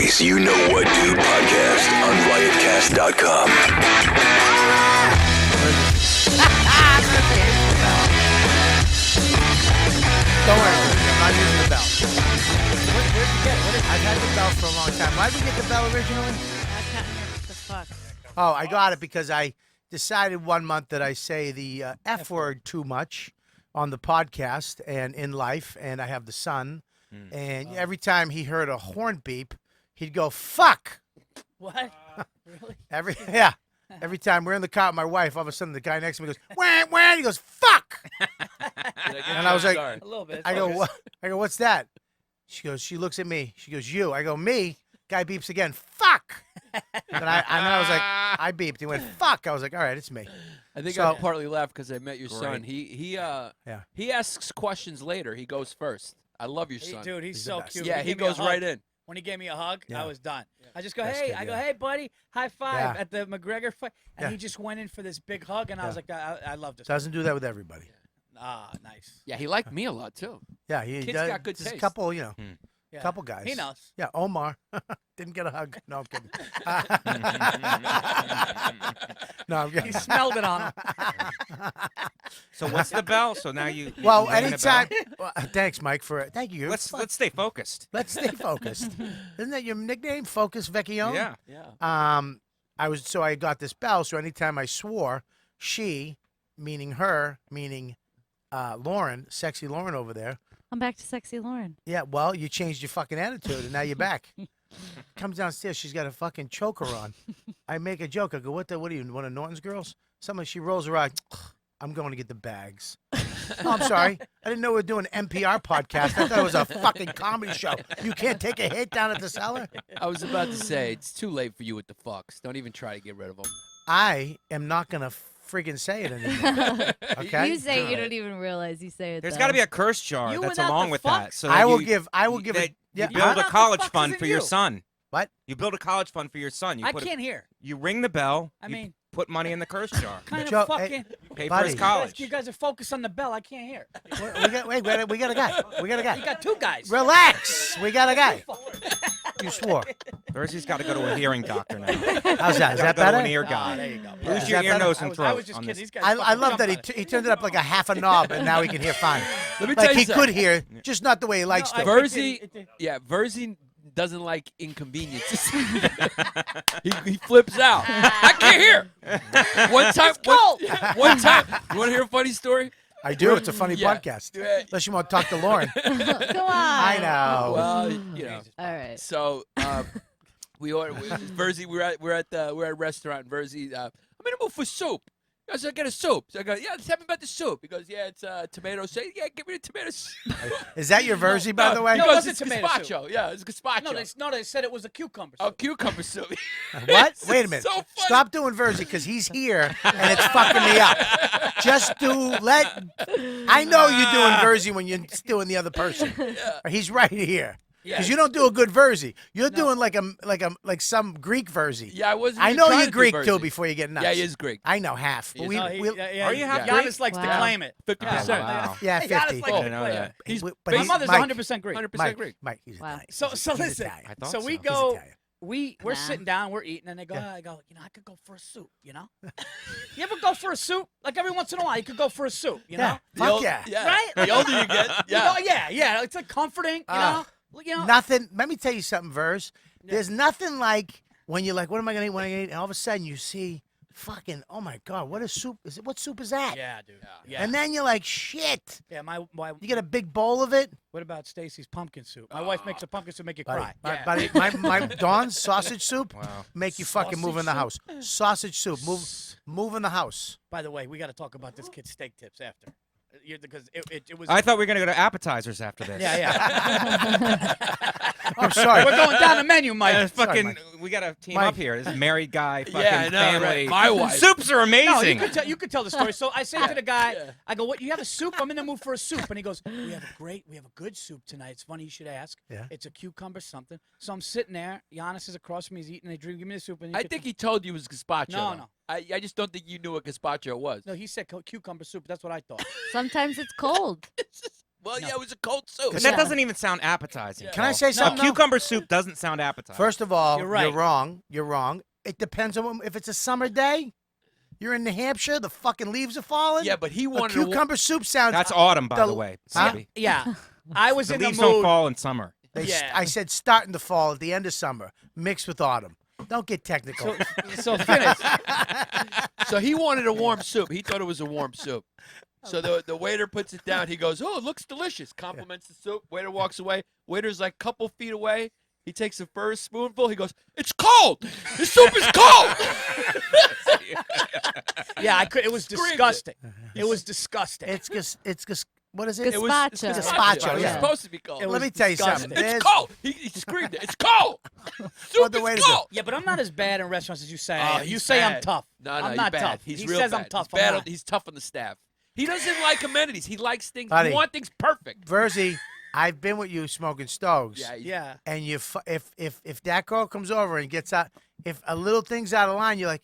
Today's You Know What Dude podcast on riotcast.com. Don't worry, I'm not using the bell. Where'd you get it? I've had the bell for a long time. Why did we get the bell originally? What the fuck? Oh, I got it because I decided one month that I say the F word too much on the podcast and in life, and I have the son, and every time he heard a horn beep, he'd go, fuck! What? Really? Every time we're in the car with my wife, all of a sudden the guy next to me goes, wah, wah, he goes, fuck! And I was like, A little bit. I go, what? I go, what's that? She looks at me. She goes, you. I go, me? Guy beeps again, fuck! And then I was like, I beeped. He went, fuck. I was like, all right, it's me. I think So- I partly laughed because I met your son. He asks questions later. He goes first. I love your son. Dude, he's He's the so best. cute. Yeah, he gave me a goes hug. right in. When he gave me a hug, Yeah. I was done. I just go, Best hey. kid, I go, yeah. hey, buddy, high five Yeah. at the McGregor fight. And Yeah. he just went in for this big hug, and I was like, I love this. Doesn't do that with everybody. Ah, nice. Yeah, he liked me a lot too. Yeah, he Kid's does. got good There's a taste. couple, Yeah. couple guys. He knows. Yeah, Omar didn't get a hug. No, I'm kidding. No, I'm He kidding. smelled it on him. So what's the bell? So now you. Well, you ring the bell? anytime. Well, thanks, Mike, for it. Thank you. Let's stay focused. Let's stay focused. Isn't that your nickname, Focus Vecchione? Yeah. Yeah. I got this bell. So anytime I swore, she, meaning her, meaning Lauren, sexy Lauren over there. I'm back to sexy Lauren. Yeah, well, you changed your fucking attitude, and now you're back. Comes downstairs, she's got a fucking choker on. I make a joke. I go, what are you, one of Norton's girls? Something. She rolls her eye. I'm going to get the bags. Oh, I'm sorry. I didn't know we were doing an NPR podcast. I thought it was a fucking comedy show. You can't take a hit down at the cellar? I was about to say it's too late for you with the fucks. Don't even try to get rid of them. I am not going to friggin' say it anymore. Okay? You say it, you don't even realize you say it. There's though. got to be a curse jar You that's without along the with that. fucks? So I that will you- give that it. Yeah, you build How a the college fuck fund is it for your you? son. What? You build a college fund for your son. You I put can't hear. You ring the bell. I you mean- put money in the curse jar. Kind Joe, of fucking. Pay for buddy. his college. You guys are focused on the bell. I can't hear. we got a guy. We got a You guy. got two guys. Relax. We got a guy. You swore. Virzi's got to go to a hearing doctor now. How's that? Is that Gotta go to an better? ear Ah, guy. there you go. Lose Is your that ear, better? nose, I and was, throat. I was just on kidding. this. These guys I fucking love jump that on it. he turned it up like a half a knob, and now he can hear fine. Let me Like tell he you something. could hear, just not the way he likes No, to. Virzi, Virzi doesn't like inconveniences. he flips out. I can't hear. One time, one time. You want to hear a funny story? I do. It's a funny Yeah. podcast. Yeah. Unless you want to talk to Lauren. Come on. I know. Well, you know. All right. So we ordered Virzi. We're at a restaurant. Virzi, I'm in the mood for soup. I said, I get a soup. So I go, yeah, tell me about the soup. He goes, yeah, it's tomato soup. Yeah, give me the tomato soup. Is that your Verzi, by the way? No, He it goes, wasn't it's tomato soup. gazpacho. Yeah, it's gazpacho. No, they said it was a cucumber. Oh, soup. cucumber soup. What? Wait a minute. So funny. Stop doing Verzi because he's here and it's fucking me up. Just I know you're doing Verzi when you're doing the other person. He's right here. Because you don't do a good Verzi. You're doing like some Greek Verzi. Yeah, I wasn't. I even know trying you're to do Greek Virzi. too before you get nuts. Yeah, he is Greek. I know half. But He is. we, No, we'll- Are you half Yeah. Giannis likes to Yeah. claim it. 50%. Wow. yeah, Hey, 50. Giannis likes Oh, to know claim that. it. He's But My he's- mother's Mike, 100% Greek. 100% Mike, Greek. Mike, he's Wow. Italian. So He's listen. Italian. I thought So we so. go. He's Italian. We're Nah. sitting down, we're eating, and I Yeah. go, I could go for a soup, you know? You ever go for a soup? Like every once in a while, you could go for a soup, you know? Yeah. Fuck yeah. Yeah. Right? The older you get, yeah. You know, yeah. It's like comforting, you know? You know? Nothing. Let me tell you something, Verse. There's nothing like when you're like, what am I gonna eat? What am I gonna eat? And all of a sudden you see, fucking, oh my god, what is soup? What soup is that? Yeah, dude. Yeah. And then you're like, shit. Yeah, my You get a big bowl of it. what about Stacy's pumpkin soup? My wife makes a pumpkin soup make you Buddy, cry. my- Yeah. buddy, my Dawn's sausage soup Wow. make you fucking move in the house. Sausage soup, move in the house. By the way, we got to talk about this kid's steak tips after. Because it was. I thought we were gonna go to appetizers after this. Yeah. I'm sorry. We're going down the menu, Mike. Fucking, Mike. we got a team Mike. up here. This is a married guy. Fucking Yeah, I know, family. right. My wife. Soups are No, amazing. you could tell the story. So I say to the guy, I go, "What? You have a soup? I'm in the mood for a soup." And he goes, we have a good soup tonight. It's funny you should ask. Yeah. It's a cucumber something." So I'm sitting there. Giannis is across from me. He's eating. They drink. Give me the soup. And I think he told you it was gazpacho. No, though. no. I just don't think you knew what gazpacho was. No, he said cucumber soup. That's what I thought. Sometimes it's cold. Well, yeah, it was a cold soup. But that doesn't even sound appetizing. Can I Paul. say something? though? Cucumber soup doesn't sound appetizing. First of all, You're right. wrong. You're wrong. It depends on if it's a summer day. You're in New Hampshire. The fucking leaves are falling. Yeah, but he A wanted cucumber soup sounds. That's autumn, by the way. Huh? Bobby. Yeah. I was The in the leaves don't mood. fall in summer. Yeah. I said starting to fall at the end of summer, mixed with autumn. Don't get technical. So finish. So he wanted a warm soup. He thought it was a warm soup. So the waiter puts it down. He goes, "Oh, it looks delicious." Compliments the soup. Waiter walks away. Waiter's like a couple feet away. He takes the first spoonful. He goes, "It's cold. The soup is cold." Yeah, I could. It was Screamed it. disgusting. It was disgusting. It's what is it? It was Gazpacho. Gazpacho, It was yeah. supposed to be cold. It Let was me tell you disgusting. something. It's cold. He screamed it. It's cold. What Soup the is waiter cold. Yeah, but I'm not as bad in restaurants as you say. I am. he's You say I'm bad. tough. No, I'm he's not bad. tough. He's He real says bad. I'm tough. He's, I'm bad. not. He's tough on the staff. He doesn't like amenities. He likes things. Buddy. You want things perfect. Virzi, I've been with you smoking stoves. Yeah. Yeah. And if that girl comes over and gets out, if a little thing's out of line, you're like,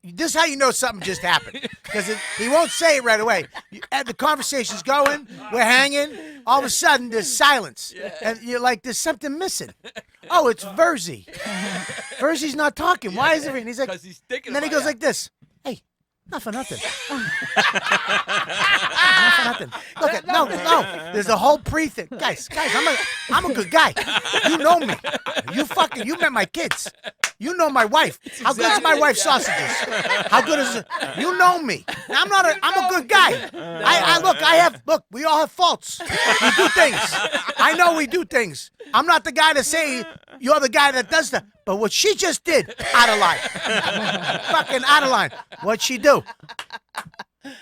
this is how you know something just happened. Because he won't say it right away. The conversation's going, we're hanging. All of a sudden, there's silence. And you're like, there's something missing. Oh, it's Virzi. Virzi's not talking. Why is it? And he's like, Because he's thinking and then he about goes it. like this. Hey, not for nothing. Not for nothing. Look, no. There's a whole pre-thing. Guys, I'm a good guy. You know me. You met my kids. You know my wife. How good is my wife's sausages? How good is it? You know me. I'm a good guy. Look, we all have faults. We do things. I know we do things. I'm not the guy to say you're the guy that does that. But what she just did, out of line. Fucking out of line. What'd she do?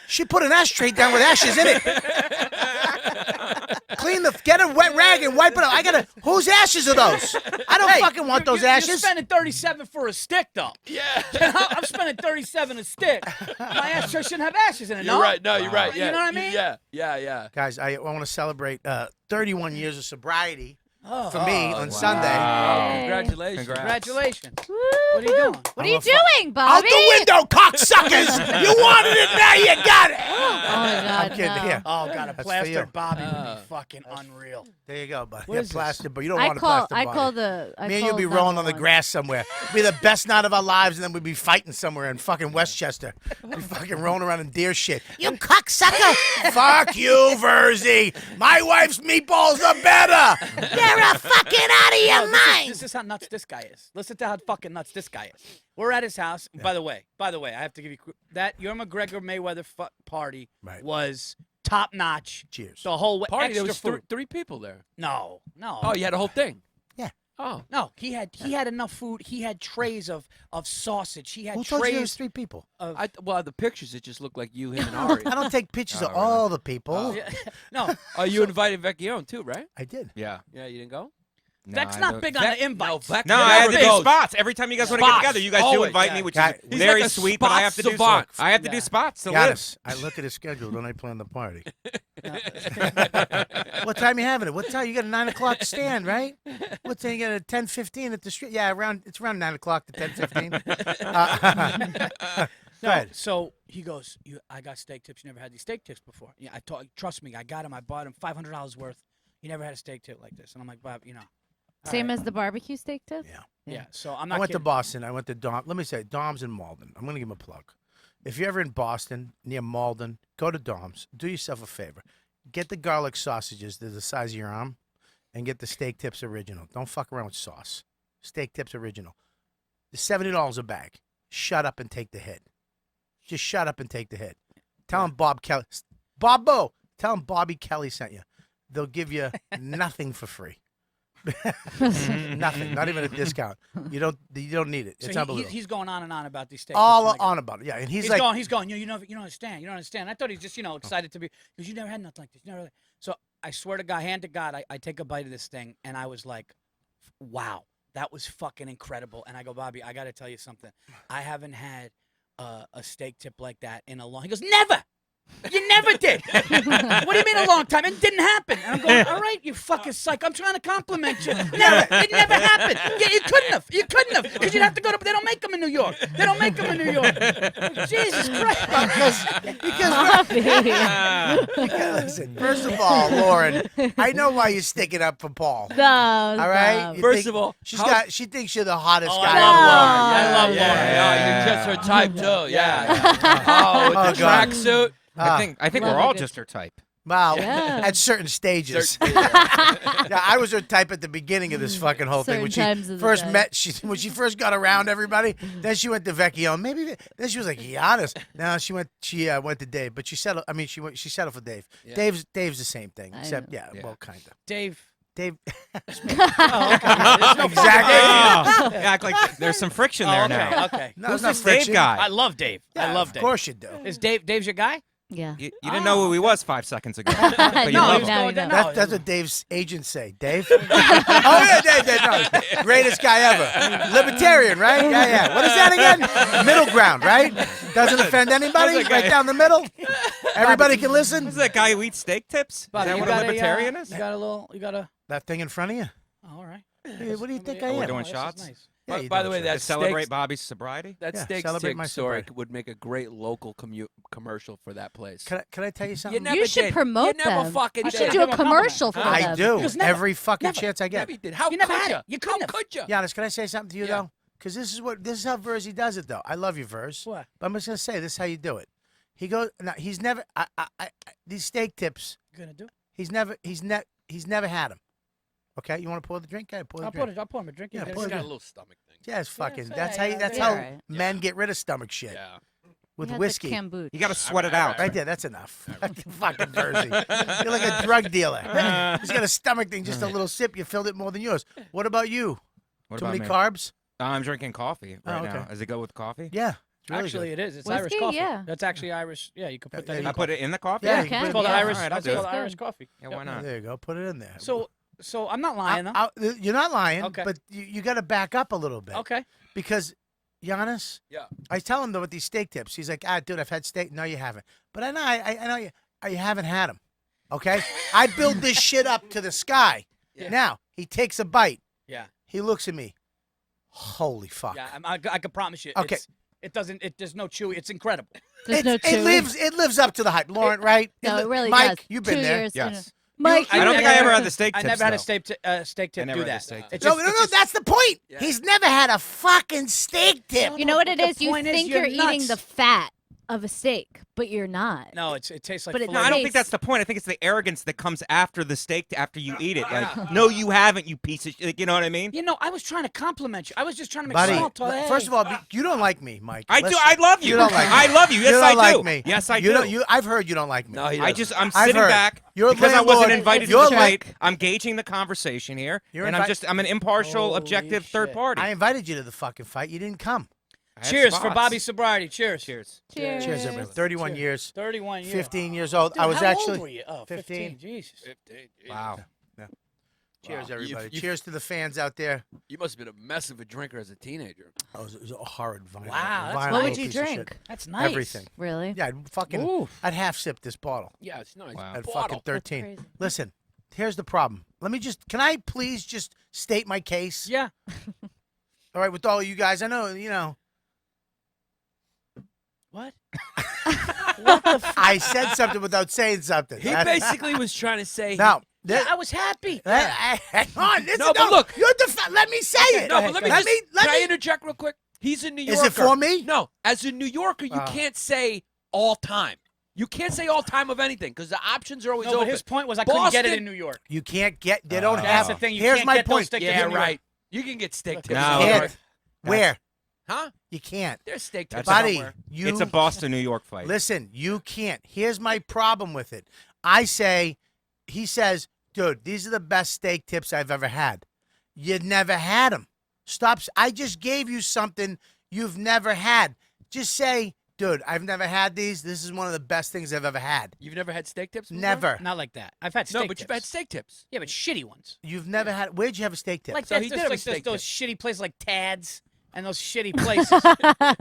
She put an ashtray down with ashes in it. Get a wet rag and wipe it up. Whose ashes are those? I don't fucking want those You're ashes. spending $37 for a stick, though. Yeah. I'm spending $37 a stick. My ashtray shouldn't have ashes in it. You're no? right. No, you're right. You Yeah. know what I mean? Yeah. Guys, I want to celebrate 31 years of sobriety Oh, for me on Sunday. Wow. Congratulations. congratulations. Woo. What are you doing? What are you I'm a fu- doing, Out Bobby? the window, cocksuckers! You wanted it, now you got it! Oh my God, I'm kidding. no. Here, Oh, God, a That's for plaster you. Bobby would be fucking unreal. there you go, buddy. What Yeah, is this? plaster, but you don't I want a call. plaster I body. call the. I Me and you'll call be rolling on the 911. grass somewhere. Be the best night of our lives, and then we'd be fighting somewhere in fucking Westchester. Be fucking rolling around in deer shit. You cocksucker! Fuck you, Virzi! My wife's meatballs are better! You're a fucking out of your mind! This is how nuts this guy is. Listen to how fucking nuts this guy is. We're at his house. By the way, I have to give you that your McGregor Mayweather party Right. was top notch. Cheers. The whole Party. There extra was food. three people there. No. Oh, you had a whole thing. Yeah. Oh. No, he had enough food. He had trays of sausage. He had Who told you there was trays 3 people? of. Well, the pictures it just looked like you, him, and Ari. I don't take pictures of Oh, really? all the people. No, Oh, you invited Vecchione too, right? I did. Yeah. Yeah, you didn't go. No, Vec's I not don't- big on the invites. Vec No, I have never to do goes. spots every time you guys want to get Spots. together. You guys do Always, invite yeah. me, which Guy- is He's very like a sweet. But I have spot to do. savant. I have to Yeah. do spots to live. Giannis, I look at his schedule, then I plan the party. What time you having it? What time? You got a 9 o'clock stand, right? What time you got a 10:15 at the street? Yeah, it's around 9 o'clock to 10:15. Go ahead. So he goes, I got steak tips. You never had these steak tips before. Yeah, trust me, I got him. I bought him $500 worth. You never had a steak tip like this. And I'm like, Bob, all Same right. as the barbecue steak tip. Yeah. Yeah. So I'm I not went to kidding. Boston. I went to Dom. Let me say, Dom's in Malden. I'm going to give him a plug. If you're ever in Boston, near Malden, go to Dom's. Do yourself a favor. Get the garlic sausages. They're the size of your arm. And get the steak tips original. Don't fuck around with sauce. Steak tips original. They're $70 a bag. Shut up and take the hit. Just shut up and take the hit. Tell him Bob Kelly. Bobo. Tell him Bobby Kelly sent you. They'll give you nothing for free. Nothing. Not even a discount. You don't need it. It's So unbelievable. he's going on and on about these steaks. All It's like- on about it. Yeah, and he's He's like, going. You don't understand. You don't understand. I thought he's just excited to be because you never had nothing like this. You never. So I swear to God, hand to God, I take a bite of this thing and I was like, wow, that was fucking incredible. And I go, Bobby, I got to tell you something. I haven't had a steak tip like that in a long. He goes, never. You never did. What do you mean a long time? It didn't happen. And I'm going, all right, you fucking psych. I'm trying to compliment you. Never. It never happened. Yeah, you couldn't have. You couldn't have. Because you'd have to go to, they don't make them in New York. They don't make them in New York. Jesus Christ. Listen, first of all, Lauren, I know why you're sticking up for Paul. No, All right? stop. You First think- of all, she thinks you're the hottest Oh, guy I love in the Lauren. world. I love Lauren. Yeah, you're just her type too. Yeah. Oh, with Oh, the God. tracksuit. I think Love we're a all good- just her type. Wow. Yeah. At certain stages. Yeah. Yeah, I was her type at the beginning of this fucking whole thing. When she Certain times of the first day. met, when she first got around everybody, then she went to Vecchione. Then she was like Yannis. Now she went to Dave, but she settled. I mean, she settled for Dave. Yeah. Dave's the same thing, I except know. yeah, well, kind of. Dave. Dave. Oh, okay. There's no Exactly. Oh, yeah, act like there's some friction Oh, there okay. now. Okay. No, Who's it's not this Dave friction. guy? I love Dave. Yeah, I love of Dave. course you do. Is Dave's your guy? Yeah. You didn't know who he was 5 seconds ago. No, But you no, love he was him. now going you down. know. No, That's what Dave's agents say. Dave? Oh, yeah, Dave. No. Greatest guy ever. Libertarian, right? Yeah. What is that again? Middle ground, right? Doesn't offend anybody? How's that guy? Right down the middle? Everybody can listen? Who's that guy who eats steak tips? Bobby, is that you what got a libertarian is? You got a. That thing in front of you? Oh, all right. Hey, what do you think I Oh, we're am? doing this is shots? nice. Yeah, By- you by don't the way, show. that To celebrate steaks- Bobby's sobriety? That Yeah, steak celebrate stick my story sobriety. would make a great local commercial for that place. Can I tell you something? never You should did. promote You never them. fucking You did. should do Never a compliment. commercial for I them. do. Because never- Every fucking never- chance I get. Never did. How You never could had you? it. You couldn't How have. could you? Giannis, can I say something to you, Yeah. though? Because this is how Virzi does it, though. I love you, Verz. What? But I'm just going to say, this is how you do it. He goes, now, he's never, these steak tips, You gonna do it? he's never had them. Okay? You want to pour the drink? Yeah, pour the drink. I'll pour him a drink. Yeah, You pour get it it. in. a little stomach thing. Yeah, it's fucking, yeah, that's yeah, how yeah, that's yeah. how Right. men get rid of stomach shit. Yeah. With You had the whiskey. Kamboot. You got to sweat it out. Right there, that's enough. Fucking Virzi. You're like a drug dealer. He's got a stomach thing, just a little sip, you filled it more than yours. What about you? What Too about many me? carbs? I'm drinking coffee right okay. now. Does it go with coffee? Yeah. It's really Actually, good. it is. It's Whiskey? Irish coffee. Yeah. That's actually Irish. Yeah, you can put that in. I put it in the coffee? Yeah, Yeah, you can. put It's called Yeah. Irish. All right, I'll It's do called it. Irish coffee. Yeah, Yep. why not? There you go. Put it in there. So I'm not lying though. You're not lying, Okay. but you got to back up a little bit. Okay. Because, Giannis, Yeah. I tell him though with these steak tips, he's like, dude, I've had steak. No, you haven't. But I know you haven't had them. Okay? I build this shit up to the sky. Yeah. Now, he takes a bite. Yeah. He looks at me. Holy fuck. Yeah. I can promise you. Okay. It doesn't. There's no chewy. It's incredible. There's no it chew. lives up to the hype, Lauren, right? No, it really Mike, does. you've been 2 there. years. Yes. Mike, I don't you think I ever never- had the steak I tips, never had a though. steak tip never do had that. the steak It's No, just- no, it's no, just- that's the point. Yeah. He's never had a fucking steak tip. You know what it The is? You point is think you're you're eating nuts. the fat of a steak, but you're not. No, it tastes like. But it- filet. No, I don't think Taste. that's the point. I think it's the arrogance that comes after the steak, after you eat it. Like, no, you haven't, you piece of shit. You know what I mean? You know, I was trying to compliment you. I was just trying to make Buddy, small talk. first of all, you don't like me, Mike. I do. Listen, I love you. You don't like me. I love you. Yes, you don't I like do. me. Yes, I you do. Don't, I've heard you don't like me. No, he I'm doesn't. sitting heard. back You're a because I wasn't landlord. invited to You're the like- steak. I'm gauging the conversation here, You're and I'm an impartial, Holy objective third shit. party. I invited you to the fucking fight. You didn't come. I had Cheers for spots. Bobby's sobriety. Cheers. Cheers. Cheers. Cheers, everyone. 31 years, 31 years. 15 years old. Dude, I was how actually. old were you? Oh, 15. 15. Jesus. 15. Wow. Cheers, Wow. everybody. You- Cheers to the fans out there. You must have been a mess of a drinker as a teenager. It was a horrid, violent. Wow, that's violent What little would you piece of shit. drink? That's nice. Everything. Really? Yeah, I'd half sip this bottle Yeah, it's nice. Wow. at Bottle. fucking 13. crazy. Listen, here's the problem. Can I please just state my case? Yeah. All right, with all of you guys, I know, What? I said something without saying something. He basically was trying to say. Now, Yeah, I was happy. hang on. Listen, No, but look. let me say it. No, but let me let just. me, let can me I interject real quick? He's a New Yorker. Is it for me? No, as a New Yorker, you can't say all time. You can't say all time of anything because the options are always No, but open. his point was I couldn't get it Boston- in New York. You can't get. They don't That's have. the thing. You Here's can't my get those point. steak Yeah, tips in New York. right. You can get steak tips. No. in New Can't. York. Where? Huh? You can't. There's steak tips Buddy, somewhere. you. It's a Boston, New York fight. Listen, you can't. Here's my problem with it. He says, dude, these are the best steak tips I've ever had. You've never had them. Stop. I just gave you something you've never had. Just say, dude, I've never had these. This is one of the best things I've ever had. You've never had steak tips? before? Never. Not like that. I've had steak No, but tips. you've had steak tips. Yeah, but shitty ones. You've never had. Where'd you have a steak tip? Like So that, he just did have a like steak those tip. shitty places like Tad's. and those shitty places.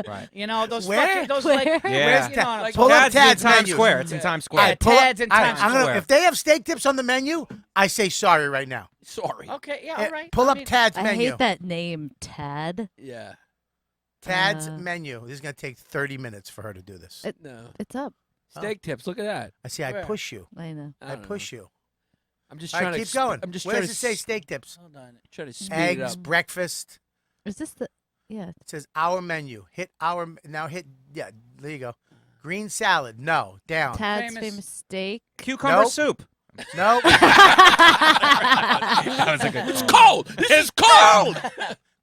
Right. You know, those Where? fucking, those Where? like, Yeah. you know, Like, Pull up Tad's in Tad's Times menu. Square. It's in Times Square. Yeah, pull up- Tad's in Times I'm gonna, Square. if they have steak tips on the menu, I say sorry right now. Sorry. okay, yeah, Eh, all right. Pull I up mean, Tad's I menu. hate that name, Tad. Yeah. Tad's menu. This is gonna take 30 minutes for her to do this. No. It's up. Steak tips. Look at that. I see. I Where? push you. I know. I push you. I'm just All trying right, to keep going. I'm just Where trying does to it say steak tips? Hold on. trying to speed it Eggs, up. breakfast. Is this the? Yeah. It says our menu. Hit our now. Hit yeah. There you go. Green salad. No. Down. Tad's Famous- famous steak. Cucumber Nope. soup. No. That was a good It's call. cold. This is cold.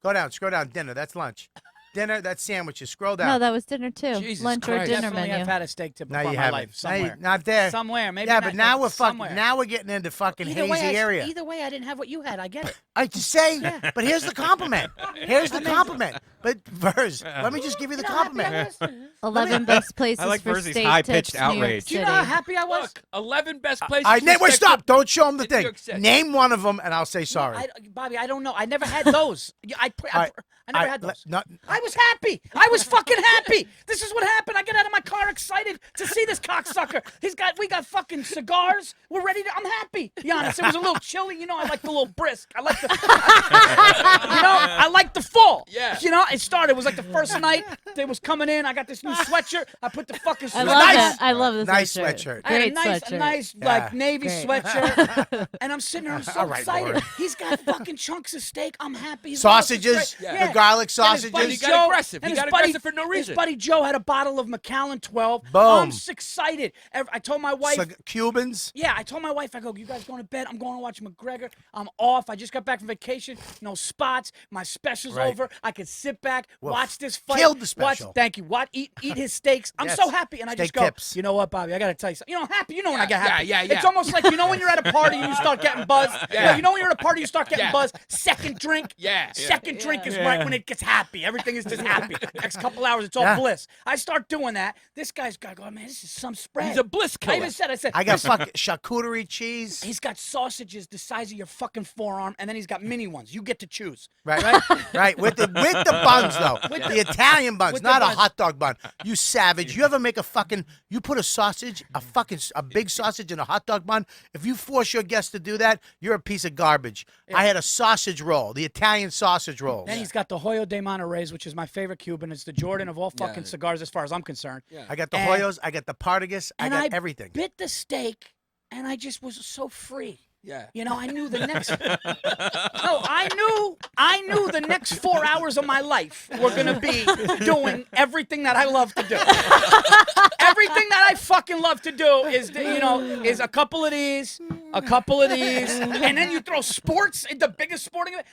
Go down. Scroll down. Dinner. That's lunch. Dinner. That's sandwiches. Scroll down. No, that was dinner too. Jesus Lunch or Christ. dinner Definitely menu. have had a steak tip now before you in my haven't. life Now you- somewhere. not there. Somewhere, maybe. Yeah, not, but now we're fucking. somewhere. Now we're getting into fucking Either way, hazy area. Either way, I didn't have what you had. I get it. I just say, but here's the compliment. Here's the compliment. But Verz, let me just give you the You know how happy I compliment. was? 11 best places I like for Virzi's steak high-pitched tips, New York outrage. Do you know how City. happy I was? Look, 11 best places. I for wait, steak stop! tips. Don't show him the in New thing. York City. Name one of them, and I'll say sorry. Bobby, I don't know. I never had those. I never had those. Not, I was happy. I was fucking happy. This is what happened. I get out of my car excited to see this cocksucker. We got fucking cigars. We're ready to. I'm happy. Yannis, it was a little chilly. You know, I like the little brisk. I like the. I like the fall. Yeah. You know, it started. It was like the first night they was coming in. I got this new sweatshirt. I put the fucking. I love it. I love this nice sweatshirt. sweatshirt. I had Great a nice, sweatshirt. like navy Great. sweatshirt, and I'm sitting there. I'm so All right, excited. Lord. He's got fucking chunks of steak. I'm happy. His mouth is Sausages, great. Yeah. the garlic And his sausages. buddy He got Joe- aggressive. and He his got buddy- aggressive for no reason. His buddy Joe had a bottle of Macallan 12. Boom. I'm excited. I told my wife. Cubans. Yeah, I told my wife, I go, you guys going to bed? I'm going to watch McGregor. I'm off. I just got back from vacation. No spots. My special's Right. over. I could sit back, Well, watch this fight. killed the special. Thank you. Eat his steaks. I'm Yes. so happy. And I just Steak go, tips. you know what, Bobby? I got to tell you something. You know, I'm happy. You know when I get Yeah, happy. yeah, yeah. It's almost like, you know when you're at a party and you start getting buzzed? Yeah. You know when you're at a party you start getting Yeah. buzzed? Second drink? Yeah. Second drink is right when it gets happy. Everything is just happy. Next couple hours, it's all Yeah. bliss. I start doing that. This guy's got to go, man, this is some spread. He's a bliss I killer. even said, I got fucking charcuterie cheese. he's got sausages the size of your fucking forearm, and then he's got mini ones. You get to choose. Right, right. With the buns though, the Italian buns, with the not buns. a hot dog bun. You savage. You ever make you put a sausage, a big sausage in a hot dog bun? If you force your guests to do that, you're a piece of garbage. I had a sausage roll, the Italian sausage rolls. Then he's got the Hoyo de Monterrey's, which is my favorite Cuban. It's the Jordan of all fucking Yeah. cigars, as far as I'm concerned. Yeah. I got the And- Hoyos, I got the Partagas, I and got I everything. Bit the steak, and I just was so free. Yeah. You know, I knew the next. No, I knew the next 4 hours of my life were gonna be doing everything that I love to do. Everything that I fucking love to do is a couple of these, and then you throw sports, the biggest sporting event.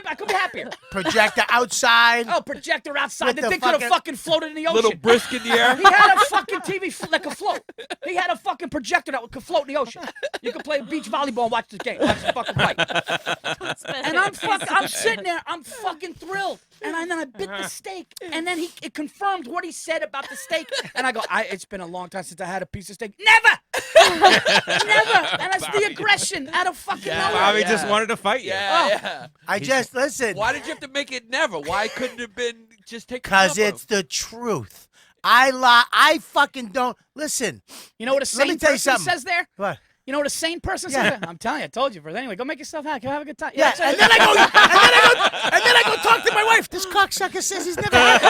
I could be happier. Projector outside. Oh, projector outside. With The the thing could have fucking- fucking floated in the ocean. Little brisk in the air. He had a fucking TV that could float. He had a fucking projector that could float in the ocean. You could play beach volleyball and watch the game. Watch the fucking fight. And I'm sitting there. I'm fucking thrilled. And then I bit the steak. And then it confirmed what he said about the steak. And I go, it's been a long time since I had a piece of steak. Never! Never! And that's the aggression out of fucking nowhere. Bobby Yeah. just wanted to fight you. Yeah. I just listen. Why did you have to make it never? Why couldn't it have been just take? Because it's the truth. I fucking don't listen. You know what a Let me sane tell you person something. says there? What? You know what a sane person Yeah. says? I'm telling you, I told you. But anyway, go make yourself happy. Go have a good time. Yeah, that's and it. then I go talk to my wife. This cocksucker says he's never had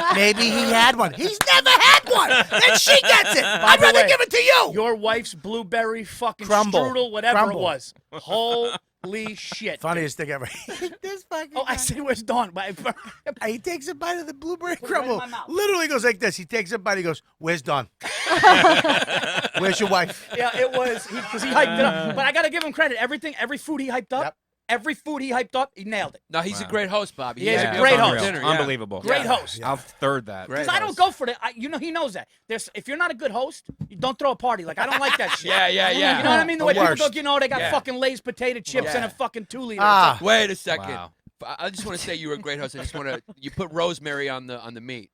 one. Maybe he had one. He's never had one. Then she gets it. I'd the rather way, give it to you. Your wife's blueberry fucking Crumble. strudel, whatever Crumble. it was. Holy shit. Funniest thing ever. This fucking Oh, I guy. said, where's Dawn? He takes a bite of the blueberry Put it right in crumble. my mouth. Literally goes like this. He takes a bite. He goes, "Where's Dawn? Where's your wife?" Yeah, it was, because he hyped it up. But I got to give him credit. Every food he hyped up, Yep. every food he hyped up, he nailed it. No, he's a great host, Bobby. He is a had great us on host. Dinner, yeah. Unbelievable. Great host. I'll third that. Great. Because I don't host. go for it. He knows that. If you're not a good host, you don't throw a party. Like, I don't like that shit. Yeah. You know what I mean? The The way people worst. go, they got Yeah. fucking Lay's potato chips Yeah. and a fucking 2-liter. Ah. Wait a second. Wow. I just want to say you were a great host. You put rosemary on the meat.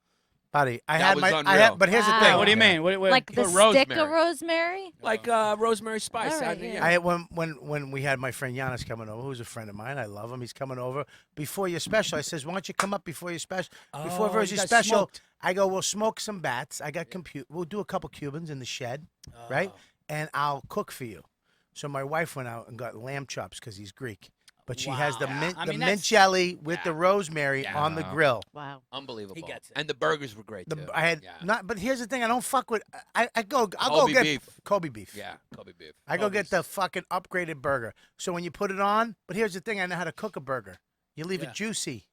buddy. I That had was my. I unreal. had, but here's the Wow. thing. What do you mean? What, Like the put stick rosemary. of rosemary? Like rosemary spice. All right, I mean, yeah. I had when we had my friend Yannis coming over, who's a friend of mine. I love him. He's coming over before your special. I says, why don't you come up before your special? Before Oh, Virzi's you guys special, smoked. I go, we'll smoke some bats. I got We'll do a couple Cubans in the shed, right? And I'll cook for you. So my wife went out and got lamb chops because he's Greek. But she has the Wow. mint, I the mean, mint that's- jelly with the rosemary Yeah. on the grill. Wow. unbelievable. He gets it. And the burgers were great too. I had Yeah. not, but here's the thing: I don't fuck with. I'll go Kobe get beef. Kobe beef. Yeah, Kobe beef. I go get the fucking upgraded burger. So when you put it on, but here's the thing: I know how to cook a burger. You leave Yeah. it juicy,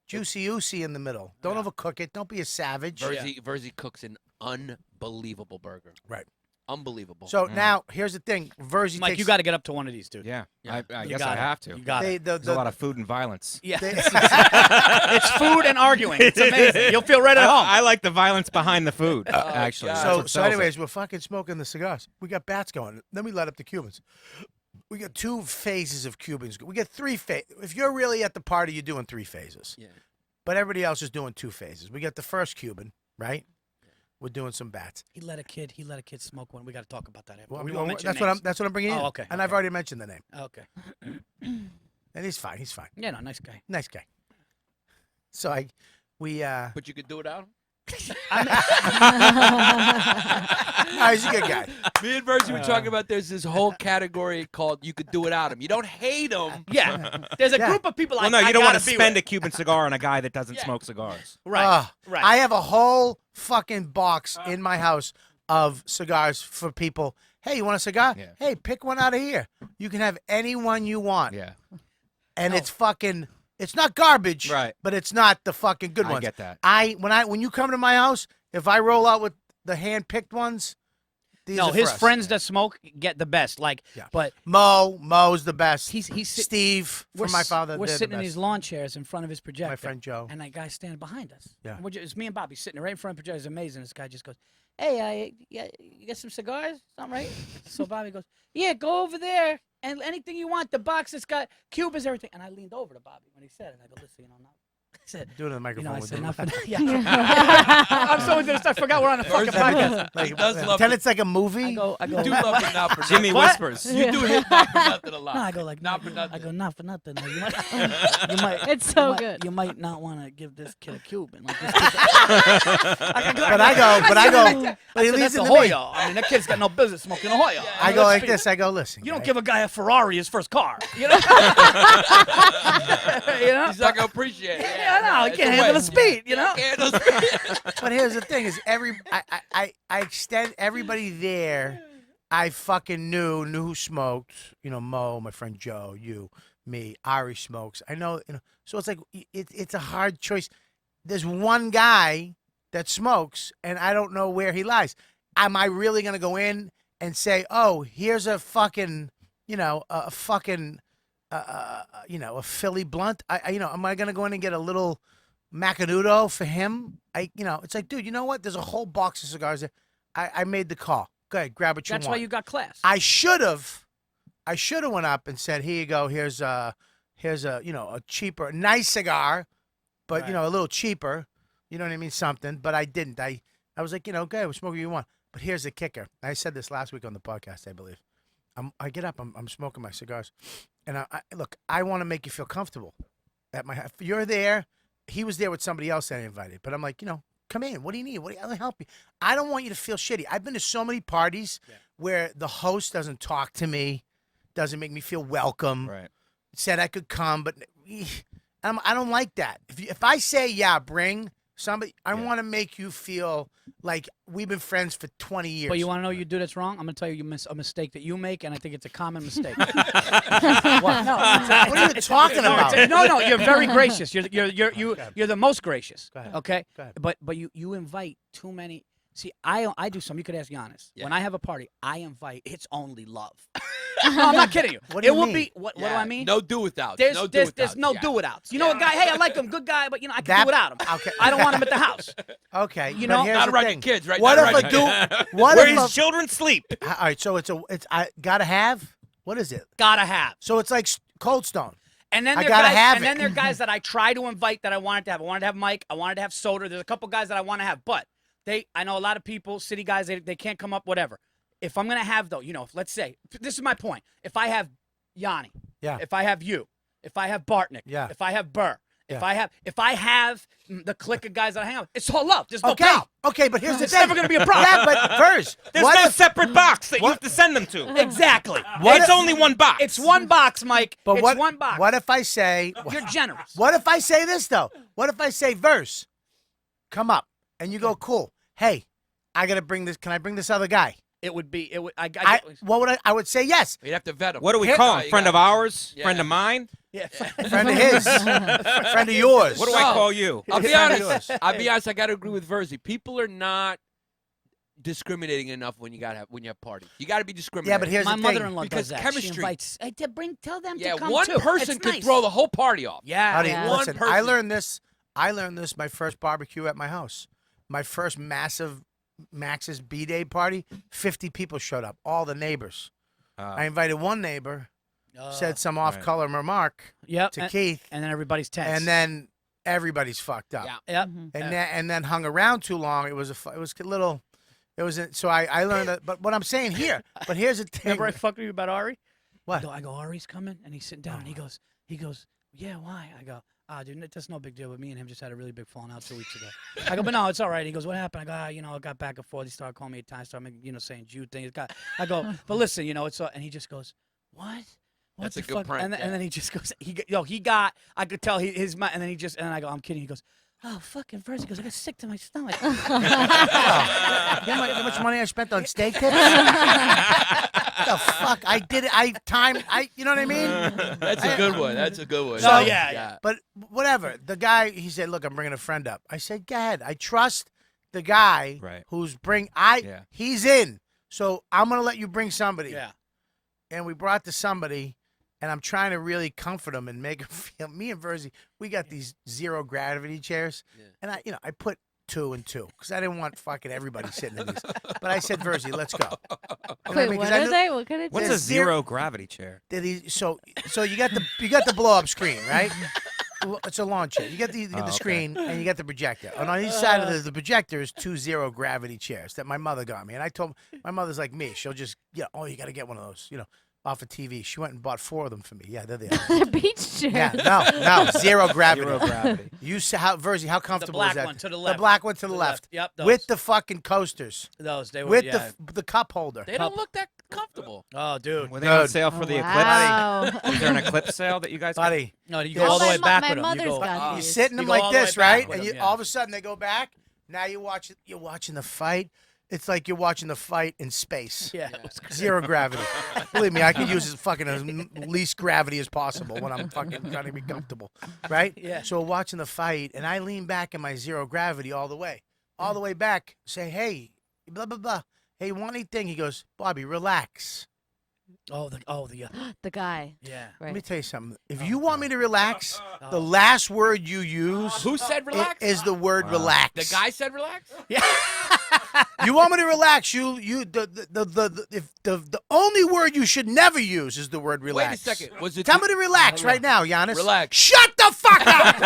juicy in the middle. Don't Yeah. overcook it. Don't be a savage. Virzi cooks an unbelievable burger. Right. Unbelievable. So now here's the thing: Virzi Mike, takes. you got to get up to one of these, dude. Yeah, Yeah. I You guess got I it. have to. You got it. There's a lot of food and violence. Yeah. they- It's food and arguing. It's amazing. You'll feel right at home. I like the violence behind the food, actually. God. That's so what so sells it. anyways, we're fucking smoking the cigars. We got bats going. Then we light up the Cubans. We got 2 phases of Cubans. We got 3 phases. If you're really at the party, you're doing 3 phases. Yeah. But everybody else is doing 2 phases. We got the first Cuban, right? We're doing some bats. He let a kid smoke one. We got to talk about that. Well, We well, won't mention that's what names. I'm bringing in. Oh, okay, And I've okay. already mentioned the name. Okay. And he's fine. He's fine. Yeah, no, nice guy. Nice guy. So we But you could do it out. he's a good guy. Me and Virzi were talking about there's this whole category called you could do it out him. You don't hate him. Yeah. There's a Yeah. group of people Well, no, you don't want to spend a Cuban cigar on a guy that doesn't Yeah. smoke cigars. Right. Right. I have a whole fucking box in my house of cigars for people. Hey, you want a cigar? Yeah. Hey, pick one out of here. You can have any one you want. Yeah, And it's fucking, it's not garbage, Right. but it's not the fucking good I ones. get that. When you come to my house, if I roll out with the hand-picked ones, these no, are his for us. friends that smoke get the best. Like, Yeah. but Mo's the best. he's sit- Steve from my father. We're they're the sitting in best. these lawn chairs in front of his projector. My friend Joe. And that guy standing behind us. Yeah. And it's me and Bobby sitting right in front of the projector. It's amazing. This guy just goes, "Hey, you got some cigars? Something, right?" So Bobby goes, "Yeah, go over there and anything you want. The box that's got Cubans, everything." And I leaned over to Bobby when he said it. I go, "Listen, I said, Do it in the microphone. I with said, you. not for that. Yeah. I'm so into this. I forgot we're on a fucking podcast. Like, He does love pretend it. it's like a movie. I go. You do love him not for nothing. Jimmy What? whispers. You do hit not for nothing a lot. No, I go like Not for nothing. I go not for nothing. Like, you might, It's so you might- good. You might not want to give this kid a Cuban. Like this But I go, but he leaves that's it a to me. Hoya. I mean, that kid's got no business smoking a Hoya. I go like this. I go, listen. You don't guy. give a guy a Ferrari his first car. You know? you know? He's not gonna appreciate it. Yeah, no, he it's can't a handle the waste. speed. You know? Can't handle the speed. But here's the thing: is I extend everybody there. I fucking knew who smoked. You know, Mo, my friend Joe, you, me, Ari smokes. I know. You know, so it's like it's a hard choice. There's one guy that smokes, and I don't know where he lies. Am I really gonna go in and say, "Oh, here's a fucking, you know, a fucking, you know, a Philly blunt"? Am I gonna go in and get a little Macanudo for him? It's like, dude, you know what? There's a whole box of cigars there. I made the call. Go ahead, grab what you That's want. why you got class. I should have went up and said, here you go. Here's a a cheaper, nice cigar, but Right. a little cheaper. You know what I mean? Something. But I didn't. I was like, okay, we'll smoke what you want. But here's the kicker. I said this last week on the podcast, I believe. I get up. I'm smoking my cigars, and look. I want to make you feel comfortable. At my, if you're there. He was there with somebody else that I invited, but I'm like, come in. What do you need? I'll help you. I don't want you to feel shitty. I've been to so many parties where the host doesn't talk to me, doesn't make me feel welcome. Right. Said I could come, but I don't like that. If I say bring somebody, I want to make you feel like we've been friends for 20 years. But you want to know you do that's wrong? I'm going to tell you a mistake that you make, and I think it's a common mistake. What? No, what are you talking about? No, you're very gracious. You're the most gracious. Go ahead. Okay? Go ahead. But you invite too many. See, I do something. You could ask Yannis. Yeah. When I have a party, I invite. It's only love. No, I'm not kidding you. What do you it will mean? be. What do I mean? No do without. There's no do without. You know, a guy. Hey, I like him. Good guy, but I can That- do without him. okay. I don't want him at the house. Okay, You but know, here's Not the around thing. your kids, right? What Not if around a your dude? kids. What Where if his children sleep. all right, so it's I gotta have. What is it? Gotta have. So it's like Cold Stone. And then I there are gotta guys, have and it. then there are guys that I try to invite that I wanted to have. I wanted to have Mike. I wanted to have Soder. There's a couple guys that I want to have, but I know a lot of people, city guys, they can't come up. Whatever. If I'm gonna have though, let's say this is my point. If I have Yanni, Yeah. if I have you, if I have Bartnick, Yeah. if I have Burr, if Yeah. I have the clique of guys that I hang out with, it's all love. There's no Okay. problem. Okay, but here's the It's thing. never gonna be a problem. Yeah, but Verz, There's what no if, separate box that you have to send them to. Exactly. It's only one box. It's one box, Mike. but it's what, one box. What if I say? You're generous. What if I say this though? What if I say Verz, come up, and you go, cool. Hey, I gotta bring this. Can I bring this other guy? It would be. It would. What would I would say yes. You'd have to vet him. What do we Here- call him? You Friend got- of ours? Yeah. Friend of mine? Yeah. Friend of his, friend of yours. What do I call you? I'll be Friend of honest. yours. I'll be honest. I got to agree with Virzi. People are not discriminating enough when you have parties. You got to be discriminating. Yeah, but here's My the thing. mother-in-law Because does that. chemistry- She invites. Tell them yeah, to come one too. person It's could nice. throw the whole party off. Yeah. Buddy, Yeah. listen, One I person. learned this my first barbecue at my house. My first massive Max's B-Day party, 50 people showed up, all the neighbors. I invited one neighbor, said some off-color remark Yep. to Keith, And then everybody's tense. and then everybody's fucked up. Yeah. Yep. And then hung around too long. It was a little. So I learned that. But what I'm saying here. But here's the thing. Remember I fucked with you about Ari? What? I go, Ari's coming, and he's sitting down, and he goes, yeah, why? I go, dude, that's no big deal. But me and him just had a really big falling out 2 weeks ago. I go, but no, it's all right. He goes, what happened? I go, I got back and forth. He started calling me at times, started making, saying Jew things. I go, but listen, it's and he just goes, what? What That's the a good fuck? prank, And then, yeah. and then he just goes, I could tell his mind, and then and then I go, I'm kidding. He goes, oh, fucking first. He goes, I got sick to my stomach. You know how much money I spent on steak tips? The fuck? I did it. You know what I mean? That's a good one. That's a good one. So, yeah. But whatever. The guy, he said, look, I'm bringing a friend up. I said, go ahead. I trust the guy Right. who's he's in. So I'm going to let you bring somebody. Yeah. And we brought to somebody, and I'm trying to really comfort him and make him feel. Me and Virzi, we got these zero gravity chairs, and I put 2 and 2 because I didn't want fucking everybody sitting in these. But I said, Virzi, let's go. You know what I Wait, mean? 'Cause what I are knew they? What kind of What's chairs? a zero gravity chair? that so you got the blow up screen, right? It's a lawn chair. You get the okay. screen and you get the projector. And on each side of the projector is 2 zero gravity chairs that my mother got me. And I told my mother's like me. She'll just you got to get one of those, off of TV. She went and bought 4 of them for me. Yeah, there they are. They're beach chairs. Yeah, no, zero gravity. Zero gravity. You see Virzi, how comfortable black is that? one to the left. The black one to the left. Yep, those. With the fucking coasters. They were, With yeah. the cup holder. They don't look that comfortable. Oh, dude. Were they on Dude. sale for the Wow. eclipse? Is there an eclipse sale that you guys got? Buddy, No, you Yeah. go all the Oh, way my back my with them. mother's You go, got you these. sit in them go like all the way this, back right? with And them, yeah. all of a sudden they go back. Now you're watching the fight. It's like you're watching the fight in space. yeah. It was crazy. Zero gravity. Believe me, I could use as fucking as least gravity as possible when I'm fucking trying to be comfortable, right? Yeah. So watching the fight, and I lean back in my zero gravity all the way back. Say, hey, blah blah blah. Hey, want anything? He goes, Bobby, relax. The guy. Yeah. Let me Right. tell you something. If you want me to relax, the last word you use Who said relax? is the word relax. The guy said relax? You want me to relax? The only word you should never use is the word relax. Wait a second. Was it Tell me to relax right now, Yannis. Relax. Shut the fuck up!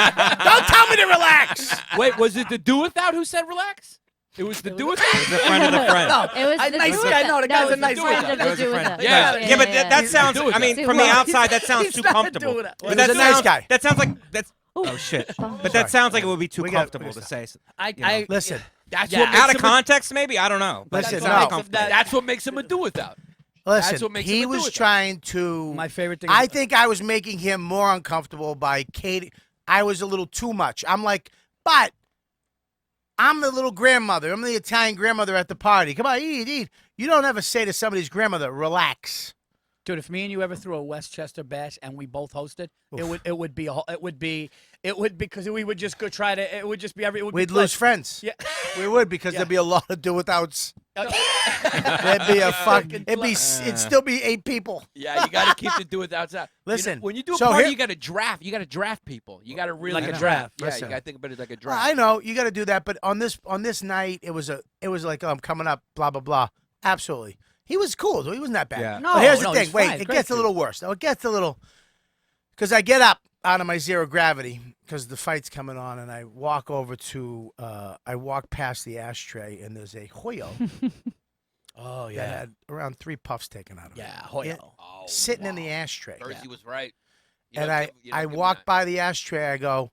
Don't tell me to relax. Wait, was it the do without who said relax? It was the do without? It's a friend of the friend. It was the nice do guy. with No, the that. guy's a it was nice the guy. friend of That the was a do with friend. that. Yeah, but that sounds. Do with I mean, that. from the outside, that sounds He's too not comfortable. doing it. But He's that a nice sounds- guy. That sounds like that's. Oh shit! But that sounds like it would be too We got- comfortable to say. Listen, That's Yeah. what makes Out of him a- context, maybe I don't know. But Listen, it's no. not That's comfortable. That's what makes him a do without. listen. what makes He him a was do-it-all. trying to. My favorite thing. I think I was making him more uncomfortable by Katie. I was a little too much. I'm like, but I'm the little grandmother. I'm the Italian grandmother at the party. Come on, eat. You don't ever say to somebody's grandmother, relax. Dude, if me and you ever threw a Westchester bash and we both hosted, it would be because we would just go try to. It would just be it would We'd be lose friends. Yeah. We would because there'd be a lot of do-withouts. There'd be a Fucking it'd still be 8 people. Yeah, you got to keep the do without out. Listen, when you do a so party, here- you got to draft. You got to draft people. You got to really Like a draft. Yeah, Listen. you got to think about it like a Well, draft. I know you got to do that, but on this night, it was like I'm coming up, blah blah blah. Absolutely, he was cool. He wasn't that bad. Yeah. No, but here's the no, thing. he's Wait, fine. it Great gets a dude. little worse. Now it gets a little. Because I get up out of my zero gravity because the fight's coming on, and I walk over to, I walk past the ashtray, and there's a Hoyo Oh that had around 3 puffs taken out of it. Yeah, Hoyo. Oh, Sitting in the ashtray. Virzi was right. You And don't give- you don't I give him walk that. by the ashtray, I go,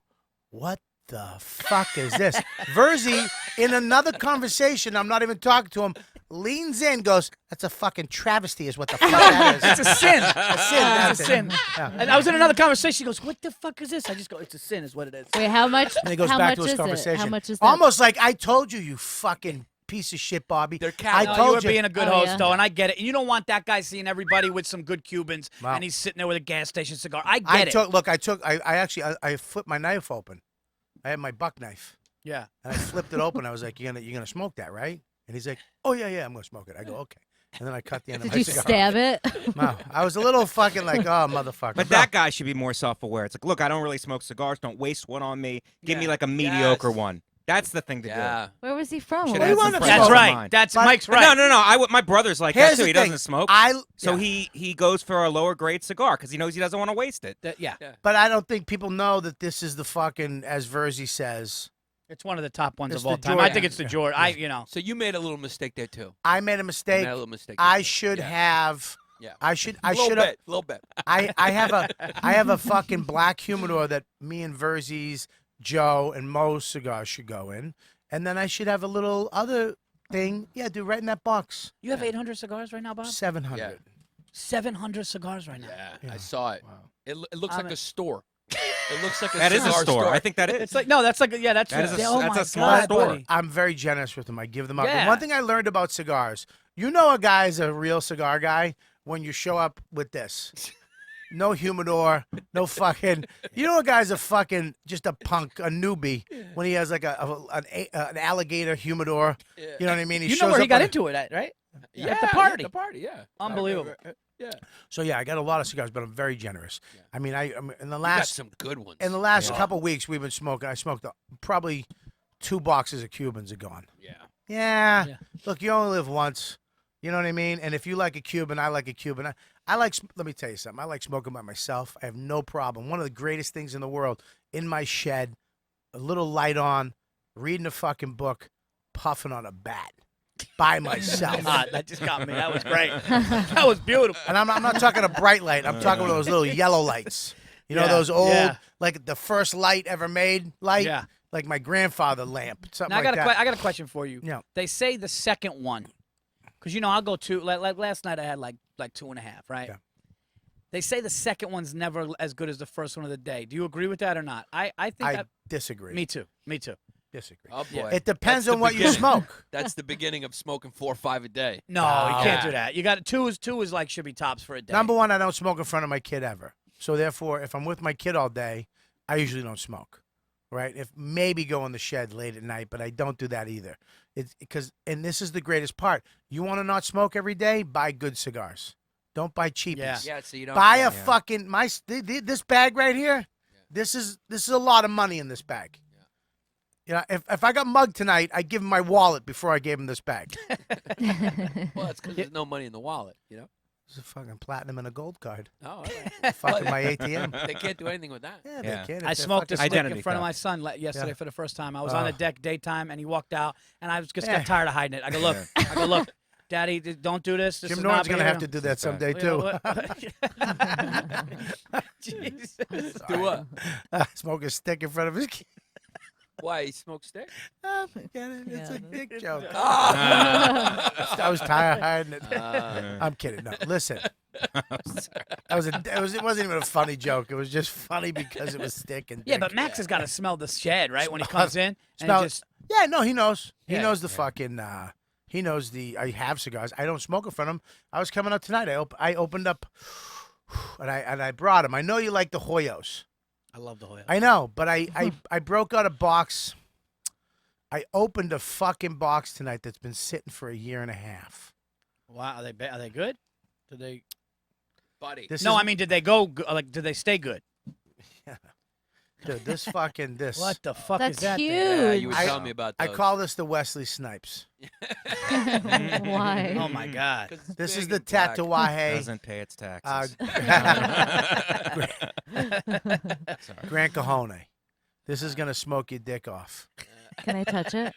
what the fuck is this? Virzi, in another conversation, I'm not even talking to him, leans in, goes, that's a fucking travesty is what the fuck that is. It's a sin. A sin, that's It's a it. sin. Yeah. And I was in another conversation. He goes, "What the fuck is this?" I just go, "It's a sin, is what it is." Wait, how much? And he goes how back much to his is conversation. It? How much is that? Almost like I told you, you fucking piece of shit, Bobby. They're I No, told you were you. being a good Oh, host, yeah. though, and I get it. And you don't want that guy seeing everybody with some good Cubans, Wow. and he's sitting there with a gas station cigar. I get it. I actually flipped my knife open. I had my buck knife. Yeah. And I flipped it open. I was like, you're gonna smoke that, right? And he's like, oh yeah, I'm gonna smoke it. I go, okay. And then I cut the end of Did my you cigar. stab it? Wow. I was a little fucking like, oh motherfucker. But that guy should be more self-aware. It's like, look, I don't really smoke cigars. Don't waste one on me. Give me Yeah. like a mediocre Yes. one. That's the thing to Yeah. Where was he from? Should What have was wanted his to That's smoke. from? right. Mine. That's But- Mike's do. right. No. My brother's like Here's that too. the He thing. doesn't smoke. So yeah. he goes for a lower grade cigar because he knows he doesn't want to waste it. Yeah. But I don't think people know that this is the fucking, as Virzi says. It's one of the top ones It's of all the time. I Jordan. think it's the Yeah. Jordan. So you made a little mistake there too. I made a You mistake. made a little mistake. there, I too. should Yeah. have. Yeah. I should A have. little bit. I have a fucking black humidor that me and Virzi's, Joe, and Mo's cigars should go in, and then I should have a little other thing. Yeah, dude, right in that box. You have 800 cigars right now, Bob? 700. 700 cigars right now. Yeah, I saw it. Wow. It looks I'm like a- a store. It looks like a That is a cigar store. I think that is. It's like no, that's like yeah, that's That is a- oh that's my a small God, store. buddy. I'm very generous with them. I give them out. Yeah. The one thing I learned about cigars, you know, a guy's a real cigar guy when you show up with this. No humidor, no fucking. You know, a guy's a fucking just a punk, a newbie when he has like an alligator humidor. You know what I mean? You know shows where he up got on a- into it at, right? Yeah, At the party. Yeah, the party, yeah. Unbelievable. Yeah. So yeah, I got a lot of cigars, but I'm very generous. Yeah. I mean, in the You got last some good ones. couple weeks we've been smoking. I smoked probably 2 boxes of Cubans are gone. Yeah. Yeah. Yeah. Look, you only live once. You know what I mean? And if you like a Cuban, I like a Cuban. I like. Let me tell you something. I like smoking by myself. I have no problem. One of the greatest things in the world, in my shed, a little light on, reading a fucking book, puffing on a bat, by myself. Ah, that just got me. That was great. That was beautiful. And I'm not talking a bright light. I'm talking about those little yellow lights. You know, Yeah, those old, yeah. like the first light ever made light. Yeah. Like my grandfather lamp. Something Now, like that. I got a question for you. Yeah. They say the second one, because I'll go to like last night I had like 2.5, right? Yeah. They say the second one's never as good as the first one of the day. Do you agree with that or not? I think I that. disagree. Me too. Me too. Disagree. Oh boy. It depends That's on the what you beginning. smoke. That's the beginning of smoking 4 or 5 a day. No, you can't Yeah. do that. You got two is like should be tops for a day. Number one, I don't smoke in front of my kid ever. So therefore, if I'm with my kid all day, I usually don't smoke. Right? If maybe go in the shed late at night, but I don't do that either. It's because, and this is the greatest part. You want to not smoke every day? Buy good cigars. Don't buy cheapies. Yeah. Yeah, so you don't. Buy a Yeah. fucking this bag right here. This is a lot of money in this bag. You know, if I got mugged tonight, I'd give him my wallet before I gave him this bag. Well, that's because there's no money in the wallet, you know? It's a fucking platinum and a gold card. Oh, all right. Fucking my ATM. They can't do anything with that. Yeah, Yeah. they can. I smoked a stick Identity in front of theft. my son yesterday Yeah. for the first time. I was on the Oh. deck daytime, and he walked out, and I just Yeah. got tired of hiding it. I go, look, Daddy, don't do this. This Jim is Norton's not gonna have being- to do that someday You know too. what? Jesus. Do what? Smoke a stick in front of his kid. Why? He smokes stick? Oh, forget it. It's Yeah. a dick joke. Ah. I was tired of hiding it. Uh, I'm kidding. No, listen. It wasn't even a funny joke. It was just funny because it was stick and Yeah, dick. but Max has got to smell the shed, right, when he Smell- comes in. And smell- he just, Yeah, no, he knows. He Yeah. knows the fucking. He knows I have cigars. I don't smoke in front of him. I was coming up tonight. I opened up, and I brought him. I know you like the Hoyos. I love the Hoya. I know, but I broke out a box. I opened a fucking box tonight that's been sitting for a year and a half. Wow, are they good? Did they? buddy. This No, is, I mean, did they go? Like, did they stay good? Dude, this. What the fuck That's is that thing? Yeah, huge. you were I- telling me about I those. call this the Wesley Snipes. Why? Oh my God. 'Cause it's This is big the and black. Tatuaje. Doesn't pay its taxes. Gran Cajone. This is gonna smoke your dick off. Can I touch it?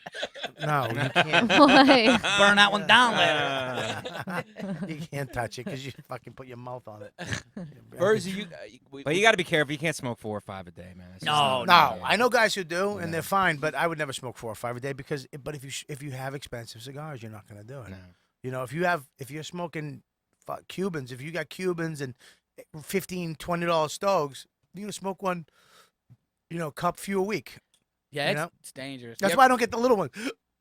No, you can't. Why? Burn that one down later. You can't touch it because you fucking put your mouth on it. Virzi, you. But you got to be careful. You can't smoke 4 or 5 a day, man. It's just No, not- No, I know guys who do, and Yeah. they're fine. But I would never smoke 4 or 5 a day because. But if you have expensive cigars, you're not gonna do it. No. You know, if you're smoking Cubans, if you got Cubans and $15, $20 stoves, you're gonna smoke one. You know, cup few a week. Yeah, You know? it's dangerous. That's why I don't get the little one.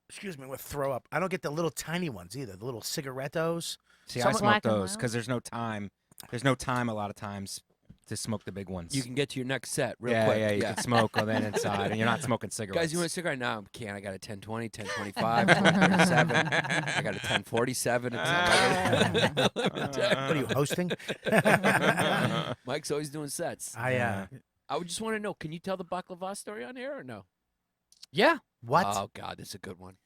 Excuse me, with throw up. I don't get the little tiny ones either. The little cigarettos. See, I Someone- smoke Black and those mild? because there's no time. There's no time a lot of times to smoke the big ones. You can get to your next set real yeah, quick. yeah, you can smoke on that inside, and you're not smoking cigarettes. Guys, you want a cigarette? No, I can't. I got a 1020, 1025, 1037. I got a 1047. What are you hosting? Mike's always doing sets. I I would just want to know, can you tell the baklava story on air or no? Yeah. what? Oh, God, this is a good one.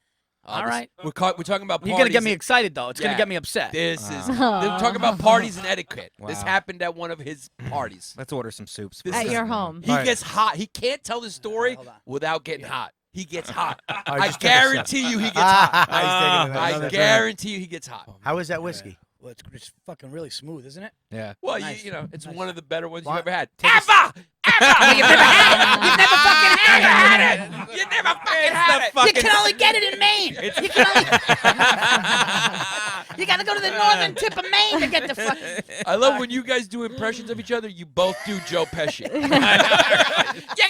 All this- right. We're talking about parties. You're gonna get me excited though. It's Yeah. gonna get me upset. This is. Wow. They're talking about parties and etiquette. This Wow. happened at one of his parties. Let's order some soups. This At is- your home. He Right. gets hot. He can't tell the story Hold on. without getting hot. He gets hot. I I just took a sip. guarantee you he gets hot. He's taking I another guarantee you he gets hot. drink. How is that whiskey? Well, it's fucking really smooth, isn't it? Yeah. Well, Nice. you know, it's Nice. one of the better ones Why- you've ever had. Take a s- Ever! You've never had it! You've never fucking had it! You never fucking had it! You can only get it in Maine. You can only. You gotta go to the northern tip of Maine to get the fuck. I love when you guys do impressions of each other, you both do Joe Pesci. You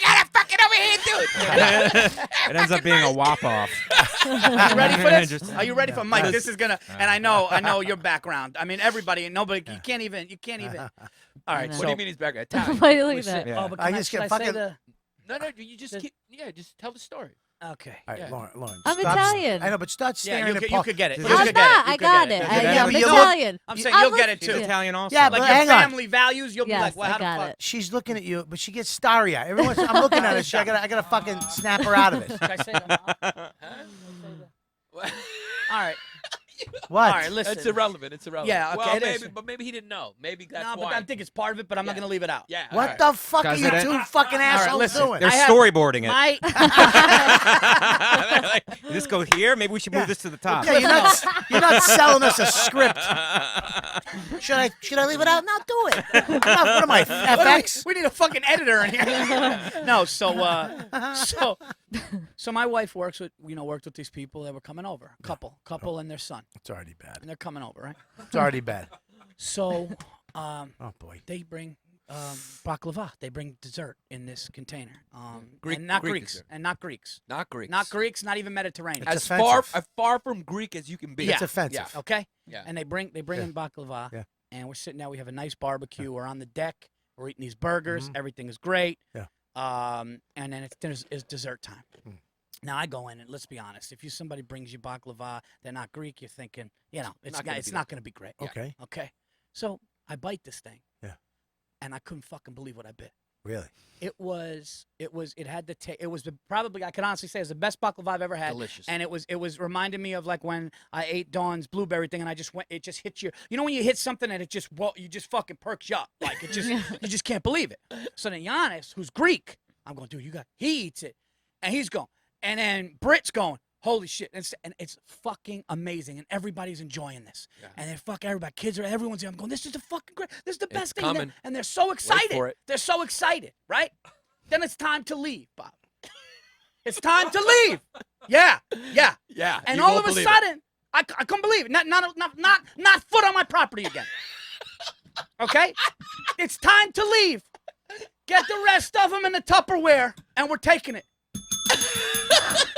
gotta fucking over here do it! It ends up being a wop-off. Are you ready for this? Just- Are you ready for Mike? This is gonna. And I know your background. I mean, everybody, nobody. You can't even. All right. know. So What do you mean he's back? Italian? Why do you we look at sit- that? Yeah. Oh, but I can just should get I say fucking- the? No, you just keep. Yeah, just tell the story. Okay. All right, Yeah. Lauren. I'm stop- Italian. I know, but start Yeah, staring at you Paul. could get it. Just- You I'm could not. get it. I got it. You I could get Yeah, am but you're Italian. I'm saying I you'll look- get it He's too. Italian also. Yeah, Like but your hang on. family values, you'll be Yes, like, well, how I got the fuck? it. She's looking at you, but she gets starry eyed. Every once I'm looking at her. I gotta fucking snap her out of it. Should I say that? All right. What? All right. Listen. It's irrelevant. It's irrelevant. Yeah, okay, Well, it is. but maybe he didn't know. Maybe that's No, but why. I think it's part of it, but I'm not Yeah. gonna leave it out. Yeah. What alright. the fuck are Guys, you it- two fucking assholes listen. doing? They're I have- storyboarding it. My Like, this go here. Maybe we should move this to the top. Yeah, you're not selling us a script. Should I leave it out? No, do it. What am I, FX? we need a fucking editor in here. No, so my wife worked with these people that were coming over, couple and their son, It's already bad. and they're coming over, right? It's already bad. So, Oh boy. they bring baklava. They bring dessert in this container. Greek- and not Greek Greeks, dessert. and not Greeks, Not Greeks. not Greeks, not even Mediterranean. It's as far from Greek as you can be. It's offensive. Yeah. Okay. Yeah. And they bring in baklava, Yeah. and we're sitting there. We have a nice barbecue. We're on the deck. We're eating these burgers. Everything is great. Yeah. And then it's dessert time. Now I go in and let's be honest. If somebody brings you baklava, they're not Greek. You're thinking, it's not gonna be great. Okay. Okay. So I bite this thing. Yeah. And I couldn't fucking believe what I bit. Really? It had the taste. It was probably, I can honestly say, it's the best baklava I've ever had. Delicious. And it was reminding me of like when I ate Dawn's blueberry thing, and it just hits you. You know when you hit something and you just fucking perks you up, like it just you just can't believe it. So then Yannis, who's Greek, I'm going, dude, he eats it, and he's going, and then Brit's going, holy shit, and it's fucking amazing, and everybody's enjoying this, and then fuck everybody, everyone's here. I'm going, this is the fucking great, this is the best thing, coming. and they're so excited. for it. They're so excited, right? Then it's time to leave, Bob. It's time to leave. Yeah. Yeah. And you all won't of a believe it. sudden, I couldn't believe it. Not foot on my property again. Okay? It's time to leave. Get the rest of them in the Tupperware, and we're taking it.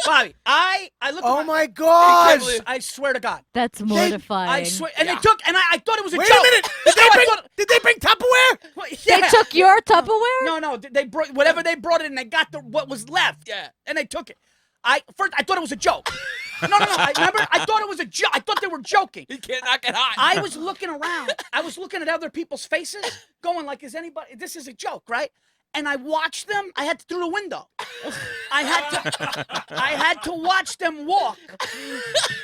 Bobby, I look. Oh at my God! I swear to God. That's mortifying. I swear. And they took, and I thought it was a Wait joke. a minute! Did they bring Tupperware? Well, They yeah. took your Tupperware? No, they brought whatever they brought it, and they got what was left. Yeah. And they took it. I thought it was a joke. No. I thought it was a joke. I thought they were joking. He can't not get hot. I was looking around. I was looking at other people's faces, going like, "Is anybody? This is a joke, right?" and I watched them. I had to through the window. I had to watch them walk.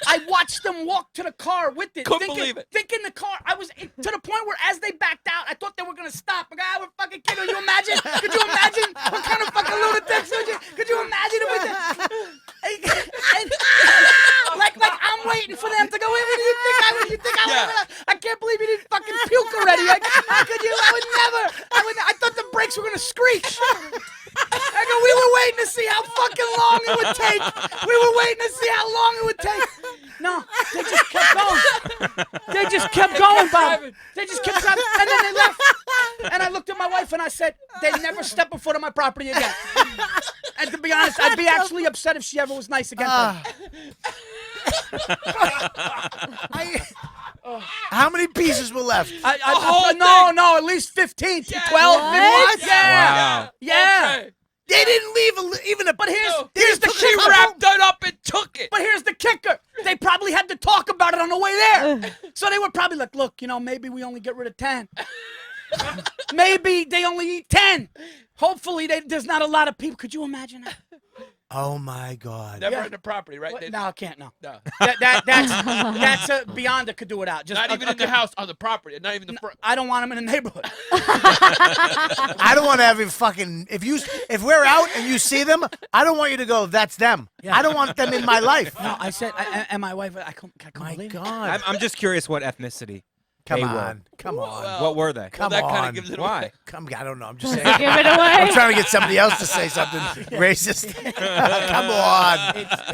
I watched them walk to the car with it. Couldn't believe it. Thinking the car. I was to the point where as they backed out, I thought they were gonna stop. I go, I would fucking kidding. Could you imagine? Could you imagine what kind of fucking lunatics? Could you imagine it with that? And, like I'm waiting for them to go. What do you think I would? You think I would? I can't believe you didn't fucking puke already. Could you? I would never. I thought the brakes were gonna screech. I go, we were waiting to see how fucking long it would take. We were waiting to see how long it would take. No, they just kept going. They just kept going, Bob. They just kept driving, and then they left. And I looked at my wife and I said, they never step a foot on my property again. And to be honest, I'd be actually upset if she ever was nice again. How many pieces were left? No, at least 15, 12, 15. What? Yeah. Wow. Yeah. Okay. They didn't leave even a. But here's the She kicker. wrapped it up and took it. But here's the kicker. They probably had to talk about it on the way there. So they were probably like, look, maybe we only get rid of 10. Maybe they only eat 10. Hopefully there's not a lot of people. Could you imagine that? Oh my God. Never in the property, right? What? No, I can't. No. No. That's beyond a could do it out. Just Not even in the house, on the property, not even the front. I don't want them in the neighborhood. I don't want to have a fucking. If we're out and you see them, I don't want you to go. That's them. Yeah. I don't want them in my life. No, I said, and my wife, I couldn't My believe it. God. I'm just curious what ethnicity. Come they on. were. Come on. Well, What were they? Come that kind on. of gives it Why? away. I don't know. I'm just saying. Give it I'm away. trying to get somebody else to say something racist. Come on.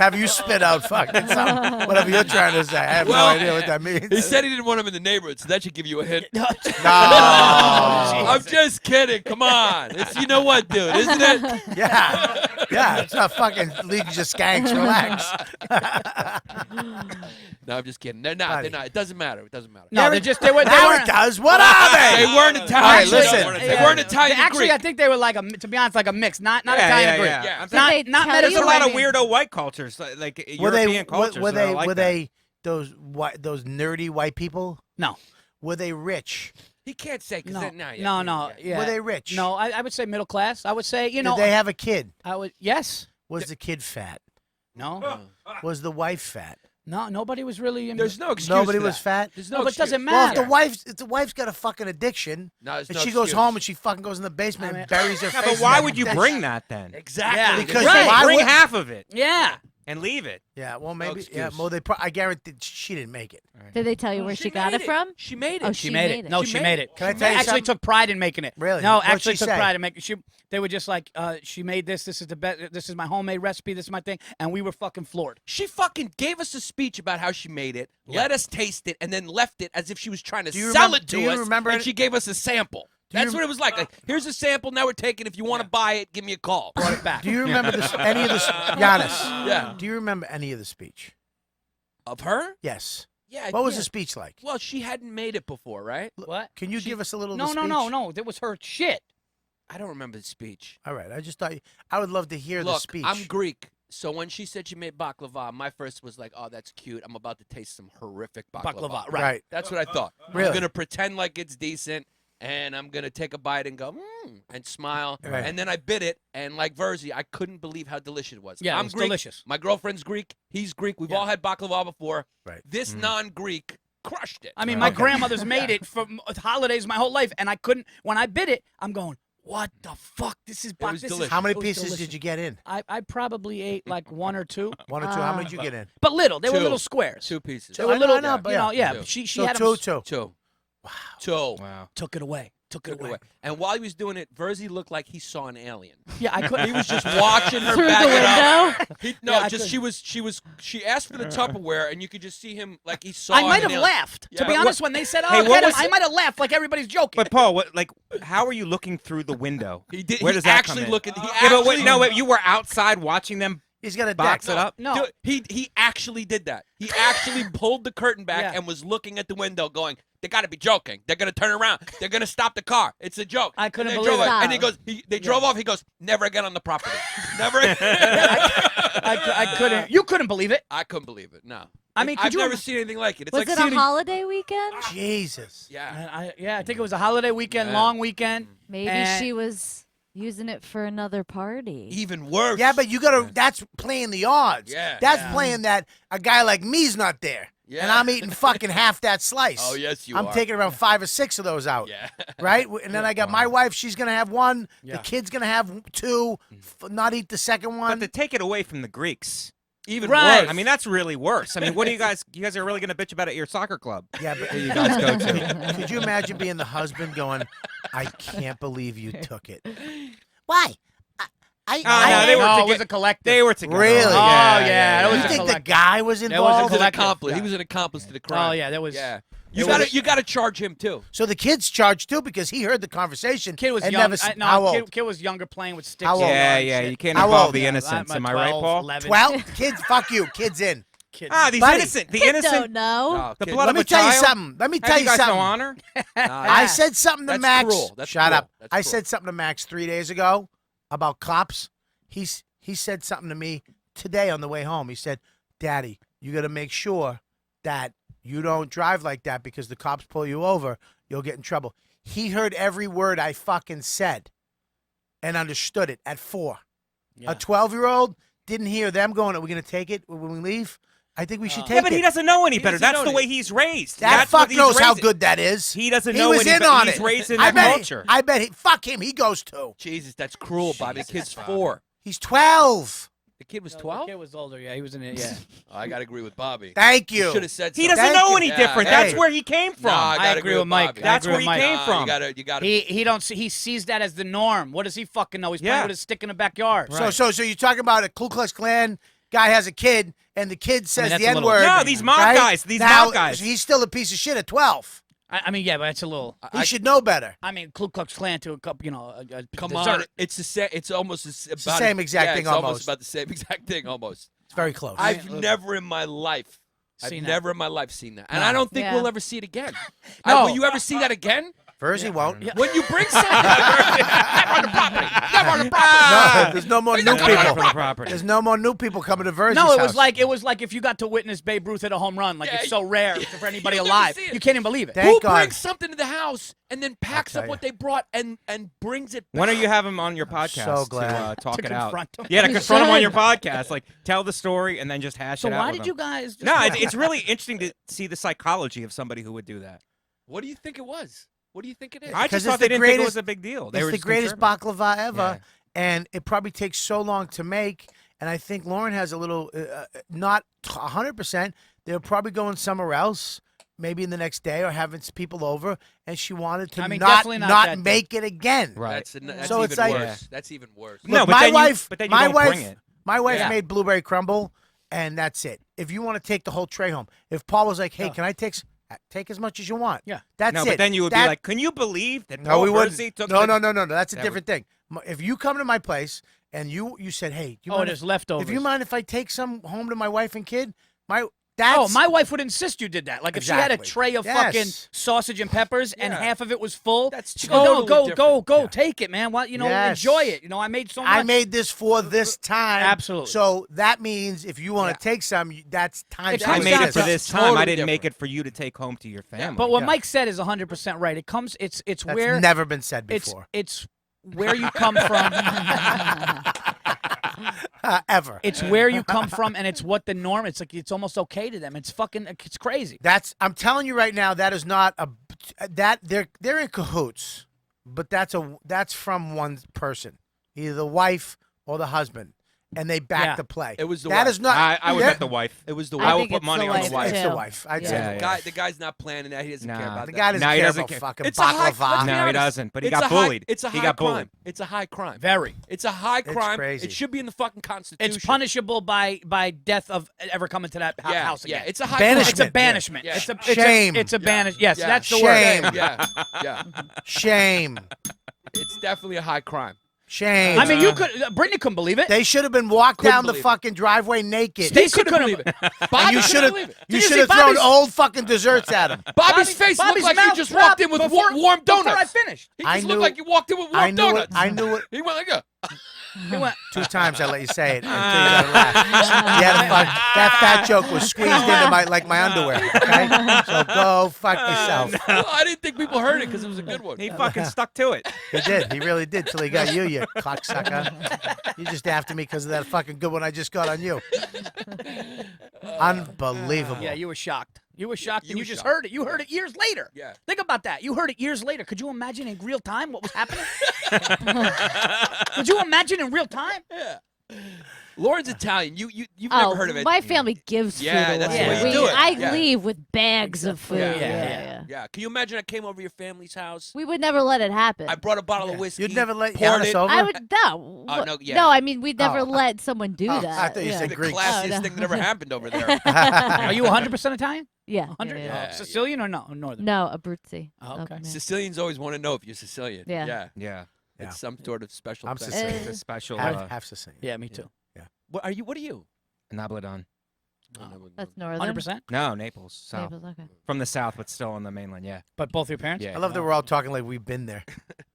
Have you spit out fucking something? Whatever you're trying to say. I have no idea what that means. He said he didn't want him in the neighborhood, so that should give you a hint. No. I'm just kidding. Come on. It's you know what, dude, isn't it? Yeah. Yeah. It's not fucking leagues of skanks. Relax. No, I'm just kidding. They're not. Buddy. It doesn't matter. It doesn't matter. No, they were. Now it does. What are They they? weren't Italian. All right, listen. They weren't Italian. and Actually, Greek. I think they were like to be honest, like a mix, not Italian Greek. Yeah. Yeah. I'm Not Did they tell There's a you lot of Mediterranean. weirdo white cultures, like Were European cultures. were that are they like were that. they those nerdy white people? No. Were they rich? He can't say because No. Yeah. Were they rich? No, I would say middle class. I would say, Did they have a kid? I would. Yes. Was the kid fat? No. Was the wife fat? No. Nobody was really. There's no excuse. Nobody for was that. fat. There's No, no but it doesn't Well, matter. if the wife's got a fucking addiction, No, there's and no she goes excuse. home and she fucking goes in the basement and buries her Yeah, face. but why in would you that bring shit. that then? Exactly. Yeah. Because Right. why Bring would- half of it Yeah. and leave it. Yeah, well, maybe. excuse. Yeah, well, I guarantee she didn't make it. Did they tell you where she got made it from? She made it. Oh, She made it. No, She she made made it. it. Can I She tell you actually something? took pride in making it. Really? No, What'd actually she took say? pride in making it. They were just like, she made this. This is the best. This is my homemade recipe. This is my thing. And we were fucking floored. She fucking gave us a speech about how she made it, let us taste it, and then left it as if she was trying to Do you sell remember- it do to you us. remember and it? she gave us a sample. Do you That's what it was like. Like, here's a sample. Now we're taking. If you want to buy it, give me a call. Brought it back. Do you remember any of this, Yannis? Yeah. Do you remember any of the speech? Of her? Yes. Yeah. What was yeah. the speech like? Well, she hadn't made it before, right? What? Can you give us a little? of No, the no, speech? no, no. That was her shit. I don't remember the speech. All right, I just thought I would love to hear the Look, speech. I'm Greek, so when she said she made baklava, my first was like, "Oh, that's cute. I'm about to taste some horrific baklava." Baklava, right. That's what I thought. Really? I'm gonna pretend like it's decent, and I'm gonna take a bite and go, and smile. Right. And then I bit it, and like Virzi, I couldn't believe how delicious it was. Yeah, I'm it was Greek. delicious. My girlfriend's Greek. He's Greek. We've Yeah. all had baklava before. Right. This non-Greek crushed it. I mean, my Okay. grandmother's made it for holidays my whole life, and I couldn't. When I bit it, I'm going, "What the fuck? This is was this is- delicious. How many it was pieces delicious. did you get in? I probably ate like one or two, One or two? How many did you get in? but little. They were Two. little squares. 2 pieces. They were I know, little, I know, but you know, yeah. yeah. Two. She So had two, them, two. Two. Wow. Two. Wow. took it away. Took it Took it away. away. And while he was doing it, Virzi looked like he saw an alien. Yeah, I couldn't. He was just watching her Through back the it up. window? No, Yeah, I just couldn't. she asked for the Tupperware, and you could just see him like he saw. I might an have alien. laughed. Yeah. To be But honest, when they said, "Oh, Hey, what get him," was I it- might have laughed like everybody's joking. But Paul, how are you looking through the window? He did. Where he does that actually come in? look at. He Yeah, actually, but wait, no, wait, you were outside watching them He's got a box deck. it up. no, Dude, he actually did that. He actually pulled the curtain back Yeah. and was looking at the window, going, "They got to be joking. They're gonna turn around. They're gonna stop the car. It's a joke." I couldn't and they believe drove it. off. And he goes, they drove off. He goes, "Never again on the property. Never." Again. I couldn't. You couldn't believe it. I couldn't believe it. No. I mean, could I've you never im- seen anything like it. It's Was like it seeing a holiday weekend? Jesus. Yeah. Yeah, I think it was a holiday weekend, Yeah. long weekend. Maybe And- she was Using it for another party. Even worse. Yeah, but you gotta. That's playing the odds. Yeah. That's playing that a guy like me's not there, Yeah. and I'm eating fucking half that slice. Oh, yes, you I'm are. taking around 5 or 6 of those out. Yeah. Right, and then I got my wife. She's gonna have one. Yeah. The kid's gonna have 2. Not eat the second one. But to take it away from the Greeks. Even Right. worse. I mean, that's really worse. I mean, what do you guys are really going to bitch about at your soccer club? Yeah, but That you guys go to. could you imagine being the husband going, "I can't believe you took it." Why? no, they were No, it toge- was a collective. They were together. Really? Oh, yeah, that You was a think the collective. guy was There was a involved? He was an collective. accomplice. Yeah. He was an accomplice to the crime. Oh yeah, there was. Yeah. It You got to charge him too. So the kid's charged too because he heard the conversation. Kid was and young. never. How old? Kid was younger, playing with sticks. How old? and Yeah, shit. yeah. You can't How involve old? the Yeah, innocents. I'm Am I 12, right, Paul? 11. 12 kids. Fuck you. Kids in. Kids. Ah, these Buddy. innocent. The Kids don't innocent. know. No, The kid- blood Let of me a tell you child? something. Let me Have tell you you guys something. no honor? I said something to That's Max. cruel. That's Shut cruel. up. That's I cruel. said something to Max 3 days ago about cops. He said something to me today on the way home. He said, "Daddy, you got to make sure that you don't drive like that because the cops pull you over, you'll get in trouble." He heard every word I fucking said and understood it at 4. Yeah. A 12-year-old didn't hear them going, "Are we going to take it when we leave?" I think we should take Yeah, but it. he doesn't know any better. doesn't That's know the way any- he's raised. That That's what fuck he's knows how raised- good that is. He doesn't He know was any, in but on he's it. raised in I that bet culture. I bet he. Fuck him. He goes too. Jesus, that's cruel, Bobby. The kid's 4. He's 12. The kid was No, 12? The kid was older. Yeah, he was in it. Yeah. I got to agree with Bobby. Thank you. Should have said He something. doesn't Thank know you. any Yeah, different. hey. That's where he came from. No, I I gotta agree with Mike. Bobby. I That's agree where with he Mike. came Nah, from. You gotta. He don't see, he sees that as the norm. What does he fucking know? He's playing Yeah. with his stick in the backyard. So you're talking about a Ku Klux Klan guy has a kid, and the kid says that's the a little- N-word. No, these mob right? guys. These Now, mob guys. He's still a piece of shit at 12. I mean, yeah, but it's a little. He should know better. I mean, Ku Klux Klan to a couple, a Come dessert. on, it's the same. It's almost about the same exact thing It's almost almost. about the same exact thing almost. It's very close. I've never in my life, Seen I've that. never in my life seen that, and No. I don't think Yeah. we'll ever see it again. No. Will you ever see that again? Virzi won't. Yeah. When you bring something, never on the property. Never on the property. No, there's no more new not coming people. for the property. There's no more new people coming to Virzi's No, it house. was like if you got to witness Babe Ruth hit a home run. Like Yeah, it's so rare for anybody you'll never alive. see it. You can't even believe it. Thank Who God. brings something to the house and then packs tell up you. what they brought and brings it back? When are you having him on your podcast so glad. to talk To it out? confront him. Yeah, to You confront him on should. your podcast. Like, tell the story and then just hash So it out. why with did him. you guys? Just No, it's really interesting to see the psychology of somebody who would do that. What do you think it was? What do you think it is? I Because just it's thought they the didn't think it greatest- was a big deal. They It's were the just greatest conservative. baklava ever, Yeah. and it probably takes so long to make. And I think Lauren has a little, not 100%. They're probably going somewhere else, maybe in the next day, or having people over, and she wanted to I mean, not definitely not that make it again. Right. That's So even it's like- worse. That's even worse. No, Look, but my then you- wife, but then you my don't wife, bring it. my wife Yeah. made blueberry crumble, and that's it. If you want to take the whole tray home, if Paul was like, "Hey, Yeah. can I take as much as you want?" Yeah. that's No, it. but then you would That- be like, can you believe that No, Paul we wouldn't. Virzi took No, the- no. That's a That different thing. If you come to my place and you said, "Hey, do you Oh, mind there's leftovers. if you mind if I take some home to my wife and kid?" Oh, my wife would insist you did that. Like if she had a Exactly. tray of Yes. fucking sausage and peppers and Yeah. half of it was full, That's she'd go, totally go, different. go, take it, man. Why, Yes. enjoy it. I made so much. I made this for this time. Absolutely. So that means if you want to take some, that's time. It I comes made down it for to- this time. I totally didn't make different. it for you to take home to your family. But what Yeah. Mike said is 100% right. It's That's where never been said it's before. it's where you come from. Ever. It's where you come from, and it's what the norm. It's like it's almost okay to them. It's fucking. It's crazy. I'm telling you right now, that is not they're in cahoots, but that's from one person, either the wife or the husband, and they back Yeah. the play. It was the That wife. is not. I would they're- bet the wife. It was the I I wife. would think put it's money the on the wife, wife. It's the too. wife. I'd Yeah. say. Yeah. The guy's not planning that. He doesn't care Nah. about The that. guy doesn't No, he care doesn't about care. fucking It's a high. baklava. let's be No, he honest. doesn't, but he It's got a high- bullied. It's a He high got crime. bullied. It's a high crime. Very. It's a high crime. crazy. It should be in the fucking Constitution. It's punishable by death of ever coming to that Yeah, house again. yeah. It's a high Banishment. It's a banishment. Yeah. It's a Shame. It's a banish. Yes, Yeah. that's the Shame. word. Yeah, yeah. Shame. It's definitely a high crime. Shame. I mean, you could. Brittany couldn't believe it. They should have been walked Couldn't down the believe it. fucking driveway naked. Stacey couldn't couldn't believe it. And Bobby you couldn't should have believe it. you Did you should see have thrown Bobby's- old fucking desserts at him. Bobby's face Bobby's looked like mouth you just dropped walked in with before- warm donuts. Before I finished. He I just looked knew- like you walked in with warm I knew it. donuts. I knew it. He went like a. He went, 2 times I let you say it until you got to laugh. That fat joke was squeezed into my underwear. Okay, so go fuck yourself. Well, I didn't think people heard it because it was a good one. He fucking stuck to it. He did. He really did till he got you cocksucker. You just after me because of that fucking good one I just got on you. Unbelievable. yeah, you were shocked. You were shocked, You and you were just shocked. heard it. You heard it years later. Yeah. Think about that. You heard it years later. Could you imagine in real time what was happening? Could you imagine in real time? Yeah. Lauren's Italian. You've never heard of it. My family gives Yeah, food that's away. the way you do it. I Yeah. leave with bags of food. Yeah. Yeah. Can you imagine I came over to your family's house? We would never let it happen. I brought a bottle of whiskey. You'd never let poured Yannis it. over? I would no. no, yeah. No, I mean we'd never Oh. let someone do Oh, that. I thought you yeah. said The Greeks. classiest Oh, no. thing that ever happened over there. Are you 100% Italian? Yeah. 100? yeah, Yeah. yeah. Sicilian or no? Or northern? No, Abruzzi. Oh, okay. Up, yeah. Sicilians always want to know if you're Sicilian. Yeah. Yeah. Yeah. Yeah. It's some sort of special I'm thing. Sicilian. It's a special Half Sicilian. Yeah, me too. What are you? What are you? Nabladon. That's northern. 100%? No, Naples. South. Naples, okay. From the south, but still on the mainland. Yeah. But both your parents? Yeah. I love that we're all talking like we've been there.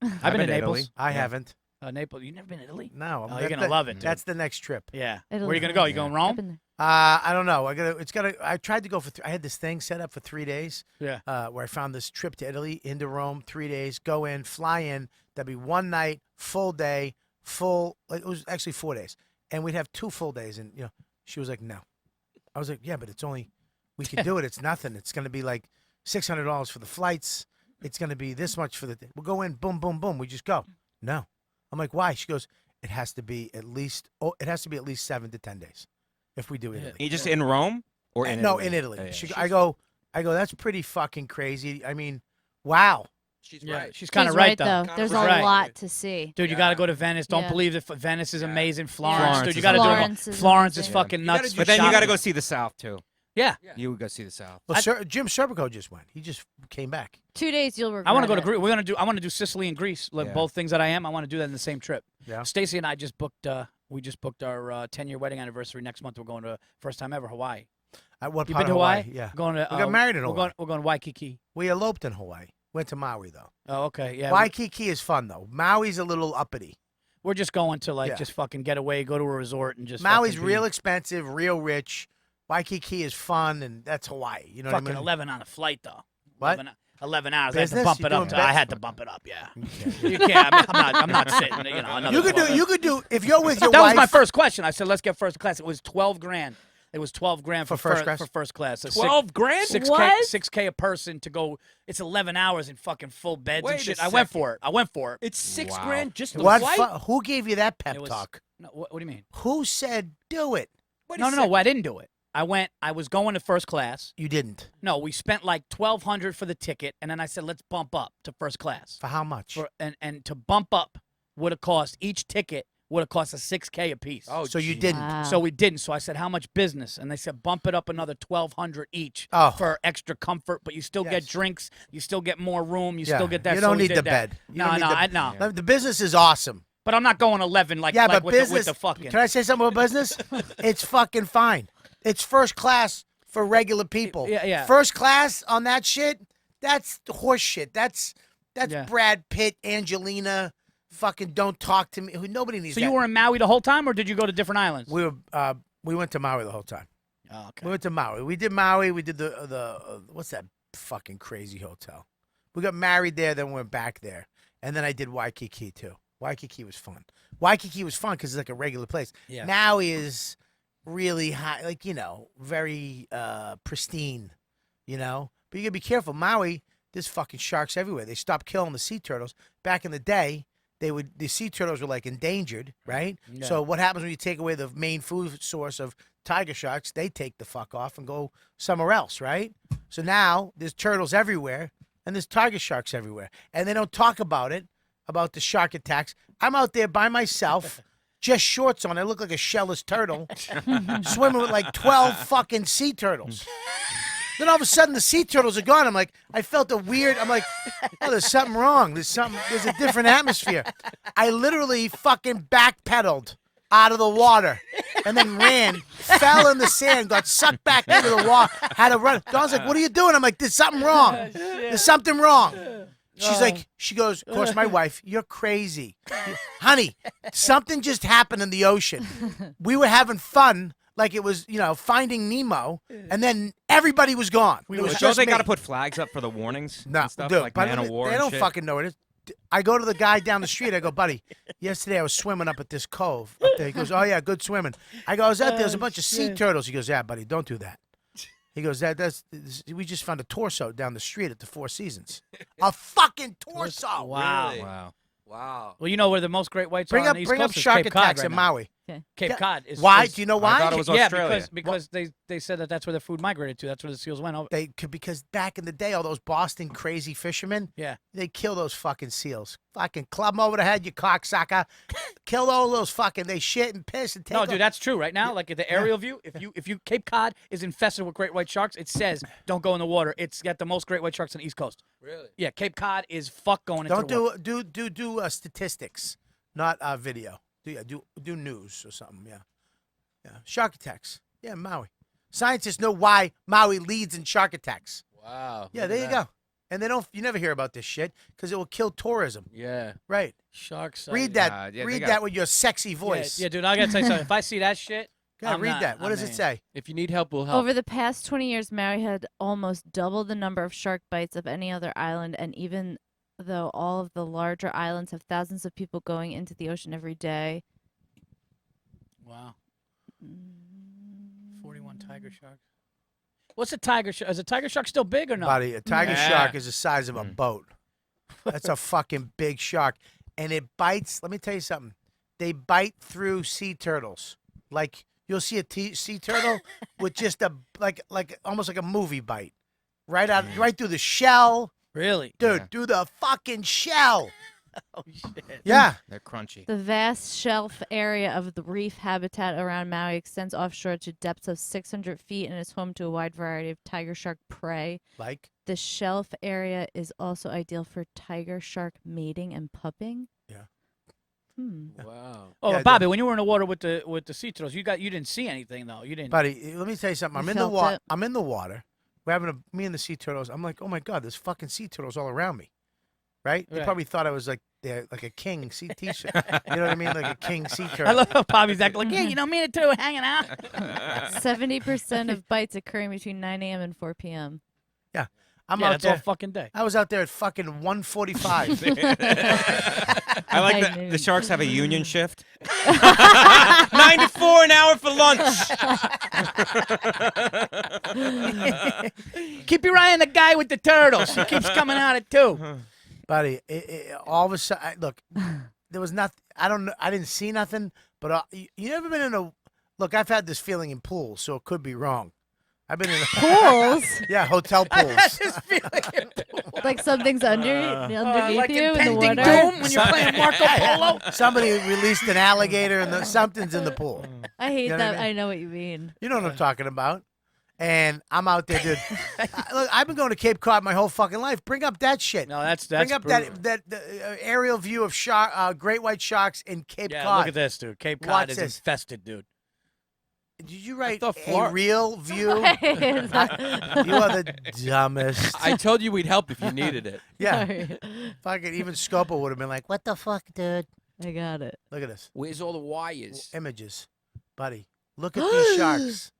I've been to to Naples. Italy. I Yeah. haven't. Naples. You've never been to Italy? No. Oh, you're going to love it. That's the next trip. Yeah. Italy's Where are you going to go? nice. You going I've Rome? been there. I don't know. I tried to go for. I had this thing set up for 3 days. Yeah. Where I found this trip to Italy, into Rome, 3 days, go in, fly in. That'd be 1 night, full day, It was actually 4 days, and we'd have 2 full days. And she was like, "No." I was like, "Yeah, but it's only. We can do it. It's nothing. It's gonna be like $600 for the flights. It's gonna be this much for the. We'll go in, boom, boom, boom. We just go. No. I'm like, why? She goes, it has to be at least. It has to be at least 7 to 10 days, if we do Italy. You just in Rome or in No, Italy? in Italy. Yeah, yeah. I go. That's pretty fucking crazy. I mean, wow. She's Yeah, right. she's kind of She's right, though. though. Kinda There's right. a lot to see. Dude, you got to go to Venice. Don't Yeah. believe that Venice is Yeah. amazing. Florence, Florence dude, you is got to do it. Florence is Florence is amazing. fucking You gotta nuts. do for But then you got to shopping. go see the south too. Yeah. You would go see the south. Well, Jim Serpico just went. He just came back. 2 days you'll regret I want to go to it. Greece. I want to do Sicily and Greece. Like Yeah. both things that I am. I want to do that in the same trip. Yeah. Stacy and I just booked. We just booked our 10-year wedding anniversary next month. We're going to first time ever Hawaii. At what You part been to of Hawaii? Yeah. Going to. We got married in we're Hawaii. going. We're going to Waikiki. We eloped in Hawaii. Went to Maui though. Oh, okay. Yeah. Waikiki is fun though. Maui's a little uppity. We're just going to Yeah. just fucking get away, go to a resort, and just. Maui's fucking real be expensive, real rich. Waikiki is fun, and that's Hawaii. You know what I Fucking mean? 11 on a flight though. What? 11 hours. I had to Business? bump You it up. doing I business? had to bump it up. Yeah. You can't. I'm not sitting. Another You could 12 do. You could do if you're with your That wife. was my first question. I said, let's get first class. It was $12,000. It was $12,000 For first class? For first class. So 12 grand? 6K, What? 6K a person to go. It's 11 hours in fucking full beds Wait and a shit. I went for it. It's 6 Wow. grand just the What? flight? Who gave you that pep It was- talk? No, what do you mean? Who said do it? Wait a No. sec. I didn't do it. I was going to first class. You didn't. No, we spent like $1,200 for the ticket, and then I said, let's bump up to first class. For how much? And to bump up would have cost each ticket would have cost us $6K a piece. Oh, So you gee. didn't. Wow. So we didn't. So I said, how much business? And they said, bump it up another $1,200 each Oh. for extra comfort, but you still get Yes. drinks, you still get more room, you Yeah. still get that. You so don't we need did the that. bed. You No, don't need no, the- I no. Yeah. The business is awesome. But I'm not going 11 like Yeah, like but with business. the fucking. Can I say something about business? It's fucking fine. It's first class for regular people. Yeah. First class on that shit. That's horse shit. That's Yeah. Brad Pitt, Angelina. Fucking don't talk to me. Nobody needs So that. you were in Maui the whole time, or did you go to different islands? We went to Maui the whole time. Oh, We okay. went to Maui. We did Maui. We did the what's that fucking crazy hotel? We got married there, then we went back there, and then I did Waikiki too. Waikiki was fun. Waikiki was fun because it's like a regular place. Yeah. Maui is really high, like very pristine, But you gotta be careful. Maui, there's fucking sharks everywhere. They stopped killing the sea turtles. Back in the day, the sea turtles were like endangered, right? Yeah. So what happens when you take away the main food source of tiger sharks? They take the fuck off and go somewhere else, right? So now there's turtles everywhere and there's tiger sharks everywhere, and they don't talk about the shark attacks. I'm out there by myself, just shorts on. I look like a shellless turtle, swimming with like 12 fucking sea turtles. Then all of a sudden the sea turtles are gone. I felt I'm like, oh, there's something wrong. There's a different atmosphere. I literally fucking backpedaled out of the water and then ran, fell in the sand, got sucked back into the water, had to run. Dawn's like, what are you doing? I'm like, there's something wrong. There's something wrong. She's like, she goes, of course, my wife, you're crazy. Honey, something just happened in the ocean. We were having fun like it was, Finding Nemo, and then everybody was gone. It was Don't just they me. got to put flags up for the warnings No, and stuff, dude, like but Man of War they and don't shit? fucking know what it is. I go to the guy down the street. I go, buddy, yesterday I was swimming up at this cove up there. He goes, oh, yeah, good swimming. I go, I was out there. There's a bunch of sea turtles. He goes, yeah, buddy, don't do that. He goes, we just found a torso down the street at the Four Seasons. A fucking torso. Wow. Really? Wow. Wow. Well, you know where the most great whites are on the East Bring up Coast is shark Cape Cod attacks right in now. Maui. Cape Yeah. Cod is Why? is- Do you know I why? thought it was yeah, Australia. because they said that's where the food migrated to. That's where the seals went over. Because back in the day, all those Boston crazy fishermen, Yeah. they kill those fucking seals. Fucking club them over the head, you cocksucker. Kill all those fucking, they shit and piss and take No, them. dude, that's true. Right now, like at the aerial view, if you Cape Cod is infested with great white sharks, it says don't go in the water. It's got the most great white sharks on the East Coast. Really? Yeah, Cape Cod is fuck going into Don't the water. do statistics, not video. Do news or something. Yeah. Shark attacks. Yeah, Maui. Scientists know why Maui leads in shark attacks. Wow. Yeah, Look there at you that. go. And you never hear about this shit because it will kill tourism. Yeah. Right. Sharks. Read that. yeah, they read got- that with your sexy voice. Yeah, dude, I gotta tell you something. If I see that shit, Go ahead, I'm read not- that. What I does mean- it say? If you need help, we'll help. Over the past 20 years, Maui had almost double the number of shark bites of any other island, and even though all of the larger islands have thousands of people going into the ocean every day. wow. 41 tiger sharks. What's a tiger shark? Is a tiger shark still big or no? Buddy, a tiger Yeah. shark is the size of a boat. That's a fucking big shark. And it bites, let me tell you something. They bite through sea turtles. Like, you'll see a sea turtle with just almost like a movie bite. Right through the shell. Really? Dude, Yeah. through the fucking shell. Oh shit. Yeah. They're crunchy. The vast shelf area of the reef habitat around Maui extends offshore to depths of 600 feet and is home to a wide variety of tiger shark prey. Like? The shelf area is also ideal for tiger shark mating and pupping. Yeah. Wow. Oh, Yeah, Bobby, when you were in the water with the sea turtles, you didn't see anything though. You didn't. Buddy, let me tell you something. You I'm in the felt water. it? I'm in the water. We're having me and the sea turtles. I'm like, oh my God, there's fucking sea turtles all around me. Right? They Right. probably thought I was like a king sea t-shirt. You know what I mean? Like a king sea turtle. I love how Bobby's acting like, yeah, you know, me and the two are hanging out. 70% of bites occurring between 9 a.m. and 4 p.m. I'm Yeah, out that's all there. fucking day. I was out there at fucking 1:45. I like I that knew. the sharks have a union shift. 9 to 4 an hour for lunch. Keep your eye on the guy with the turtles. He keeps coming out at 2. Buddy, all of a sudden, look, there was nothing. I don't know. I didn't see nothing. But you ever been in a? Look, I've had this feeling in pools, so it could be wrong. I've been in Pools? yeah, hotel pools. This feeling. Like something's underneath Like you in the impending water? doom when you're playing Marco Polo. Somebody released an alligator and something's in the pool. I hate You know what I that. mean? I know what you mean. You know what I'm talking about. And I'm out there, dude. Look, I've been going to Cape Cod my whole fucking life. Bring up that shit. No, that's Bring up brutal. that aerial view of great white sharks in Cape Yeah, Cod. look at this, dude. Cape Cod Watch is this. infested, dude. Did you write thought a Flor- real view? You are the dumbest. I told you we'd help if you needed it. Yeah, Sorry. fucking even Scopo would have been like, "What the fuck, dude?" I got it. Look at this Where's all the wires? images, buddy. Look at these sharks,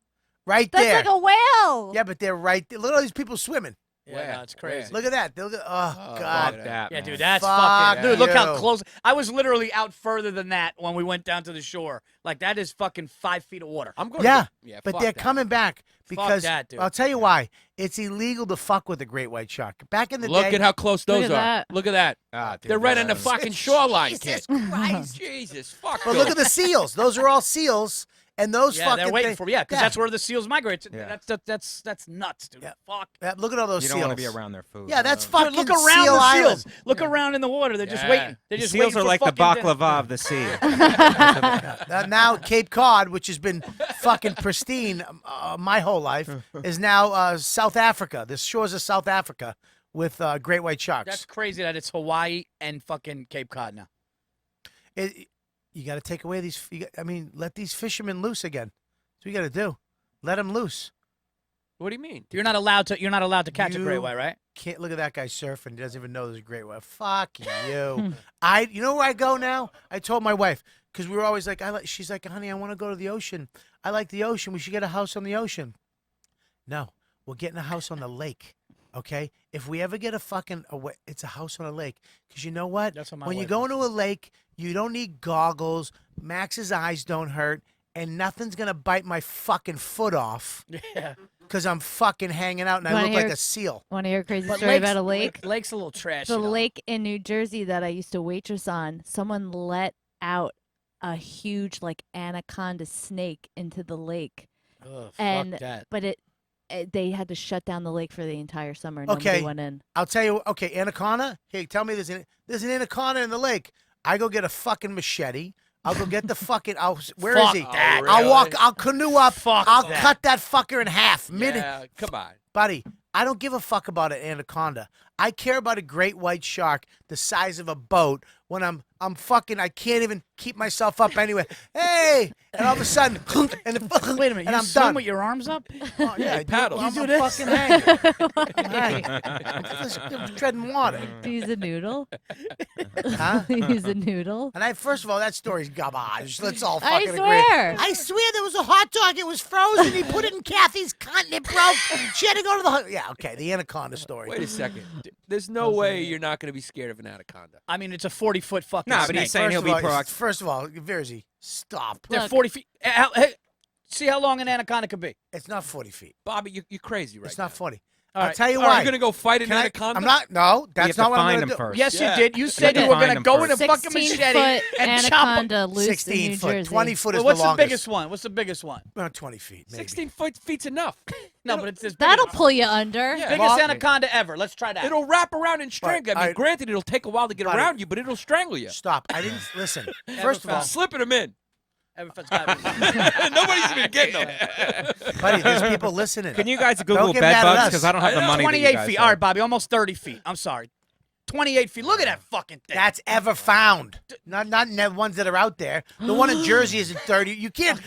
right That's there. like a whale. Yeah, but they're right there. Look at all these people swimming. Yeah, Where? no, it's crazy. Look at that. Look at, oh God. Fuck that, Yeah, man. dude, that's Fuck fucking. Dude, look how you. close. I was literally out further than that when we went down to the shore. Like that is fucking 5 feet of water. I'm going. Yeah, To yeah, but fuck they're that. coming back because that, dude. I'll tell you why. It's illegal to fuck with a great white shark. Back in the Look day, at how close Look those at are. that. Look at that. Ah, dude, They're right on the that's- fucking shoreline, Jesus kid. Christ. Jesus, fuck. But look at the seals. Those are all seals, and those Yeah, fucking they're waiting thing- for because that's where the seals migrate. Yeah. That's nuts, dude. Yeah. Fuck. Yeah, look at all those You seals. don't want to be around their food. Yeah, that's Dude, fucking look around Seal the Island. seals. Look around in the water. They're just Yeah. waiting. They're The just seals waiting are for like the fucking dinner. baklava of the sea. Now Cape Cod, which has been fucking pristine my whole life, is now South Africa. The shores of South Africa with great white sharks. That's crazy that it's Hawaii and fucking Cape Cod now. You got to take away these. Let these fishermen loose again. That's what you got to do. Let them loose. What do you mean? You're not allowed to. You're not allowed to catch a great You- white, right? Can't look at that guy surfing. He doesn't even know there's a great white. Fuck you. You know where I go now? I told my wife because we were always like, she's like, honey, I want to go to the ocean. I like the ocean. We should get a house on the ocean. No, we're getting a house on the lake. Okay, if we ever get it's a house on a lake. Because you know what? That's what my when you wife go is. into a lake, you don't need goggles. Max's eyes don't hurt, and nothing's gonna bite my fucking foot off. Yeah. Because I'm fucking hanging out and I Wanna look like hear- a seal. Want to hear a crazy But story about a lake? Lake's a little trashy. The though. lake in New Jersey that I used to waitress on, someone let out a huge like anaconda snake into the lake, Ugh, and fuck that. but they had to shut down the lake for the entire summer. Nobody Okay. went in. I'll tell you. Okay, anaconda. Hey, tell me there's an anaconda in the lake. I go get a fucking machete. I'll go get the fucking. Where is Fuck he? that. Oh, I'll really? walk. I'll canoe up. Fuck I'll that. cut that fucker in half. Yeah, come on. Buddy, I don't give a fuck about an anaconda. I care about a great white shark the size of a boat. When I'm fucking, I can't even keep myself up anyway. Hey, and all of a sudden, and Wait a minute. and You I'm swim done. with your arms up? Oh, yeah, I paddle. I'm, You I'm do this? fucking hanging. I'm hanging. I'm just treading water. Do you use a noodle? Huh? You use a noodle? And first of all, that story's garbage. Let's all I fucking agree. swear. I swear there was a hot dog. It was frozen. He put it in Kathy's cunt and it broke. She had to go to the. Yeah, okay, the anaconda story. Wait a second. There's no way you're not going to be scared of an anaconda. I mean, it's a 40-foot fucking Nah, but snake. he's saying he'll be proactive. First of all, Virzi, stop. They're Look. 40 feet. Hey, see how long an anaconda could be. It's not 40 feet. Bobby, you're crazy right It's not now. 40. All I'll right. tell you Are why. you going to go fight an Can I- anaconda? I'm not. No, that's You have not to what I'm find going to him do. first. Yes, Yeah. you did. You said to you were find going to him go with a first. fucking 16 machete foot and chop him. anaconda loose in 16 New foot. Jersey. 20 foot is Well, what's the the longest. biggest one? What's the biggest one? 20 feet, maybe. 16 feet's enough. No, but it's this That'll biggest, pull you under. Yeah. biggest Well- anaconda ever. Let's try that. It'll wrap around and strangle. I mean, I- granted, it'll take a while to get Buddy. around you, but it'll strangle you. Stop. I didn't listen. First of I'm all, slipping them in. Everything's got Nobody's even getting them. buddy, there's people listening. Can you guys Google get bed mad at bugs? us. Because I don't have the I know. money. that you 28 guys feet. have. All right, Bobby, almost 30 feet. I'm sorry. 28 feet. Look at that fucking thing. That's ever found. Not in the ones that are out there. The one in Jersey isn't 30. You can't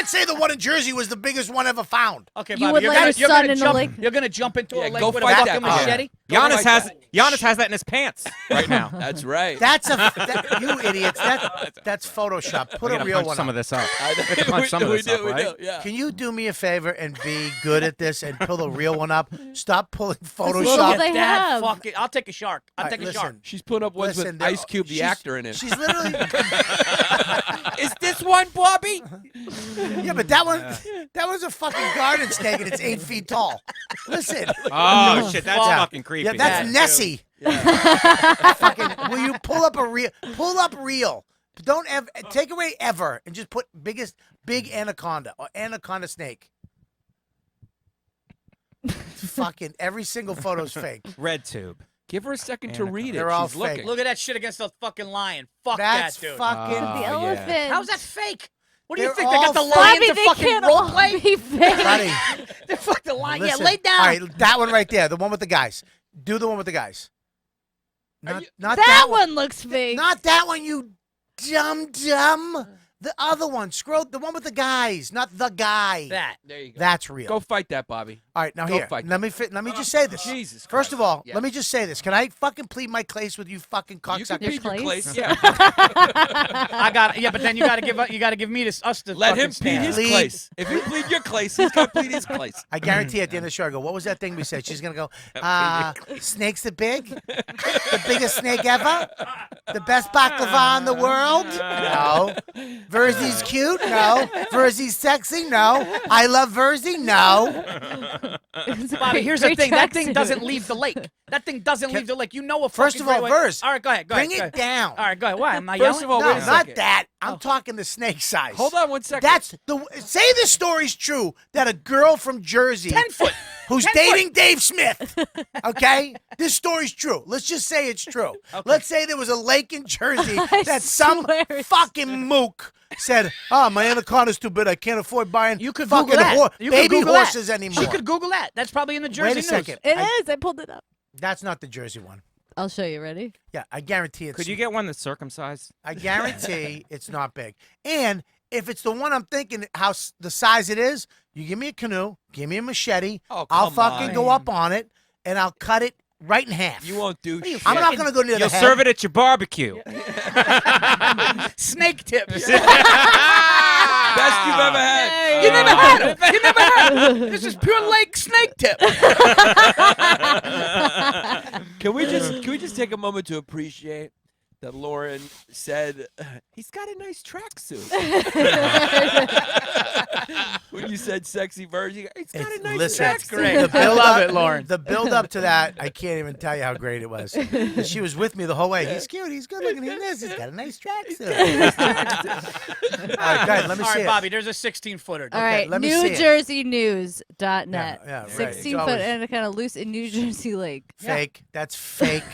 say the one in Jersey was the biggest one ever found. Okay, You Bobby, would you're let gonna, your you're son gonna in the jump. lake? You're gonna jump into Yeah, a lake go with a fight fucking that. machete. Giannis Like has that in his pants right now. That's right. You idiots. That's Photoshop. Put We a gotta real punch one some up. of this up. I- We have to punch some of this up, we right? do, yeah. Can you do me a favor and be good at this and pull the real one up? Stop pulling all Photoshop. they Dad, have. fuck it. I'll take a shark. I'll All right, take a shark. listen. She's putting up ones Listen, with they're- Ice Cube, the she's- actor, in it. She's literally. Is this one, Bobby? Yeah, but that was a fucking garden snake and it's 8 feet tall. Listen. Oh shit, that's Yeah. fucking creepy. Yeah, that's Yeah, Nessie. Fucking, will you pull up real? Don't ever take away ever and just put big anaconda or anaconda snake. Fucking every single photo's fake. Red tube. Give her a second to read it. They're all She's fake. looking. Look at that shit against the fucking lion. Fuck That's that, dude. fucking. The yeah. elephant. How's that fake? What do you They're think? They got the all lion Bobby, to they fucking can't role all play? be fake. Buddy, They fuck the lion. listen. Yeah, lay down. All right, that one right there, the one with the guys. Do the one with the guys. Not That that one. one looks fake. Not that one, you dumb. The other one. Scroll the one with the guys, not the guy. That. There you go. That's real. Go fight that, Bobby. All right, now Go here. fight. Let me just say this. Jesus First of Christ. all, Yeah. let me just say this. Can I fucking plead my case with you fucking You can cocksuckers? Your plead your place? place. Yeah. I got. Yeah, but then you got to give me us the Let fucking him plead stand. his Plead. place. If you plead your place, he's got to plead his place. I guarantee at the end of the show, I go, what was that thing we said? She's going to go, snakes are big? The biggest snake ever? The best baklava in the world? No. Virzi's cute? No. Virzi's sexy? No. I love Virzi? No. Bobby, here's the Great thing. That thing tracksuit. doesn't leave the lake. That thing doesn't leave the lake. You know a First fucking of all, great white- Verse, All right, go ahead. Go Bring ahead. it down. All right, go ahead. Why am I First yelling? of all, No, wait a not second. that. I'm talking the snake size. Hold on one second. That's say the story's true that a girl from Jersey 10 foot. who's 10 dating Dave Smith. Okay? This story's true. Let's just say it's true. Let's say there was a lake in Jersey I that some swear it's fucking mook said, oh, my anaconda's too big. I can't afford buying You could fucking Google that. You could baby Google that. horses anymore. She could Google that. That's probably in the Jersey Wait a News. second. It is. I pulled it up. That's not the Jersey one. I'll show you. Ready? Yeah, I guarantee it's Could you get one that's circumcised? I guarantee it's not big. And If it's the one I'm thinking the size it is, you give me a canoe, give me a machete. Oh, I'll come fucking on. go up on it and I'll cut it right in half. You won't do shit. I'm not gonna go near You'll the head. serve it at your barbecue. Snake tips. Best you've ever had. You never had it. You never had it. This is pure lake snake tip. Can we just take a moment to appreciate that Lauren said he's got a nice tracksuit. When you said sexy Virzi, he's got a nice Listen, That's tracksuit. great. I love it, Lauren. The build up to that, I can't even tell you how great it was. She was with me the whole way. He's cute. He's good looking. He's got a nice tracksuit. All right, go ahead. Let me All see right, it. Bobby, there's a 16-footer. All right, let me see it. NewJerseyNews.net. Yeah, right. 16 It's foot always and kind of loose in New Jersey Lake. fake. That's fake.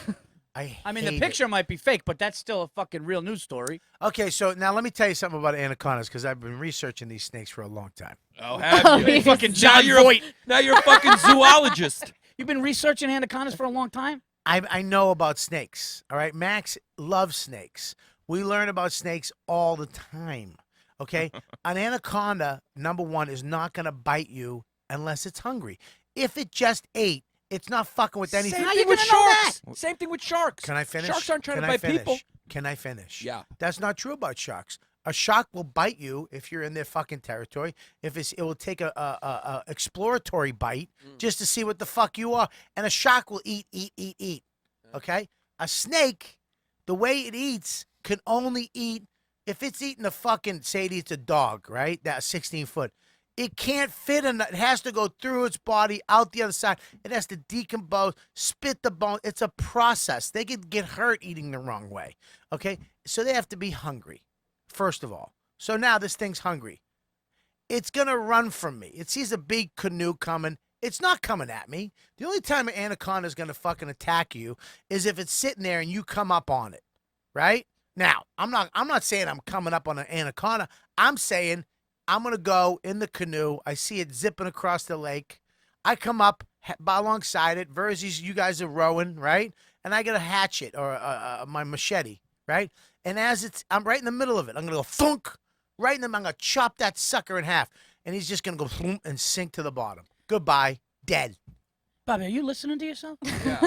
I mean, the hate picture might be fake, but that's still a fucking real news story. it. Okay, so now let me tell you something about anacondas because I've been researching these snakes for a long time. Oh, have you? yes. Fucking Now John you're Voight. now you're a fucking zoologist. You've been researching anacondas for a long time? I know about snakes. All right, Max loves snakes. We learn about snakes all the time. Okay, an anaconda, number one, is not gonna bite you unless it's hungry. If it just ate, it's not fucking with anything. Same How thing you with gonna know sharks. Same thing with sharks. Can I finish? Sharks aren't trying Can to I bite finish? people. Can I finish? Yeah. That's not true about sharks. A shark will bite you if you're in their fucking territory. It will take a exploratory bite just to see what the fuck you are. And a shark will eat. Okay? A snake, the way it eats, can only eat if it's eating a fucking, say it eats a dog, right? That 16-foot. It can't fit in. It has to go through its body, out the other side. It has to decompose, spit the bone. It's a process. They could get hurt eating the wrong way. Okay? So they have to be hungry, first of all. So now this thing's hungry. It's going to run from me. It sees a big canoe coming. It's not coming at me. The only time an anaconda is going to fucking attack you is if it's sitting there and you come up on it, right? Now, I'm not saying I'm coming up on an anaconda. I'm saying I'm going to go in the canoe. I see it zipping across the lake. I come up alongside it. Virzi's, you guys are rowing, right? And I get a hatchet or my machete, right? And I'm right in the middle of it. I'm going to go thunk right in the middle. I'm going to chop that sucker in half. And he's just going to go boom and sink to the bottom. Goodbye. Dead. Bobby, are you listening to yourself? Yeah.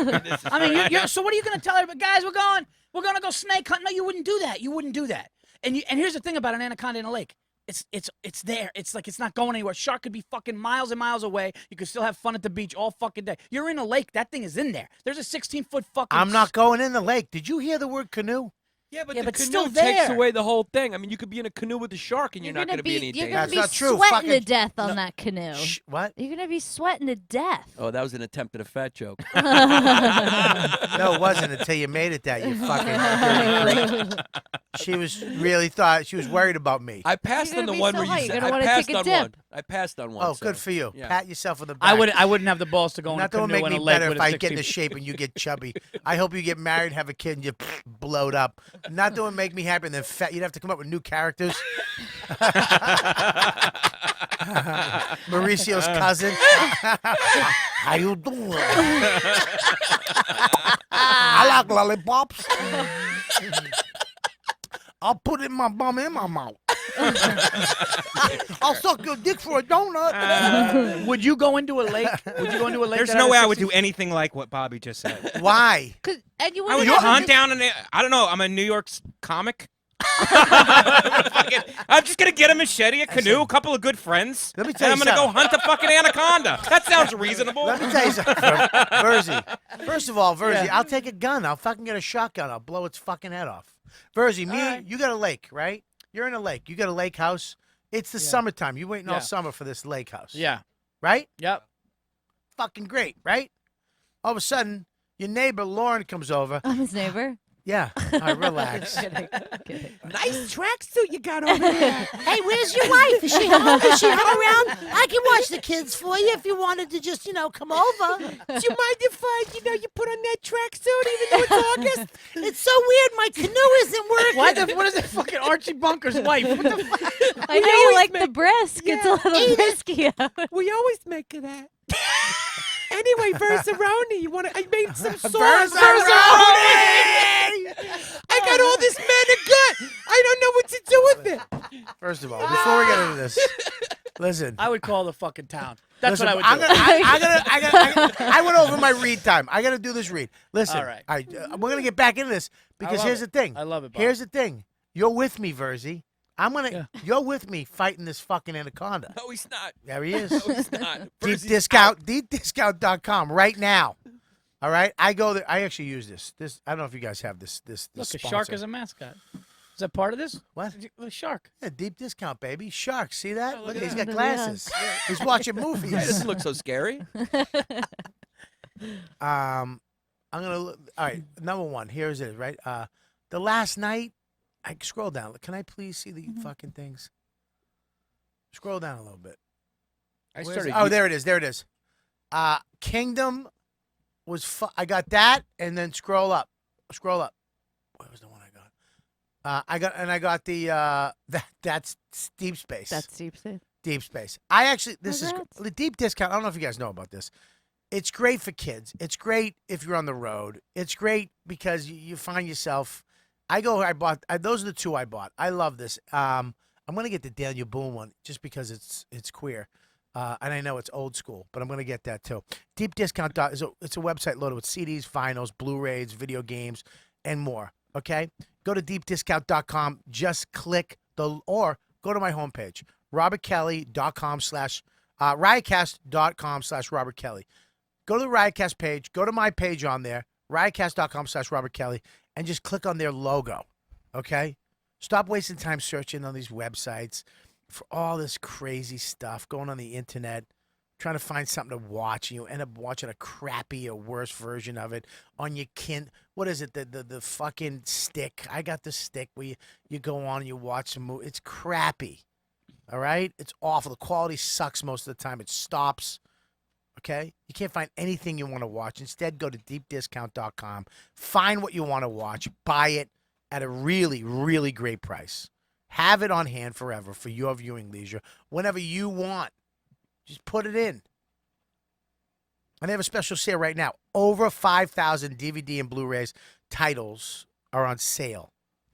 I mean, so what are you going to tell everybody? Guys, we're going to go snake hunt. No, you wouldn't do that. You wouldn't do that. And here's the thing about an anaconda in a lake. It's there. It's like it's not going anywhere. Shark could be fucking miles and miles away. You could still have fun at the beach all fucking day. You're in a lake. That thing is in there. There's a 16-foot fucking. I'm not going in the lake. Did you hear the word canoe? Yeah, but Yeah, the but canoe still takes there. away the whole thing. I mean, you could be in a canoe with a shark and you're not going to be any You're danger. gonna That's be not true. sweating to Fucking- death on that canoe. Shh, what? You're gonna be sweating to death. Oh, that was an attempt at a fat joke. No, it wasn't until you made it that, you fucking dirty freak. She was worried about me. I passed You're on the gonna be one so where high, you you're said gonna I wanna passed take a on dip. one. I passed on one. Oh, so, good for you. yeah. Pat yourself on the back. I wouldn't have the balls to go in a Nothing would canoe make in me a lake better with if a I get 16. into shape and you get chubby. I hope you get married, have a kid, and you blowed up. Nothing would make me happier than fat. You'd have to come up with new characters. Mauricio's cousin. How you doing? I like lollipops. I'll put it in my bum in my mouth. I'll suck your dick for a donut. Would you go into a lake? Would you go into a lake? There's that no had way a I would 16 do anything like what Bobby just said. Why? And you I would wouldn't have hunt to- down I don't know. I'm a New York comic. I'm just gonna get a machete, a canoe, a couple of good friends, Let me tell and I'm you gonna go something. hunt a fucking anaconda. That sounds reasonable. Let me tell you something, Virzi. First of all, Virzi, Yeah. I'll take a gun. I'll fucking get a shotgun. I'll blow its fucking head off. Virzi, right. you got a lake, right? You're in a lake. You got a lake house. It's the summertime. You're waiting all Yeah. summer for this lake house. Yeah. Right? Yep. Fucking great, right? All of a sudden, your neighbor Lauren comes over. I'm his neighbor. Yeah. All right, relax. Kidding. Nice tracksuit you got over there. Hey, where's your wife? Is she home? Is she home around? I can watch the kids for you if you wanted to just, come over. Do you mind if you put on that tracksuit even though it's August? It's so weird. My canoe isn't working. What is it? Fucking Archie Bunker's wife? What the fuck? I know you like the brisk. It's a little brisky out. We always make it that. Anyway, Verzaroni, you want to? I made some sauce. I got all this gut. I don't know what to do with it. First of all, before we get into this, listen. I would call the fucking town. That's Listen, what I would do. I went over my read time. I got to do this read. Listen, All right. we're going to get back into this because love here's it. the thing. I love it, Bob. Here's the thing. You're with me, Virzi. You're with me fighting this fucking anaconda. No, he's not. There he is. No, he's not. Deep Virzi's discount, deepdiscount.com right now. All right, I go there. I actually use this. I don't know if you guys have this. Look, a sponsor. shark is a mascot. Is that part of this? What? The shark. Yeah, deep discount, baby. Shark. See that? Oh, Look, look he's at got that. glasses. He's watching movies. That doesn't look so scary. I'm gonna look. All right, number one. Here's it. Right. The last night. I scroll down. Can I please see the fucking things? Scroll down a little bit. I Where's started. it? Oh, there it is. There it is. Kingdom was. I got that, and then scroll up. Scroll up. Where was the one I got? I got the that's Deep Space. That's deep space. Deep Space. I actually this is Congrats. the deep discount. I don't know if you guys know about this. It's great for kids. It's great if you're on the road. It's great because you find yourself. I bought. Those are the two I bought. I love this. I'm gonna get the Daniel Boone one just because it's queer, and I know it's old school, but I'm gonna get that too. Deep Discount it's a website loaded with CDs, vinyls, Blu-rays, video games, and more. Okay, go to deepdiscount.com. Just click or go to my homepage, riotcast.com/riotcast.com/Robert Kelly. Go to the Riotcast page. Go to my page on there, riotcast.com/Robert Kelly, and just click on their logo. Okay? Stop wasting time searching on these websites for all this crazy stuff going on the internet, trying to find something to watch, and you end up watching a crappy or worse version of it on your what is it? The fucking stick. I got the stick where you go on and you watch some movie. It's crappy. All right? It's awful. The quality sucks most of the time. It stops. Okay? You can't find anything you want to watch. Instead, go to deepdiscount.com. Find what you want to watch. Buy it at a really, really great price. Have it on hand forever for your viewing leisure. Whenever you want. Just put it in. And they have a special sale right now. Over 5,000 DVD and Blu-rays titles are on sale.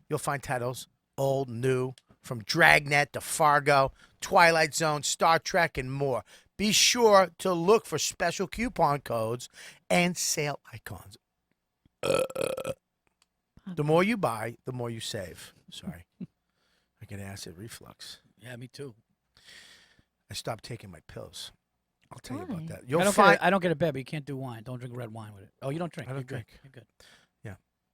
You'll find titles, old, new, from Dragnet to Fargo, Twilight Zone, Star Trek, and more. Be sure to look for special coupon codes and sale icons. The more you buy, the more you save. Sorry. I get acid reflux. Yeah, me too. I stopped taking my pills. I'll tell you Why? about that. I You'll don't, find get, I don't get a bed, but you can't do wine. Don't drink red wine with it. Oh, you don't drink. I don't You're good. drink. You're good.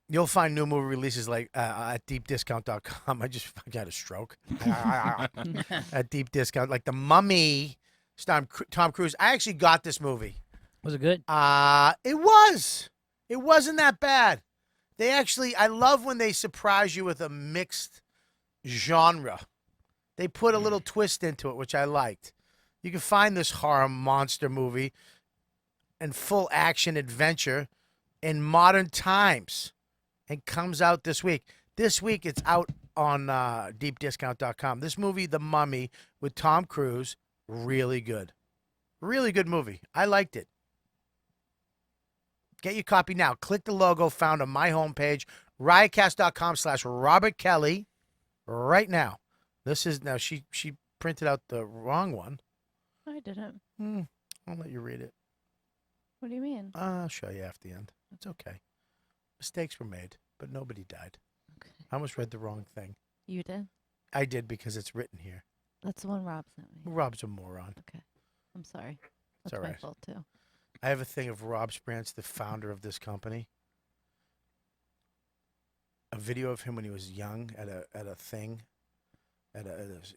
you'll find new movie releases like at deepdiscount.com. I just got a stroke. At deep discount, like The Mummy, starring Tom Cruise. I actually got this movie. Was it good? It was. It wasn't that bad. They actually, I love when they surprise you with a mixed genre. They put a little twist into it, which I liked. You can find this horror monster movie and full action adventure in modern times. It comes out this week. This week it's out on deepdiscount.com. This movie, The Mummy, with Tom Cruise, really good. Really good movie. I liked it. Get your copy now. Click the logo found on my homepage, riotcast.com/Robert Kelly, right now. This is, now she printed out the wrong one. I didn't. I'll let you read it. What do you mean? I'll show you after the end. It's okay. Mistakes were made, but nobody died. Okay. I almost read the wrong thing. You did? I did because it's written here. That's the one Rob sent me. Rob's a moron. Okay. I'm sorry. It's That's all my right. fault too. I have a thing of Rob Sprance, the founder of this company. A video of him when he was young at a thing.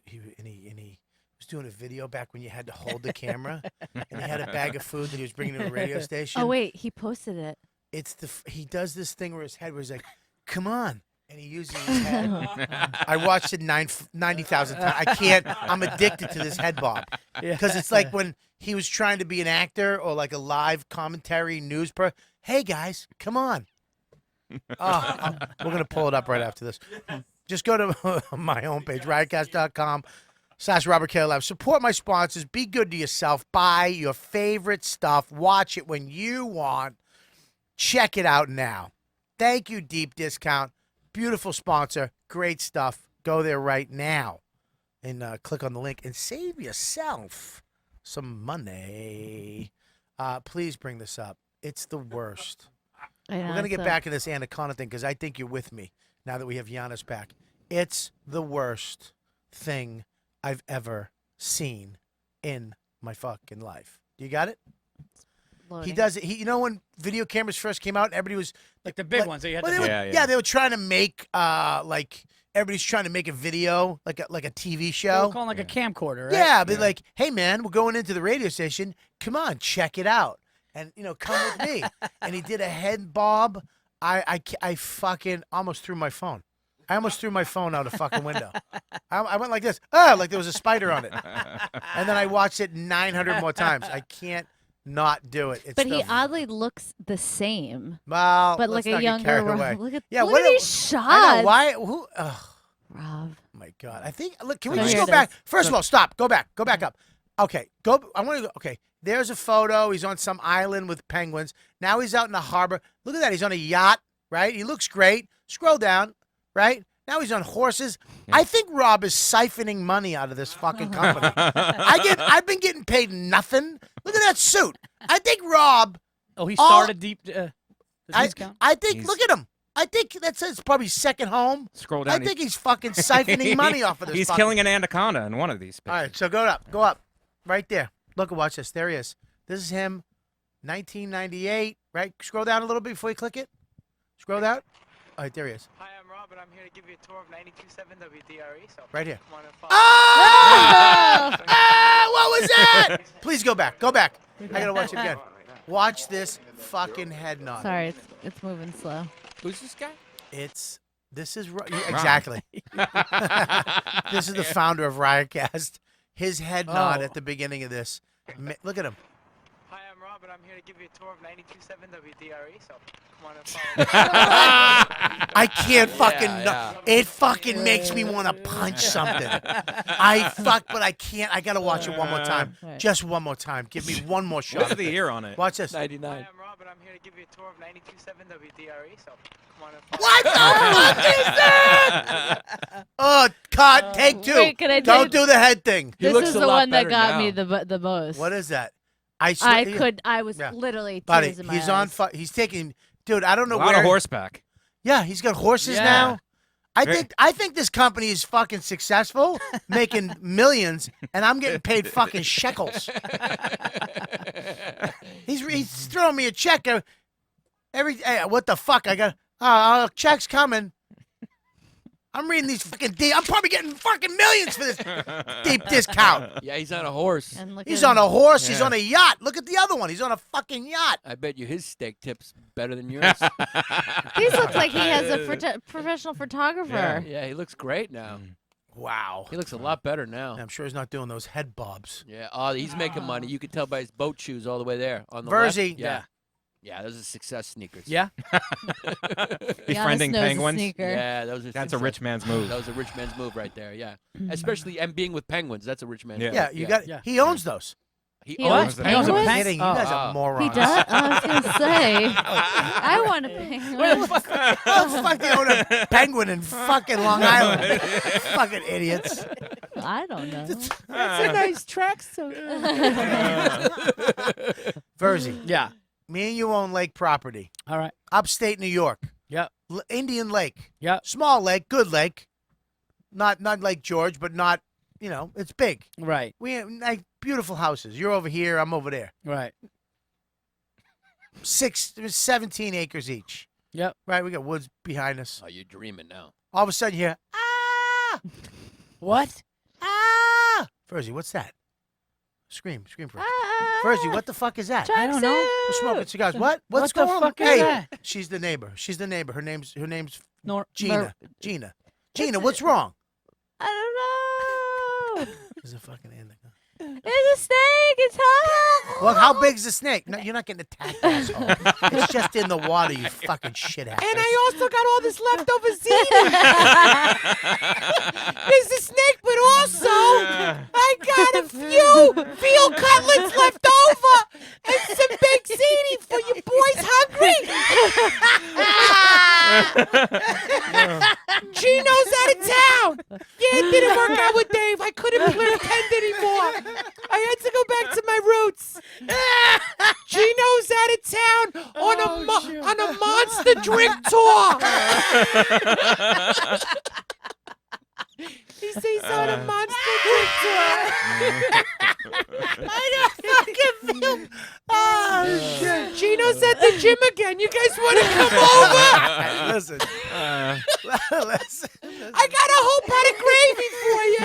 He was doing a video back when you had to hold the camera, and he had a bag of food that he was bringing to a radio station. Oh wait, he posted it. He does this thing where his head was like, "Come on," and he uses his head. I watched it 90,000 times. I can't. I'm addicted to this head bob because it's like when he was trying to be an actor or like a live commentary news person. Hey guys, come on. Oh, we're gonna pull it up right after this. Just go to my homepage, riotcast.com/ Robert K. Lab. Support my sponsors. Be good to yourself. Buy your favorite stuff. Watch it when you want. Check it out now. Thank you, Deep Discount. Beautiful sponsor. Great stuff. Go there right now and click on the link and save yourself some money. Please bring this up. It's the worst. We're going to get back to this anaconda thing because I think you're with me now that we have Yannis back. It's the worst thing I've ever seen in my fucking life. You got it? Loading. He does it. You know when video cameras first came out, everybody was Like the big ones that you had well, to they were, they were trying to make like everybody's trying to make a video like a TV They show. were calling like a camcorder, right? Yeah, but like, hey man, we're going into the radio station. Come on, check it out, and come with me. And he did a head bob. I fucking almost threw my phone. I almost threw my phone out a fucking window. I went like this, like there was a spider on it. And then I watched it 900 more times. I can't not do it. It's But he oddly looks the same. well, But let's like not a get younger carried Rob. away. Look at Yeah, look what at a- these shots. I know why. Who? Rob. My God. I think. Look, can we So just here go it back? is. First of all, stop. Go back. Go back up. Okay. Go. I want to go. Okay. There's a photo. He's on some island with penguins. Now he's out in the harbor. Look at that. He's on a yacht. Right. He looks great. Scroll down. Right. Now he's on horses. I think Rob is siphoning money out of this fucking company. I've been getting paid nothing. Look at that suit. I think Rob. Oh, he started the discount? I think. Look at him. I think that's his probably second home. Scroll down. I think he's fucking siphoning money off of this. He's fucking... killing an anaconda in one of these pictures. All right, so go up. Go up. Right there. Look, watch this. There he is. This is him, 1998. Right? Scroll down a little bit before you click it. Scroll down. All right, there he is. Hi, I'm Rob, and I'm here to give you a tour of 92.7 WDRE. So Right here. come on and follow. What was that? Please go back. Go back. I got to watch it again. Watch this fucking head nod. Sorry, it's moving slow. Who's this guy? This is exactly. This is the founder of Riotcast. His head nod at the beginning of this. Look at him. Hi, I'm Rob, and I'm here to give you a tour of 92.7 WDRE. So come on and follow. I can't fucking. yeah. It fucking makes me want to punch something. But I can't. I gotta watch it one more time. Right. Just one more time. Give me one more shot. What's the year on it? Watch this. 99. Hi, I'm Rob, and I'm here to give you a tour of 92.7 WDRE. So come on and follow. What the fuck is that? Oh, cut. Take two. Wait, can I Don't do- do the head thing. He This looks is a the lot one that better got now. me the most. What is that? I was Yeah. literally Buddy, tears in my he's on. eyes. He's taking. Dude, I don't know A lot where. of horseback. Yeah, he's got horses Yeah. now. I think this company is fucking successful, making millions, and I'm getting paid fucking shekels. He's throwing me a check hey, what the fuck? I got check's coming. I'm reading these fucking I'm probably getting fucking millions for this deep discount. Yeah, he's on a horse. And look He's at on him. a horse. He's Yeah. on a yacht. Look at the other one. He's on a fucking yacht. I bet you his steak tip's better than yours. He looks like he has a professional photographer. Yeah, he looks great now. Wow. He looks a lot better now. I'm sure he's not doing those head bobs. Yeah. Oh, he's making money. You can tell by his boat shoes all the way there on the Virzi. left. Yeah. Yeah, those are success sneakers. Yeah. Befriending Giannis knows a penguins. sneaker. Yeah, those are. That's a success- rich man's move. That was a rich man's move right there. Yeah, especially and being with penguins. That's a rich man's Yeah. move. Yeah, you got. Yeah. He owns those. He He owns owns them. He owns a penguins? Kidding. You guys Oh. are morons. He does? I was going to say. I want a penguin. How the fuck do you own a penguin in fucking Long Island? Fucking idiots. I don't know. That's a nice tracksuit. Virzi, Yeah. me and you own lake property. All right. Upstate New York. Yep. Indian Lake. Yep. Small lake, good lake. Not Lake George, but not, it's big. Right. We have like beautiful houses. You're over here, I'm over there. Right. 17 acres each. Yep. Right, we got woods behind us. Oh, you're dreaming now. All of a sudden you hear, ah! What? Ah! Virzi, what's that? Scream for us. Virzi, what the fuck is that? I don't know. We're smoking cigars. What? What's What the going fuck on? is Hey, that? she's the neighbor. Her name's Nor. Gina. Gina, what's wrong? I don't know. There's a fucking anaconda. There's a snake. It's hot. Well, how big's the snake? No, you're not getting attacked, asshole. It's just in the water, you fucking shit ass. And I also got all this leftover ziti. There's the snake, but also I got a few veal cutlets left over and some baked ziti for you boys hungry. Gino's out of town. Yeah, it didn't work out with Dave. I couldn't pretend anymore. I had to go back to my roots. Gino's out of town on a monster drink tour. He says he's on a monster drink tour. I got fucking film. Oh, shit. Gino's at the gym again. You guys want to come over? Listen. Listen. I got a whole pot of gravy for you.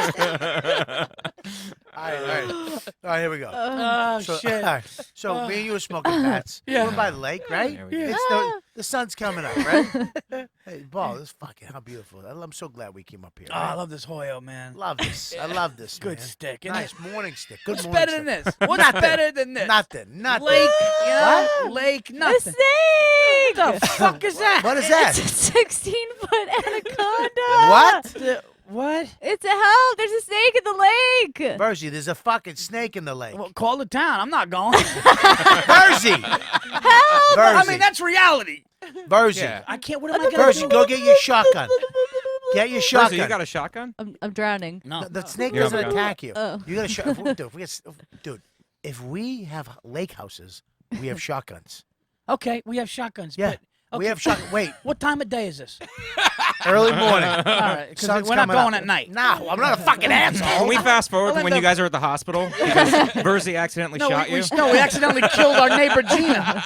All right, here we go. Oh, So, shit. all right, so me and you were smoking bats. Yeah. We're by the lake, right? There we go. It's the sun's coming up, right? Hey, Paul, this is fucking how beautiful. I'm so glad we came up here. Oh, I right? love this Hoyo, man. Love this. I love this. Good man. stick. Isn't Nice it? morning stick. Good What's morning better than stick. this? What's Nothing. better than this? Nothing. Lake, you know? What? Lake, A nothing. snake! What the fuck is that? What is that? It's a 16-foot anaconda. What? What? It's a hell. There's a snake in the lake. Virzi, there's a fucking snake in the lake. Well, call the town. I'm not going. Virzi! Help! I Virzi. mean, that's reality. Virzi. Yeah. I can't. What am I gonna Virzi, do? go get your shotgun. Get your Virzi, shotgun. you got a shotgun? I'm drowning. No. The snake You don't doesn't have a gun? attack you. Oh. You got a shot. Dude, if we have lake houses, we have shotguns. Okay, we have shotguns. Yeah. But, We okay. have shotgun. Wait, What time of day is this? early morning. All right, because Sun's we're not coming going up. at night. No, I'm not a fucking asshole. Can we fast forward Well, to when you guys are at the hospital because Virzi accidentally No, shot you? we accidentally killed our neighbor Gina.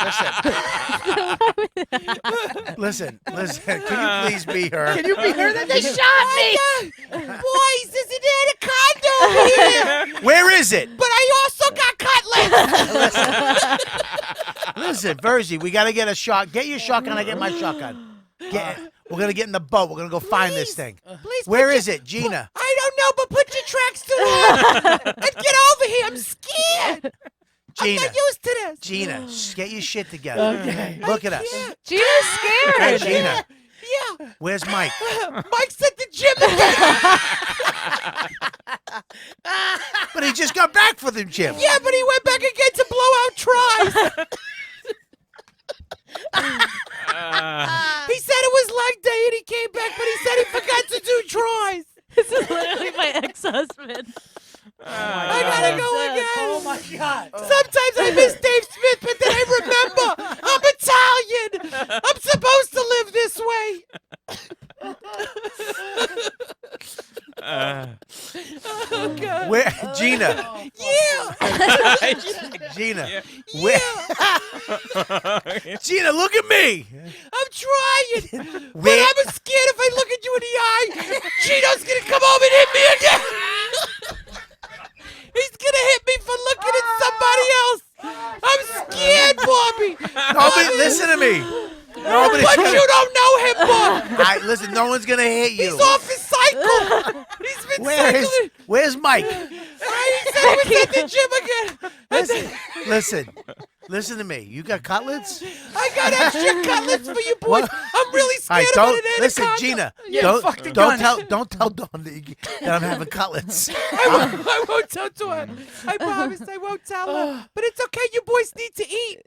Listen. Can you please be her? Can you be her? They shot me. Boys, there's an anaconda over here. Where is it? But I also got cutlets. Listen, Virzi, we got to get a shot. Get your shotgun. I get my shotgun. We're gonna get in the boat. We're gonna go find this thing. Please Where put is it, Gina? I don't know, but put your tracks to it and get over here. I'm scared. I'm Gina. not used to this. Gina, get your shit together. Okay. Look at us. Gina's Hey, scared. Gina, Yeah. where's Mike? Mike's at the gym again. But he just got back from the gym. Yeah, but he went back again to blow out tries. He said it was leg day and he came back, but he said he forgot to do tries. This is literally my ex-husband. I gotta go again. Oh my God. Sometimes I miss Dave Smith, but then I remember I'm Italian. I'm supposed to live this way. Oh, God. Where, Gina? Yeah. Gina, where? Gina, look at me. I'm trying. But Where? I'm scared if I look at you in the eye, Gino's gonna come over and hit me again. He's gonna hit me for looking at somebody else. I'm scared, Bobby. Nobody, listen to me. Nobody's But gonna, you don't know him, Bob. listen, no one's gonna hit you. He's off his cycle. He's been cycling. Where's Mike? Right, he said he was at the gym again. Listen to me. You got cutlets? I got extra cutlets for you boys. What? I'm really All right, scared about don't an listen, anaconda. Gina. Yeah, fuck the don't guns. tell Dawn that I'm having cutlets. I won't tell her. I promise I won't tell her. But it's okay. You boys need to eat.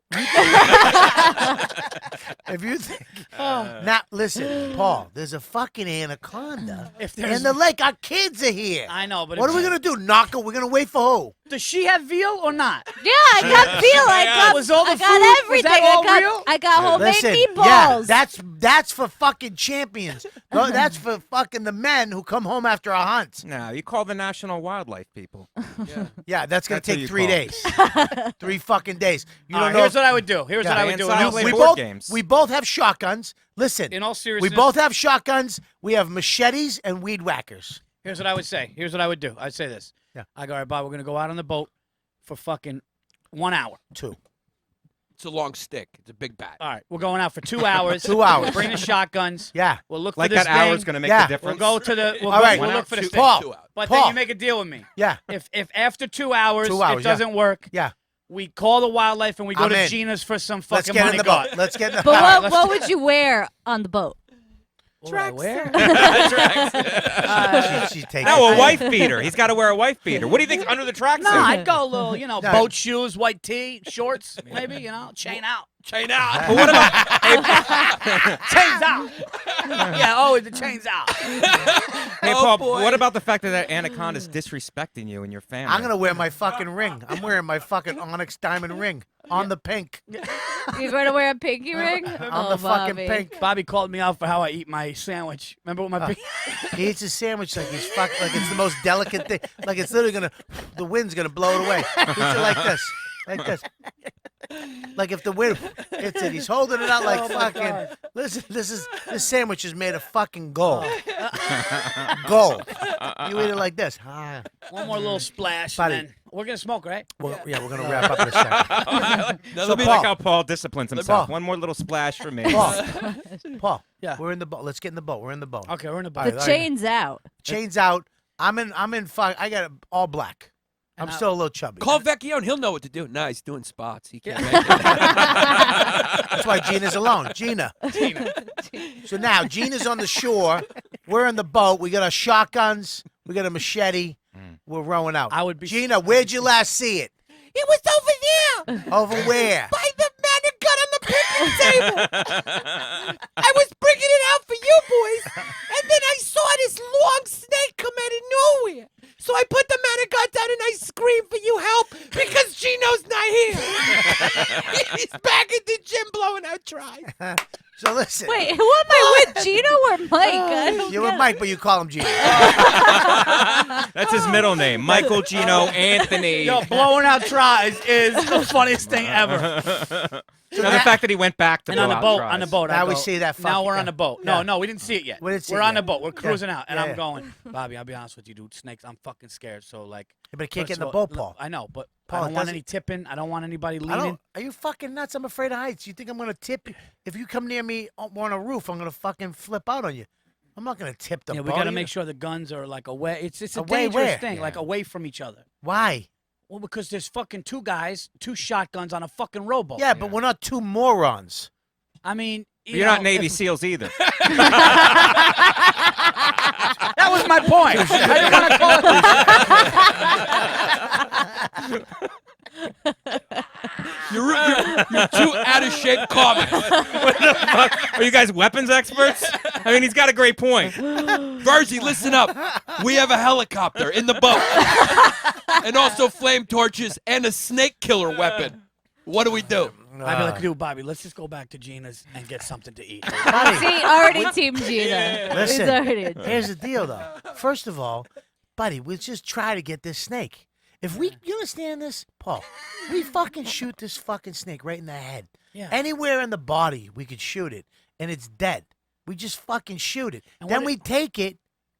If you think, now listen, Paul. There's a fucking anaconda If there's- in the lake. Our kids are here. I know, but What if- are we gonna do? Knock her? We're gonna wait for who? Does she have veal or not? Yeah, I got veal. Was all the I got food- was everything. that all I got, real? I got homemade Listen, meatballs. yeah, that's for fucking champions. No, that's for fucking the men who come home after a hunt. No, you call the national wildlife people. Yeah, that's gonna That's who take you 3 call. days. 3 fucking days. You All don't right, know. here's what I would do. Here's what I would do. Inside And I'll play we say- board both games. we both have shotguns. Listen, In all we seriousness, both have shotguns. We have machetes and weed whackers. Here's what I would say. Here's what I would do. I'd say this. Yeah. I go, all right, Bob, we're gonna go out on the boat for fucking 1 hour. 2. It's a long stick. It's a big bat. All right, we're going out for 2 hours. 2 hours. Bring the shotguns. Yeah. We'll look Like for this that hour's thing. going to make Yeah. the We'll difference. go to the. We'll, All go, right. we'll One look for out, this two- thing. Paul. 2 hours. But Paul. then you make a deal with me. Yeah. If after 2 hours, Two hours, it doesn't work, Yeah. we call the wildlife and we go I'm to in. Gina's for some Let's fucking get in money the gut. boat. Let's get in the But boat. right, what would you wear on the boat? What would I wear? She's taking No, a it. wife beater. He's got to wear a wife beater. What do you think's under the tracksuit? No, I'd go a little, No. boat shoes, white tee, shorts, maybe, chain out. Chain out. But what about Chains out. Yeah, always the chains out. Hey, Oh, Paul? boy. What about the fact that that anaconda's disrespecting you and your family? I'm gonna wear my fucking ring. I'm wearing my fucking onyx diamond ring on the pink. You're going to wear a pinky ring? On the fucking Bobby. pink. Bobby called me out for how I eat my sandwich. Remember what my He eats his sandwich like he's like it's the most delicate thing. Like it's literally the wind's gonna blow it away. He eats it like this. Like if the wind hits it, he's holding it out like Oh, my fucking. God. Listen, this sandwich is made of fucking gold. Gold. You eat it like this. Ah. One more little splash, Buddy. and then we're gonna smoke, right? Well, yeah, we're gonna wrap up in a second. Now, So let me Paul- like how Paul disciplines himself. Paul. One more little splash for me. Paul, Yeah. we're in the boat. Let's get in the boat. We're in the boat. Okay, we're in the All boat. right, The chain's out. Chains out. I'm in. I got all black. I'm And still a little chubby. Call Vecchione. He'll know what to do. Nah, he's doing spots. He can't make it. That's why Gina's alone. Gina. So now Gina's on the shore. We're in the boat. We got our shotguns. We got a machete. We're rowing out. I would be- Gina, where'd you last see it? It was over there Over where? by the anaconda on the picnic table. I was bringing it out for you boys, and then I saw this long snake come out of nowhere. So I put the anaconda down and I screamed for you help because Gino's not here. He's back at the gym blowing out tries. So listen. Wait, who am I with, Gina or Mike? I don't You're get with Mike, but you call him Gina. That's his middle name. Michael Gino Anthony. Yo, blowing out tries is the funniest thing ever. Now, the fact that he went back to And blow on the out boat, tries. on the boat. I Now we go, see that Now fucking- we're on the boat. No, yeah. no, we didn't see it yet. We didn't see We're it on yet. the boat. We're cruising out, and Yeah, I'm yeah. going, Bobby. I'll be honest with you, dude. Snakes. I'm fucking scared. So like, But I can't first get in the of all, boat, Paul. I know, but Paul, I it don't want doesn't- any tipping. I don't want anybody I leaning. don't. Are you fucking nuts? I'm afraid of heights. You think I'm gonna tip? If you come near me on a roof, I'm gonna fucking flip out on you. I'm not gonna tip the Yeah, boat. we got to Are you- make sure the guns are like away. It's a Away dangerous where? thing, like away from each other. Why? Well, because there's fucking two guys, two shotguns on a fucking rowboat. Yeah, but we're not two morons. I mean, you You're know, not Navy if- SEAls either. That was my point. I didn't want to call it. You're too out of shape comics. What the fuck? Are you guys weapons experts? I mean, he's got a great point. Virzi, listen up. We have a helicopter in the boat. And also flame torches and a snake killer weapon. What do we do? I'd be like, dude, Bobby, let's just go back to Gina's and get something to eat. Buddy, See, already Team Gina. Listen, He's already here's the deal, though. First of all, buddy, we'll just try to get this snake. If we, you understand this, Paul? We fucking shoot this fucking snake right in the head. Yeah. Anywhere in the body, we could shoot it, and it's dead. We just fucking shoot it. And Then what we take it,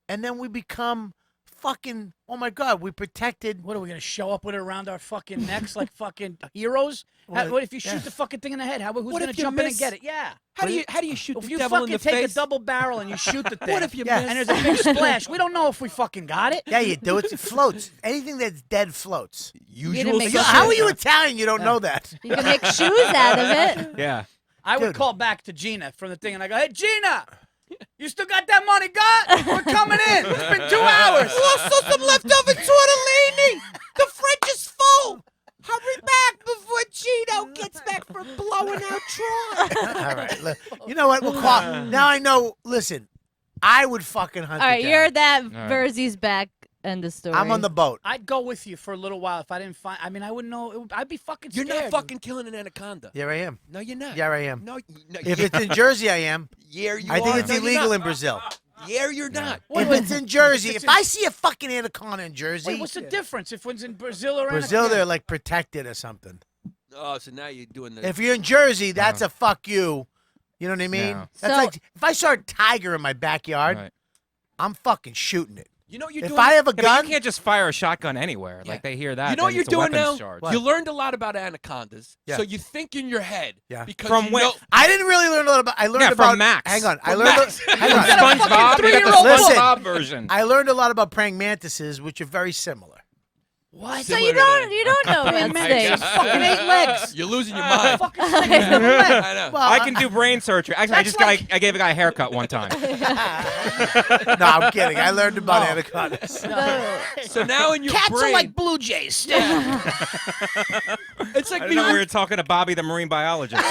and then we become fucking. Oh my God, we protected. What are we gonna show up with it around our fucking necks like fucking heroes? Well, What if you shoot yeah. the fucking thing in the head? Who's What gonna if you jump in and miss? get it? Yeah. How do you shoot If the you devil in fucking the take face? a double barrel and you shoot the thing, What if you Yeah. miss? and there's a big splash? We don't know if we fucking got it. Yeah, you do. It floats. Anything that's dead floats. Usual make You- sure- How are you Italian? You don't know that. You can make shoes out of it. Yeah. I would Dude. call back to Gina from the thing, and I go, "Hey, Gina, you still got that money, God? We're coming in. It's been 2 hours." Also some leftover tortellini. The fridge is full. Hurry back before Gino gets back from blowing out tries. All right. You know what? We'll call. Now I know. Listen, I would fucking hunt. All it right, down. you're that right. Virzi's back. End of story. I'm on the boat. I'd go with you for a little while if I didn't find. I mean, I wouldn't know. I'd be fucking You're scared. not fucking killing an anaconda. Here I am. No, you're not. Yeah, I am. No, no If it's in Jersey, I am. yeah, you I think are. it's No, you're illegal not. in Brazil. Yeah, you're not. If it's in Jersey, if I see a fucking anaconda in Jersey, Wait, what's the difference if it's in Brazil or Brazil, Anaconda? they're like protected or something. Oh, so now you're doing the. If you're in Jersey, that's a fuck you. You know what I mean? No. That's So- like if I saw a tiger in my backyard, Right. I'm fucking shooting it. You know what you're If doing? I have a Yeah, but gun, you can't just fire a shotgun anywhere. Yeah. Like they hear that. You know what then you're it's a doing weapons now? charge. What? You learned a lot about anacondas. Yeah. So you think in your head. Yeah. Because From you where- know, I didn't really learn a lot about. I learned Yeah, about from Max. Hang on, I From learned. Max. Hang on. got a fucking SpongeBob. You got the 3-year-old book. SpongeBob version. I learned a lot about praying mantises, which are very similar. What? So you don't know about Man, steak. fucking 8 legs. You're losing your mind. Fucking steak, 7 legs. I know. Well, I can do brain surgery. Actually, I gave a guy a haircut one time. No, I'm kidding. I learned about anacondas. So now in your Cats brain, are like blue jays. it's like I me. didn't know we were talking to Bobby, the marine biologist.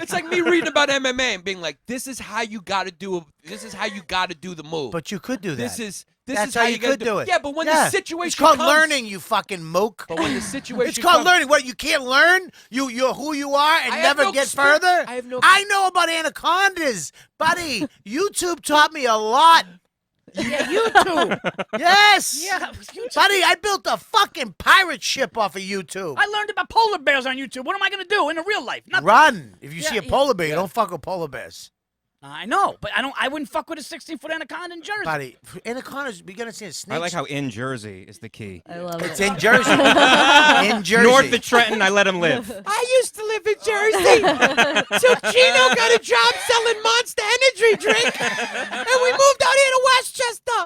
It's like me reading about MMA and being like, "This is how you got to do. This is how you got to do the move." But you could do that. This is That's how how you gotta could do it. Yeah, but when the situation it's called comes, learning, you fucking mook. But when the situation It's called comes, learning. What, you can't learn? You're who you are and I have never no get experience. further? I have no- I know about anacondas, buddy. YouTube taught me a lot. Yeah, YouTube. Yes. Yeah, YouTube. Buddy, I built a fucking pirate ship off of YouTube. I learned about polar bears on YouTube. What am I gonna do in the real life? Nothing. Run. If you Yeah, see a yeah. polar bear, you don't fuck with polar bears. I know, but I wouldn't fuck with a 16-foot anaconda in Jersey. Buddy, anacondas, we gotta see snakes. I like how in Jersey is the key. I love it's it. in Jersey. In Jersey. North of Trenton, I let him live. I used to live in Jersey. So Gino got a job selling Monster Energy drink. And we moved out here to Westchester.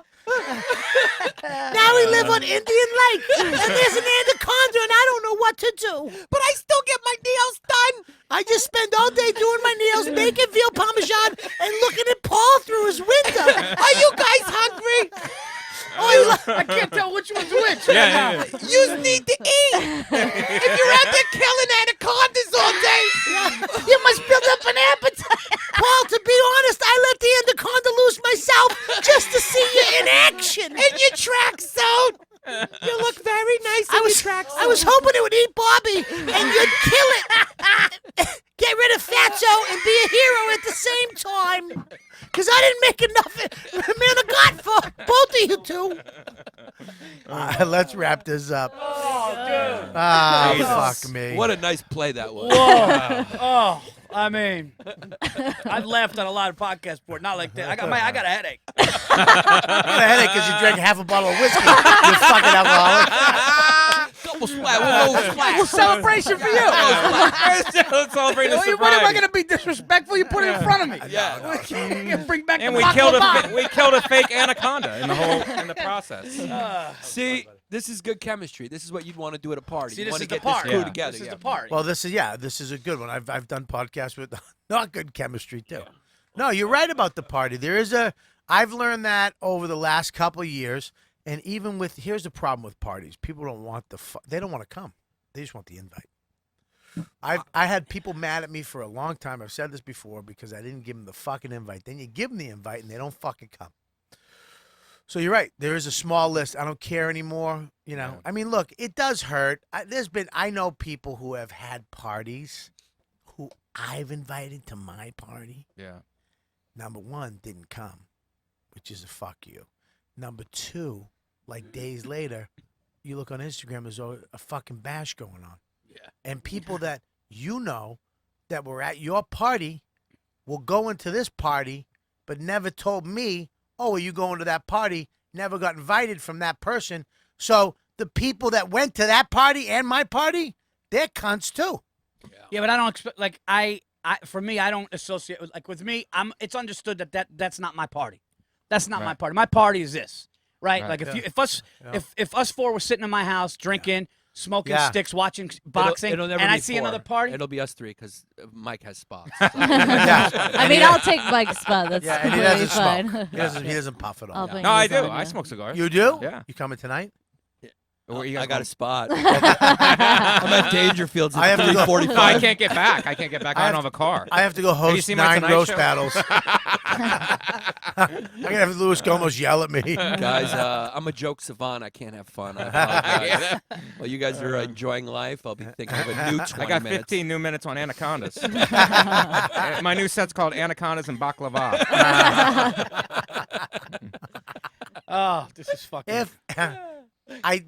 Now we live on Indian Lake, and there's an anaconda, and I don't know what to do. But I still get my nails done. I just spend all day doing my nails, making veal parmesan, and looking at Paul through his window. Are you guys hungry? I can't tell which one's which. Yeah. You need to eat. If you're out there killing anacondas all day, You must build up an appetite. Paul, to be honest, I let the anaconda loose myself just to see you in action. in your tracksuit, you look very nice in your tracksuit. I was hoping it would eat Bobby, and you'd kill it. Get rid of Fatso and be a hero at the same time. Because I didn't make enough man of God for both of you two. Let's wrap this up. Oh, dude. Oh, Jesus. fuck me. What a nice play that was. Whoa. Oh, I mean, I've laughed on a lot of podcasts before. Not like that. I got a headache. You got a headache because you drank half a bottle of whiskey. You fucking alcoholic. Couple splash. We'll go splash. Celebration for you. Let's celebrate the What am I sobriety. going to be disrespectful? You put it in front of me. Yeah. Bring back And the we killed baklava. we killed a fake anaconda in the process. See, this is good chemistry. This is what you'd want to do at a party. See, you this want is to the get part. this crew Yeah. together. This is yeah. the part. Well, this is a good one. I've done podcasts with not good chemistry too. No, you're right about the party. I've learned that over the last couple of years, and even with here's the problem with parties. People don't want they don't want to come. They just want the invite. I had people mad at me for a long time. I've said this before because I didn't give them the fucking invite. Then you give them the invite and they don't fucking come. So you're right. There is a small list. I don't care anymore. You know. Yeah. I mean, look, it does hurt. I know people who have had parties who I've invited to my party. Yeah. Number one, didn't come, which is a fuck you. Number two, like days later, you look on Instagram, there's a fucking bash going on. Yeah. And people that you know that were at your party will go into this party, but never told me, oh, are you going to that party? Never got invited from that person. So the people that went to that party and my party, they're cunts too. Yeah, but I don't expect for me, I don't associate with me. It's understood that's not my party. That's not my Right. party. My party is this, right? Right. Like Yeah. if us four were sitting in my house drinking, smoking Yeah. sticks, watching boxing, It'll never and be I see four. another party. It'll be us three because Mike has spots. Yeah. I mean, I'll take Mike's spot. That's Yeah, and he completely doesn't fine. smoke. He doesn't puff at all. I'll bring No, I his do. on, I yeah. smoke cigars. You do? Yeah. You coming tonight? Where you I guys got a going? spot. I'm at Dangerfields I have at to go- 3:45. No, I can't get back. I can't get back. I don't have a car. I have to go you host seen my 9 Tonight roast Show? battles. I'm gonna have Louis Gomez yell at me. Guys, I'm a joke savant. I can't have fun. I apologize. Well, you guys are enjoying life. I'll be thinking of a new 20 I got minutes. 15 new minutes on anacondas. My new set's called Anacondas and Baklava. Oh, this is fucking.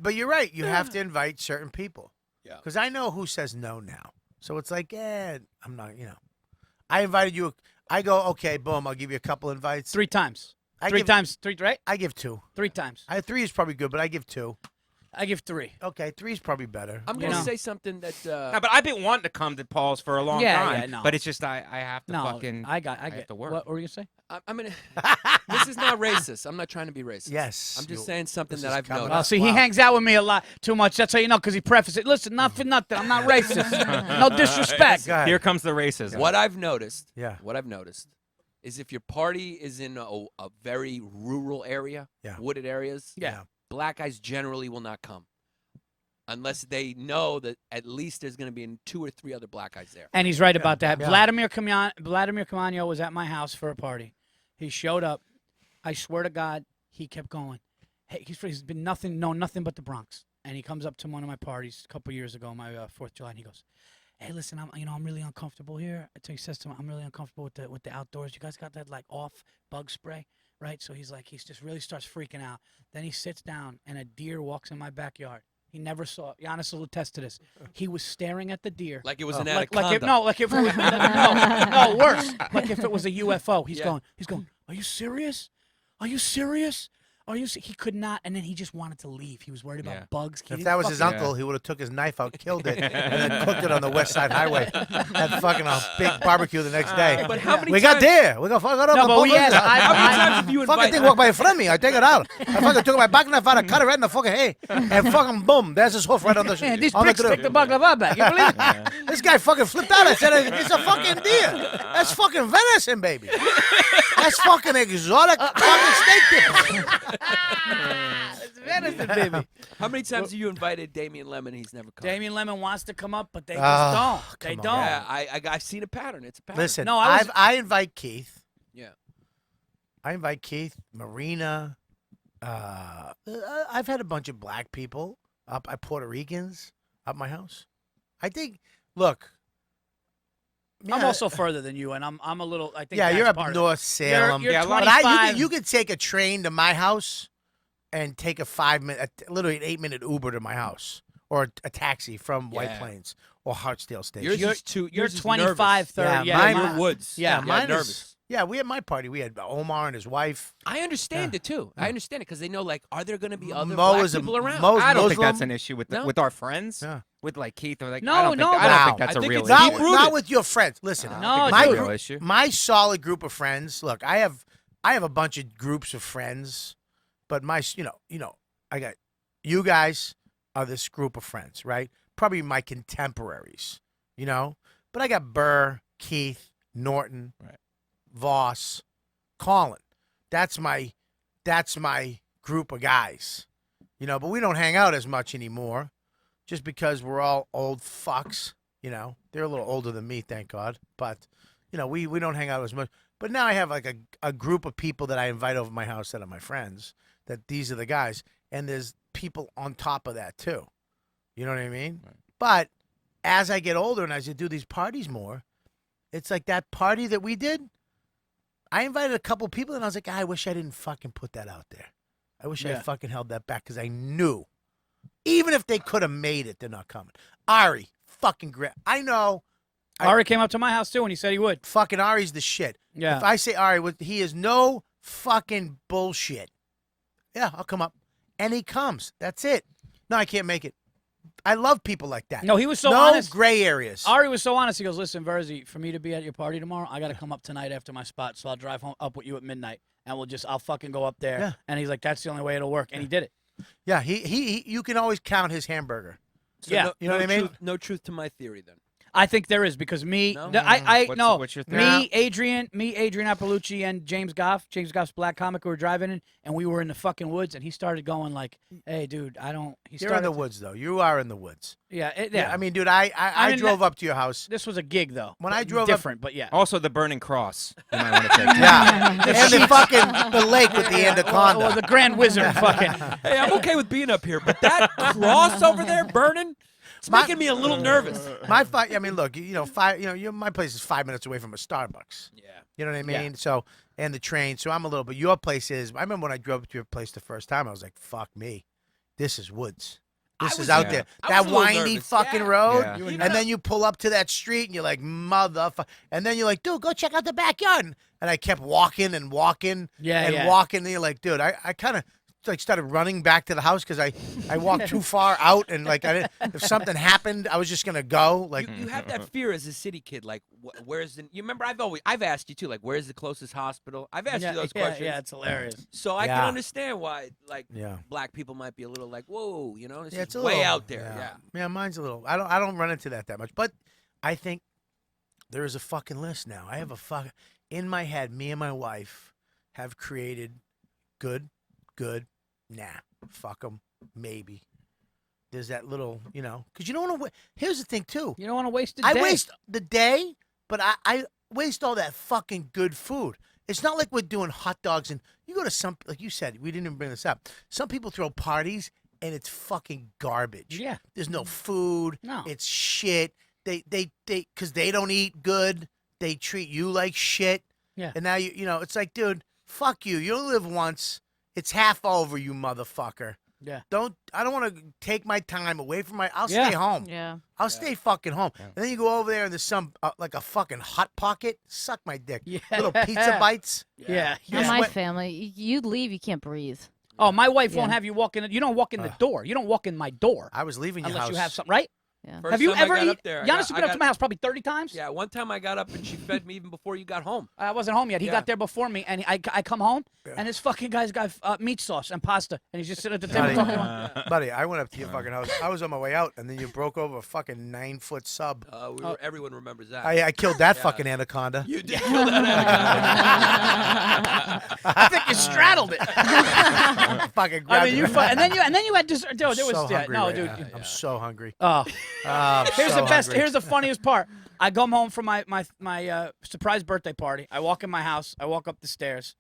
But you're right. You have to invite certain people. Yeah. Because I know who says no now. So it's like, I'm not. I invited you. I go, okay, boom. I'll give you a couple invites. 3 times. I Three give- times. 3, right? I give 2. 3 times. 3 is probably good, but I give 2. I give 3. Okay, 3's probably better. I'm You gonna know. say something that. No, but I've been wanting to come to Paul's for a long Yeah, time. yeah, no. But it's just I have to No, fucking. I have get to work. What were you gonna say? I'm gonna. This is not racist. I'm not trying to be racist. Yes, I'm just you- saying something this that is I've coming noticed. Oh, see, he Wow. hangs out with me a lot too much. That's how you know, because he prefaced it. Listen, not for nothing. I'm not racist. No disrespect. Go ahead. Here comes the racism. What I've noticed. Yeah. What I've noticed is if your party is in a very rural area, Yeah. wooded areas, Yeah. black guys generally will not come. Unless they know that at least there's going to be 2 or 3 other black guys there. And he's right about that. yeah. Vladimir Kamano was at my house for a party. He showed up. I swear to God, he kept going. Hey, he's been nothing but the Bronx. And he comes up to one of my parties a couple years ago, my 4th of July, and he goes, "Hey, listen, I'm really uncomfortable here." So he says to him, "I'm really uncomfortable with the outdoors. You guys got that like off bug spray, right?" So he's just really starts freaking out. Then he sits down, and a deer walks in my backyard. He never saw it. Giannis will attest to this. He was staring at the deer. Like it was an Like anaconda. if it was no, worse. Like if it was a UFO. He's going. Are you serious? Are you serious? He could not, and then he just wanted to leave. He was worried about Yeah. bugs. He If didn't that was his fucking- uncle, he would have took his knife out, killed it, and then cooked it on the West Side Highway. Had fucking a big barbecue the next day. But how many We got times? deer. We got fuck it up. No, and but put we it asked- in. How many times have you Fucking invited? thing walked by in front of me. I take it out. I fucking took my back knife out and cut it right in the fucking hay. And fucking boom, there's his hoof right on the Man, these on the pricks take grill. the baklava back. You believe it? This guy fucking flipped out. I said, it's a fucking deer. That's fucking venison, baby. That's fucking exotic fucking steak dip. It's venison, baby. How many times have you invited Damian Lemon? He's never come. Damian Lemon wants to come up, but they just Oh, don't. They come don't. on. Yeah, I've seen a pattern. It's a pattern. Listen, No, I was- I invite Keith. Yeah. I invite Keith, Marina. I've had a bunch of black people up, Puerto Ricans up my house. I think. Look, I'm yeah, also further than you, and I'm a little. I think. yeah, that's you're up part of it. North Salem. You're Yeah, a lot of- But 25. you could take a train to my house and take a 5-minute, literally an 8-minute Uber to my house, or a taxi from White Yeah. Plains or Hartsdale Station. Yours You're- is too. You're yours is 25, nervous. 30. Yeah, Yeah, mine- mine- Woods. Yeah, mine nervous. is. Yeah, we had my party. We had Omar and his wife. I understand Yeah. it too. I understand it because they know, like, are there going to be other Mo black is a- people around? Mo's I don't think Muslim. that's an issue with No? with our friends. Yeah. With like Keith or like No, I don't no, think, I don't wow. think that's I a think real it's issue. Not, deep-rooted. not with your friends. Listen, I don't No, think my it's a dude. real group, issue. my solid group of friends. Look, I have a bunch of groups of friends, but I got you guys are this group of friends, right? Probably my contemporaries, But I got Burr, Keith, Norton, Right. Voss, Colin. That's my group of guys, But we don't hang out as much anymore, just because we're all old fucks. They're a little older than me, thank God. But we don't hang out as much. But now I have like a group of people that I invite over my house that are my friends. That these are the guys, and there's people on top of that too. You know what I mean? Right. But as I get older and as I do these parties more, it's like that party that we did. I invited a couple people, and I was like, I wish I didn't fucking put that out there. I wish I Yeah. had fucking held that back because I knew, even if they could have made it, they're not coming. Ari, fucking great. I know. Ari came up to my house too, and he said he would. Fucking Ari's the shit. Yeah. If I say Ari, he is no fucking bullshit. Yeah, I'll come up. And he comes. That's it. No, I can't make it. I love people like that. No, he was so no honest. gray areas. Ari was so honest. He goes, "Listen, Virzi, for me to be at your party tomorrow, I got to come up tonight after my spot. So I'll drive home up with you at midnight, and I'll fucking go up there." Yeah. And he's like, "That's the only way it'll work," and he did it. Yeah, he you can always count his hamburger. So Yeah. no, You know what I mean? No truth to my theory then. I think there is because me, No? What's your theory? Adrian Appalucci, and James Goff's black comic, who were driving in, and we were in the fucking woods, and he started going like, "Hey, dude, I don't." He You're in started the woods though. You are in the woods. Yeah. I mean, dude, I mean, drove up to your house. this was a gig though. When I drove up- different, but yeah. Also, the burning cross. You might want to take. Yeah, and the fucking the lake with the anaconda. Or the Grand Wizard, fucking. Hey, I'm okay with being up here, but that cross over there burning, it's making me a little nervous. My I mean, look, my place is 5 minutes away from a Starbucks. Yeah. You know what I Yeah. mean? So, and the train. So I'm a little, but your place is. I remember when I drove to your place the first time. I was like, "Fuck me, this is woods. This was- is out yeah. there. I That was a little windy nervous. fucking Yeah. road. Yeah. And then you pull up to that street, and you're like, motherfucker. And then you're like, dude, go check out the backyard. And I kept walking and walking Yeah, and yeah. walking. And you're like, dude, I kind of like started running back to the house because I walked too far out and like I didn't, if something happened, I was just gonna go. Like you have that fear as a city kid, like where's the? You remember I've asked you too, like where's the closest hospital? I've asked you those questions. Yeah, it's hilarious. So I can understand why, like, Yeah. black people might be a little like, whoa, you know, this it's is a way little, out there. Yeah. Yeah, mine's a little. I don't run into that much, but I think there is a fucking list now. I have a fucking in my head. Me and my wife have created good, nah, fuck them, maybe. There's that little, you know, because you don't want to. Here's the thing too. You don't want to waste a day. I waste the day, but I waste all that fucking good food. It's not like we're doing hot dogs and you go to some, like you said, we didn't even bring this up. Some people throw parties and it's fucking garbage. Yeah. There's no food. No. It's shit. Because they don't eat good. They treat you like shit. Yeah. And now you know, it's like, dude, fuck you. You only live once. It's half over, you motherfucker. Yeah. I don't want to take my time away from I'll stay home. Yeah. I'll stay fucking home. And then you go over there and there's some, like a fucking Hot Pocket. Suck my dick. Yeah. Little pizza bites. Yeah. In my family, you leave, you can't breathe. Oh, my wife won't have you walk in. You don't walk in the door. You don't walk in my door. I was leaving your unless house. you have something, right? Yeah. First Have you time I ever got eaten? up there, Yannis has been up to my house probably 30 times. Yeah, one time I got up and she fed me even before you got home. I wasn't home yet. He Yeah. got there before me, and I come home, and this fucking guy's got meat sauce and pasta, and he's just sitting at the table talking about. Buddy, I went up to your fucking house. I was on my way out, and then you broke over a fucking 9-foot sub. Everyone remembers that. I killed that fucking anaconda. You did kill that anaconda. I think you straddled it. Fucking I grabbed mean, and then you had dessert. Dude, there was so hungry no, right dude. now. I'm so hungry. Oh, here's so the best. hungry. Here's the funniest part. I come home from my surprise birthday party. I walk in my house. I walk up the stairs.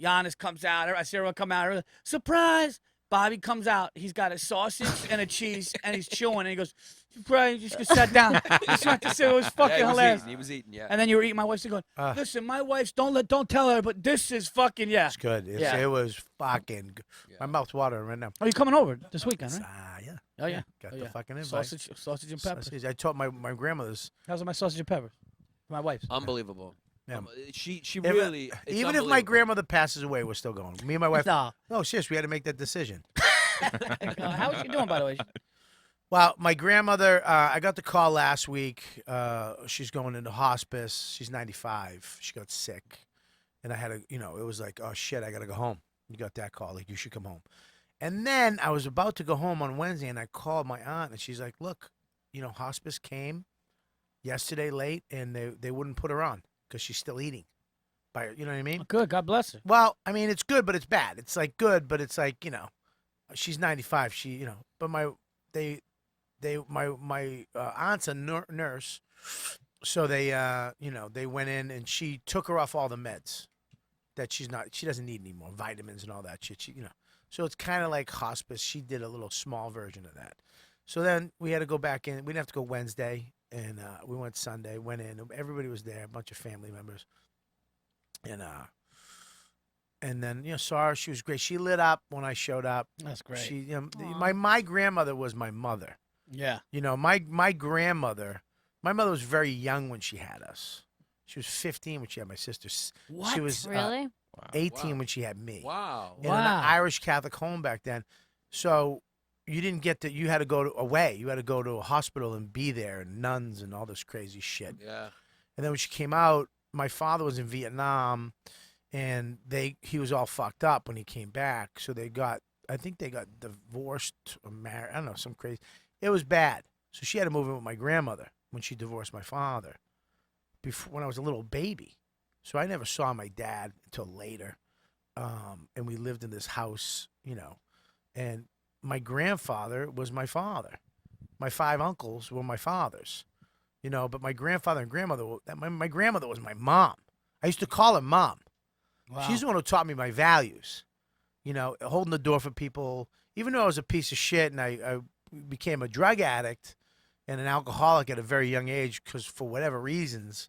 Giannis comes out. I see everyone come out. Surprise! Bobby comes out. He's got a sausage and a cheese, and he's chewing. And he goes, "Surprise!" Just sat down. Just went to sit. It was fucking hilarious. He was eating, yeah. And then you were eating. My wife's going, "Listen, my wife's don't tell her, but this is fucking It's good. It was fucking good. My mouth's watering right now. Oh, you coming over this weekend, right? Yeah. Oh yeah. Got Oh, the yeah. fucking invite. Sausage and peppers. I taught my grandmother's. How's my sausage and peppers? My wife's. Unbelievable. Yeah. She really. it's Even if my unbelievable. grandmother passes away, we're still going. Me and my wife. No. No, seriously, we had to make that decision. How is she doing, by the way? Well, my grandmother, I got the call last week. She's going into hospice. She's 95. She got sick. And I had to, it was like, oh, shit, I got to go home. You got that call. Like, you should come home. And then I was about to go home on Wednesday, and I called my aunt, and she's like, look, hospice came yesterday late, and they wouldn't put her on because she's still eating. You know what I mean? Good. God bless her. Well, I mean, it's good, but it's bad. It's like good, but it's like, she's 95. But my aunt's a nurse, so they went in and she took her off all the meds that she doesn't need anymore, vitamins and all that shit. So it's kind of like hospice. She did a little small version of that. So then we had to go back in. We didn't have to go Wednesday, and we went Sunday. Went in. Everybody was there, a bunch of family members, and then saw her. She was great. She lit up when I showed up. That's great. She my grandmother was my mother. Yeah. My grandmother. My mother was very young when she had us. She was 15 when she had my sisters. What? She was Really? 18 when she had me. Wow. In an Irish Catholic home back then. So you didn't get to. You had to go away. You had to go to a hospital and be there, and nuns and all this crazy shit. Yeah. And then when she came out, my father was in Vietnam, and he was all fucked up when he came back. So I think they got divorced or married. I don't know, some crazy. It was bad. So she had to move in with my grandmother when she divorced my father. When I was a little baby. So I never saw my dad until later. And we lived in this house, and my grandfather was my father. My 5 uncles were my fathers, but my grandfather and grandmother, my grandmother was my mom. I used to call her mom. Wow. She's the one who taught me my values, holding the door for people. Even though I was a piece of shit and I became a drug addict and an alcoholic at a very young age because for whatever reasons.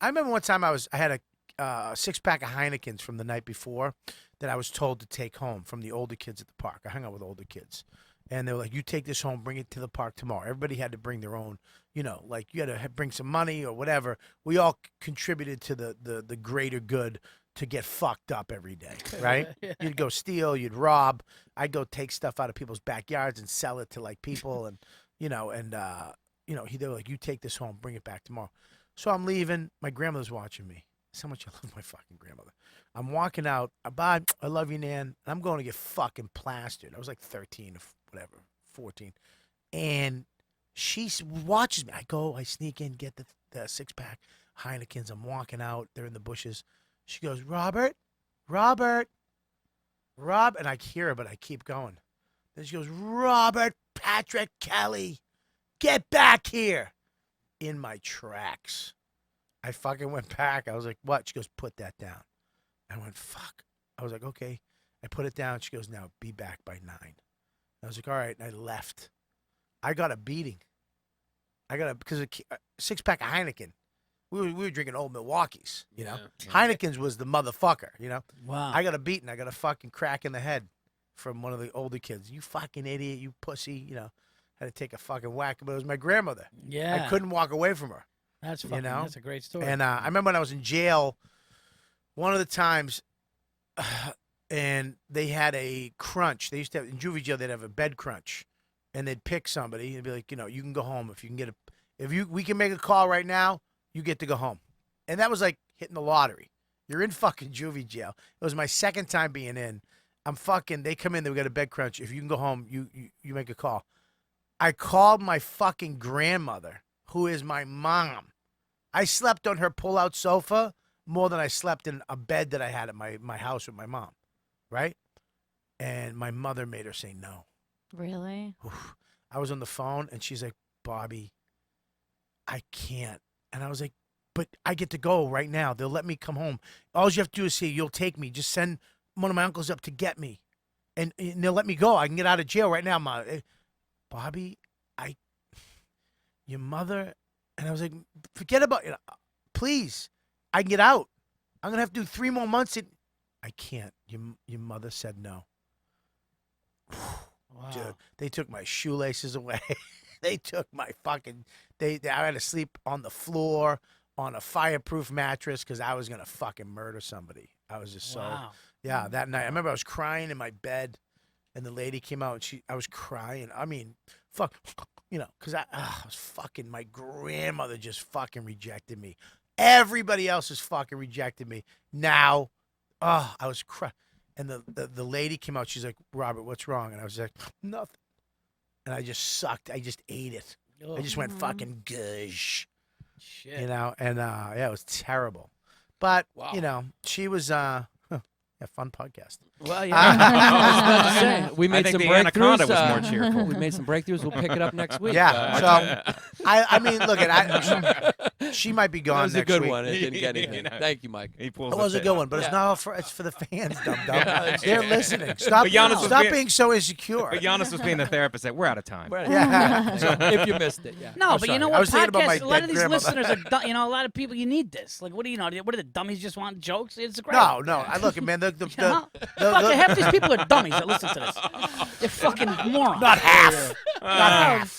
I remember one time I had a 6-pack of Heinekens from the night before that I was told to take home from the older kids at the park. I hung out with older kids. And they were like, you take this home, bring it to the park tomorrow. Everybody had to bring their own, like you had to bring some money or whatever. We all contributed to the greater good to get fucked up every day, right? You'd go steal, you'd rob. I'd go take stuff out of people's backyards and sell it to like people, and they were like, you take this home, bring it back tomorrow. So I'm leaving. My grandmother's watching me. That's how much I love my fucking grandmother. I'm walking out. Bye. I love you, Nan. And I'm going to get fucking plastered. I was like 13 or whatever, 14. And she watches me. I sneak in, get the 6-pack Heinekens. I'm walking out. They're in the bushes. She goes, Robert. And I hear her, but I keep going. Then she goes, Robert Patrick Kelly, get back here. In my tracks. I fucking went back. I was like, what? She goes, put that down. I went, fuck. I was like, okay. I put it down. She goes, now be back by 9. I was like, all right. And I left. I got a beating. Because a 6-pack of Heineken. We were drinking old Milwaukee's, you know. Yeah. Heineken's was the motherfucker, you know. Wow. I got a beating. I got a fucking crack in the head from one of the older kids. You fucking idiot, you pussy, you know. Had to take a fucking whack, but it was my grandmother. Yeah. I couldn't walk away from her. That's fucking, that's a great story. And I remember when I was in jail, one of the times, and they had a crunch. They used to have, in juvie jail, they'd have a bed crunch. And they'd pick somebody and be like, you can go home if you can we can make a call right now, you get to go home. And that was like hitting the lottery. You're in fucking juvie jail. It was my second time being in. They come in, we got a bed crunch. If you can go home, you make a call. I called my fucking grandmother, who is my mom. I slept on her pull-out sofa more than I slept in a bed that I had at my house with my mom, right? And my mother made her say no. Really? Oof. I was on the phone, and she's like, Bobby, I can't. And I was like, but I get to go right now. They'll let me come home. All you have to do is say, you'll take me. Just send one of my uncles up to get me. And they'll let me go. I can get out of jail right now, Ma. Bobby, your mother, and I was like, forget about it. Please, I can get out. I'm going to have to do 3 more months. I can't. Your mother said no. Wow. Dude, they took my shoelaces away. They took my fucking, I had to sleep on the floor on a fireproof mattress because I was going to fucking murder somebody. I was just yeah, that night. I remember I was crying in my bed. And the lady came out, and I was crying. I mean, fuck, because I was fucking, my grandmother just fucking rejected me. Everybody else has fucking rejected me. Now, I was crying. And the lady came out, she's like, Robert, what's wrong? And I was like, nothing. And I just sucked. I just ate it. I just went fucking gush. Shit. And yeah, it was terrible. But, she was, fun podcast. Well, yeah. I was about to say, we made I think some the anaconda breakthroughs. was more cheerful. We made some breakthroughs. We'll pick it up next week. Yeah. So, I mean, look she might be gone That was a next good week. one. It didn't get anything. Thank you, Mike. He pulls It the was a pin. good one, but it's not it's for the fans, dumb. They're listening. Stop, But Yannis was stop being- being so insecure. But Yannis was being the therapist. That we're out of time. Yeah. So, if you missed it, yeah. No, I'm but sorry. you know I what? was thinking about my Podcasts, a lot dead of these grandmother. listeners are, a lot of people, you need this. Like, what do you know? What are the dummies just want jokes? It's great. No. I look, man. Fucking half these people are dummies that listen to this. They're fucking morons. Not half.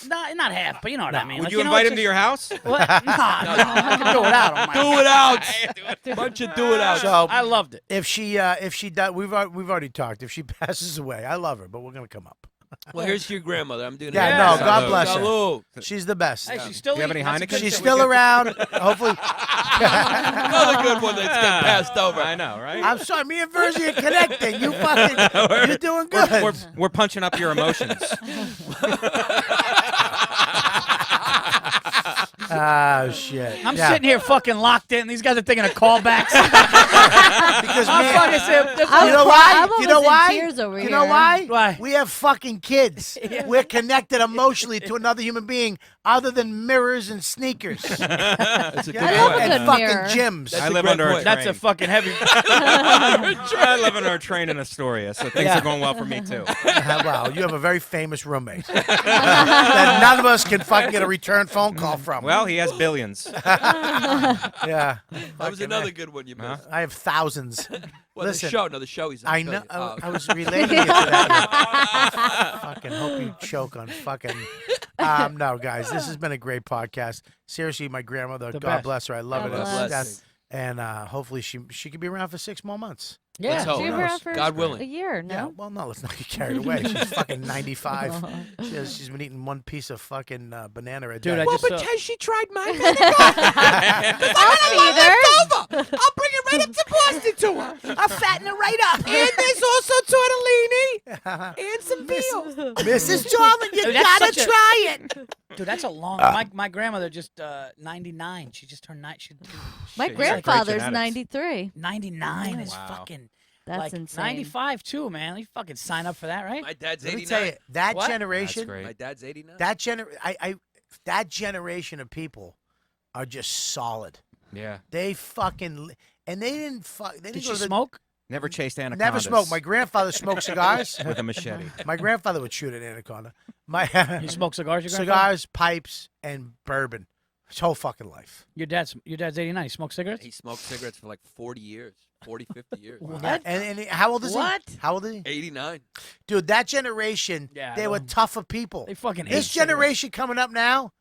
Not half, but you know what I mean. Would Like, you know, invite it's him to just- your house? What? I can do it out on my Do it out. Bunch of do it out. So I loved it. if she does, we've already talked. If she passes away, I love her, but we're gonna come up. Well, here's to your grandmother. I'm doing it. Yeah, no, God bless her. Salud. She's the best. Hey, she's still Do you have eating. any That's a good Heineken? She's thing. still around. Hopefully. Another good one that's getting passed over. I know, right? I'm sorry. Me and Virzi are connecting. You fucking, you're doing good. We're punching up your emotions. Oh shit. I'm Yeah. sitting here fucking locked in. These guys are thinking of callbacks. Because I'm man, fucking saying, you know I'm why? You know almost in why? tears over You know here. why? Why? We have fucking kids. We're connected emotionally to another human being other than mirrors and sneakers. That's a good You love know, a and good fucking mirror. gyms. That's I a live great under a point. train. That's a fucking heavy. I live under a train in Astoria, so things Yeah. are going well for me too. Wow, you have a very famous roommate that none of us can fucking get a return phone call from. Well, he has billions. yeah, That was another good one you missed. I have thousands. Well, Listen, the show he's on. I know. I was relating it to that. Fucking hope you choke on fucking. No, guys, this has been a great podcast. Seriously, my grandmother, The God best. bless her. I love God it. bless. Death. and hopefully she could be around for 6 more months. Yeah. Let's hope. She Who was knows? around for God willing. a year, no? Yeah, well, no, let's not get carried away. She's fucking 95. She's been eating one piece of fucking banana a day. Dude, I Well, just but saw- has she tried my anaconda? I'll feed her. I'll bring it right up to Boston to her. I'll fatten it right up. And there's also tortellini and some veal. Mrs. Jarman, you Dude, that's gotta such a- try it. Dude, that's a long. My grandmother just 99. She just turned 9. My Shit, you got great grandfather's genetics. 93. 99 is Wow. fucking That's like insane. 95 too, man. You fucking sign up for that, right? My dad's Let 89. me tell you, that What? generation, That's great. My dad's 89. that generation of people are just solid. Yeah. They fucking and they didn't fuck. They Did didn't she go to the, smoke? Never chased anacondas. Never smoked. My grandfather smoked cigars. with a machete. My grandfather would shoot an anaconda. My You smoke cigars, your grandfather? cigars, pipes, and bourbon. His whole fucking life. Your dad's 89. He smokes cigarettes? He smoked cigarettes for like 40 years, 50 years. What? And how old is What? he? How old is he? 89. Dude, that generation, Yeah, they were well, tougher people. They fucking This ate cigarettes. generation coming up now,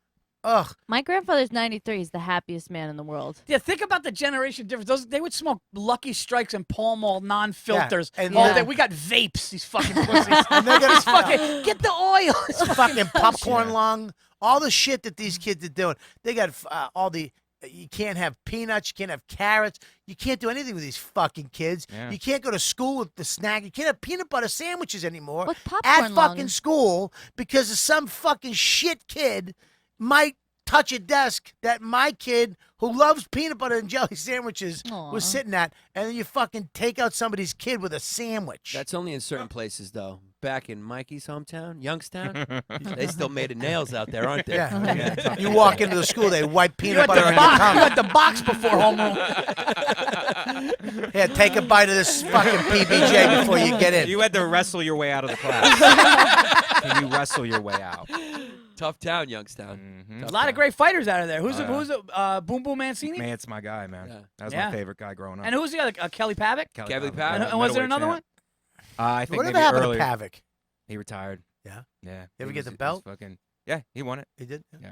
ugh. My grandfather's 93. He's the happiest man in the world. Yeah, think about the generation difference. They would smoke Lucky Strikes and Pall Mall non-filters Yeah, and all yeah. day. We got vapes, these fucking pussies. And they're gonna It's fucking, get the oil. It's fucking popcorn lung, all the shit that these kids are doing. They got all the. You can't have peanuts. You can't have carrots. You can't do anything with these fucking kids. Yeah. You can't go to school with the snack. You can't have peanut butter sandwiches anymore What's at popcorn fucking lung? school because of some fucking shit kid might touch a desk that my kid who loves peanut butter and jelly sandwiches Aw. was sitting at, and then you fucking take out somebody's kid with a sandwich. That's only in certain places, though. Back in Mikey's hometown, Youngstown, they still made of nails out there, aren't they? Yeah. You walk into the school, they wipe You peanut had butter the on your box. tongue. You had the box before homeroom. Here, take a bite of this fucking PBJ before you get in. You had to wrestle your way out of the class. Can you wrestle your way out? Tough town, Youngstown. Mhm. A lot of great fighters out of there. Who's Oh, yeah. Boom Boom Mancini? Man, it's my guy, man. Yeah. That was Yeah. my favorite guy growing up. And who's the other? Kelly Pavick? Kelly Kevin Pavitt, Pavitt. yeah, And was there middleweight another champ. one? I think Whatever maybe happened earlier. to Pavick? He retired. Yeah? Yeah. You ever He get was- the he was belt? Fucking, yeah, he won it. He did? Yeah.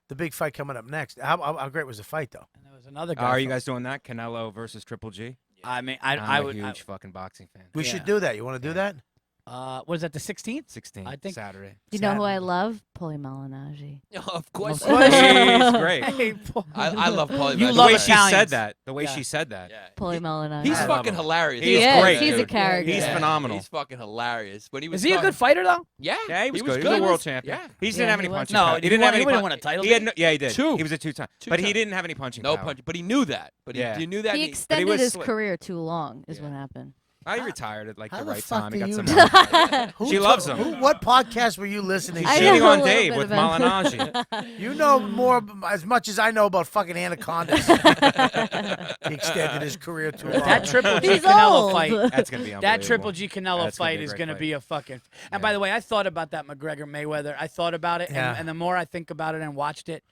The big fight coming up next. How great was the fight, though? And there was another guy. Are you from- guys doing that? Canelo versus Triple G? I mean, I'm I a would. huge fucking boxing fan. We Yeah. should do that. You want to do that? What is that? The 16th? 16, I think- Saturday. You know who I Saturday. love? Paulie Malignaggi. Of course. Of course. He's great. Hey, Paul. I love Paulie. You The love way she Italians. said that. The way Yeah. she said that. Yeah. Paulie Malignaggi. He's I love fucking him. hilarious. He is is. great, He's a dude. character. He's Yeah. phenomenal. He's fucking hilarious. When he was Is he a talking- good fighter though? Yeah. Yeah, he was good. good. He was a world champion. Yeah. He just Yeah, didn't have he any was. punching No, power. he didn't win a title. He had no, yeah, he did. Two. He was a two-time. Two But he times. didn't have any punching No power. punch. But he knew that. But Yeah. he knew that. He and extended was his slick. career too long, is Yeah. what happened. He retired at like How the the right fuck time. He do got you some. know? She loves him. What podcast were you listening He's I to? know cheating a on little Dave bit with about- Malignaggi. You know more as much as I know about fucking anacondas. He extended his career too long. That Triple G He's Canelo old. fight. That's gonna be unbelievable. That Triple G Canelo That's gonna fight be a is great going to fight. be a fucking. And Yeah. by the way, I thought about that McGregor Mayweather. I thought about it, Yeah. and the more I think about it and watched it,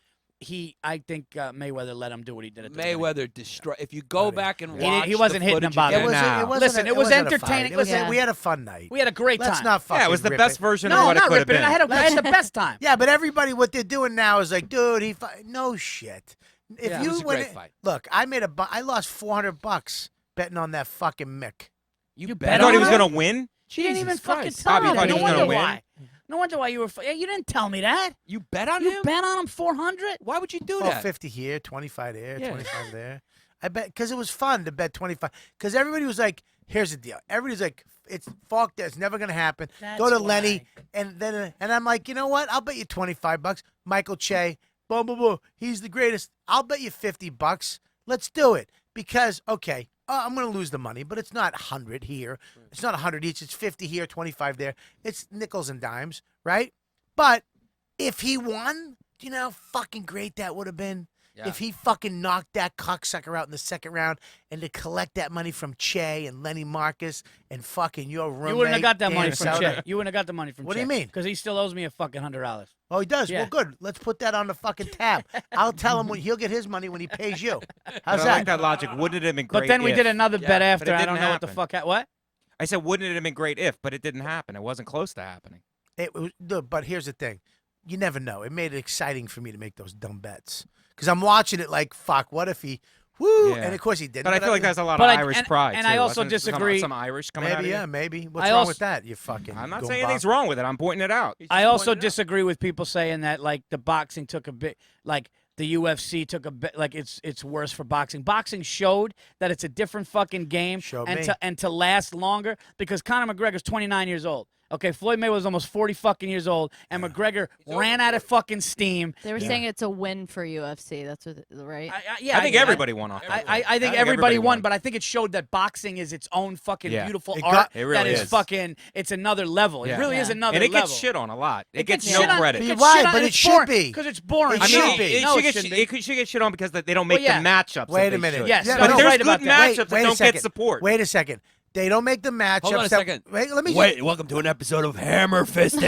I think Mayweather let him do what he did at the beginning. Mayweather destroyed. If you go back and watch, He wasn't the hitting him footage by It the was, Nah. it wasn't Listen, it was wasn't a fight. entertaining. It was Listen. we had a fun night. We had a great Let's time. not fucking Yeah, it was the rip best it. version of No, what it not could have ripping it. been. I had the best time. Yeah, but everybody, what they're doing now is like, dude, no shit. If Yeah, it you was a went great in- fight. look, I lost $400 betting on that fucking Mick. You I bet thought on he was him? gonna win. She didn't even Jesus fucking Christ. tell Bobby me thought that. he No was gonna wonder win. why. No wonder why you were. Yeah, you didn't tell me that. You bet on You him? bet on him 400. Why would you do Oh, that? 50 here, 25 there, Yeah. 25 there. I bet because it was fun to bet 25. Because everybody was like, "Here's the deal." Everybody's like, "It's fuck that. It's never gonna happen." Go to That's Lenny, why. and I'm like, you know what? I'll bet you $25. Michael Che, boom, boom, boom. He's the greatest. I'll bet you $50. Let's do it because okay, I'm gonna lose the money, but it's not 100 here. It's not 100 each. It's 50 here, 25 there. It's nickels and dimes, right? But if he won, do you know how fucking great that would have been? Yeah. If he fucking knocked that cocksucker out in the second round and to collect that money from Che and Lenny Marcus and fucking your roommate. You wouldn't have got that Dan money from Soder. Che. You wouldn't have got the money from What Che. do you mean? Because he still owes me a fucking $100. Oh, he does? Yeah. Well, good. Let's put that on the fucking tab. I'll tell him when he'll get his money when he pays you. But How's I that? like that logic. Wouldn't it have been great? But then we if? did another bet but after. it I don't didn't know what the happen. fuck. What? I said, wouldn't it have been great if? But it didn't happen. It wasn't close to happening. But here's the thing. You never know. It made it exciting for me to make those dumb bets. Because I'm watching it like, fuck, what if he Woo! Yeah. And of course he didn't. But I feel like that's a lot But of I- Irish and- pride. and too, I also wasn't it? disagree- Some Irish coming out of maybe, you? yeah, maybe. What's I wrong also- with that? You fucking. I'm not goomba. saying anything's wrong with it. I'm pointing it out. I also disagree with people saying that like the boxing took a bit, like the UFC took a bit, like it's worse for boxing. Boxing showed that it's a different fucking game, Showed and me. to last longer because Conor McGregor's 29 years old. Okay, Floyd Mayweather's almost 40 fucking years old, and McGregor ran out of fucking steam. They were saying it's a win for UFC. That's what, right? Yeah, I think everybody won off. that I fight. think everybody won, but I think it showed that boxing is its own fucking Yeah. beautiful It art got- It really that is is. fucking. It's another level. Yeah. It really is Yeah. another And it level. gets shit on a lot. It gets shit no on- credit. It gets Why? shit on- But it's it should boring, be. because it's boring. It I should mean, be. it No, should it get shouldn't it should get shit on because they don't make yeah. the matchups. Wait that a they minute. should. Yes, Yeah, no, but no, there's right good about that. matchups that Wait a don't get second. support. Wait a second. They don't make the matchups. Hold on a second. Wait, let me. Wait, welcome to an episode of Hammer Fisting.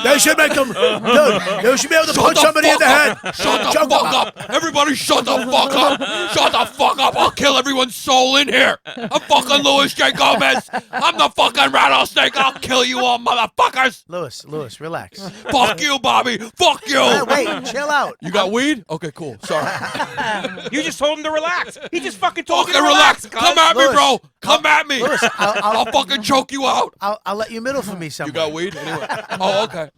They should make them. Dude, they should be able to punch somebody in the head. Shut the Choke fuck them up. Everybody shut the fuck up. Shut the fuck up. I'll kill everyone's soul in here. I'm fucking Louis J. Gomez. I'm the fucking rattlesnake. I'll kill you all, motherfuckers. Lewis, relax. Fuck you, Bobby. Fuck you. Wait, chill out. You got weed? Okay, cool. Sorry. You just told him to relax. He just fucking told you Fucking to relax. cuz. Come at me, Louis, bro. Come at me. Louis, I'll fucking choke you out. I'll let you middle for me somewhere. You got weed? Anyway. Oh, okay.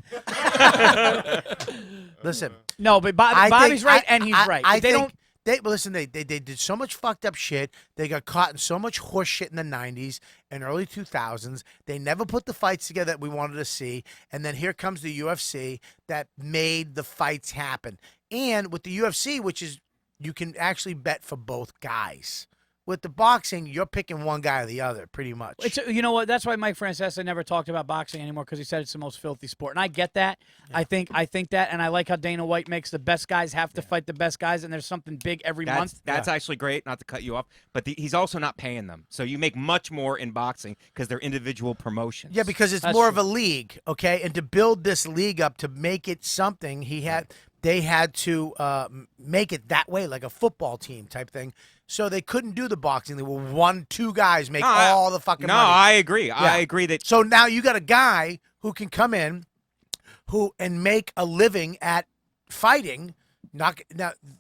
Listen, No, but I Bobby's think- right, and he's right. I They think don't. listen. They did so much fucked up shit. They got caught in so much horse shit in the '90s and early 2000s. They never put the fights together that we wanted to see. And then here comes the UFC that made the fights happen. And with the UFC, which is you can actually bet for both guys. With the boxing, you're picking one guy or the other, pretty much. It's, you know what? That's why Mike Francesa never talked about boxing anymore because he said it's the most filthy sport, and I get that. Yeah. I think that, and I like how Dana White makes the best guys have to fight the best guys, and there's something big every month. That's actually great. Not to cut you off, but he's also not paying them, so you make much more in boxing because they're individual promotions. Yeah, because it's more of a league, okay? And to build this league up to make it something, they had to make it that way, like a football team type thing. So they couldn't do the boxing. They were 1-2 guys make all the fucking money. No, I agree. Yeah. I agree that. So now you got a guy who can come in, and make a living at fighting. Now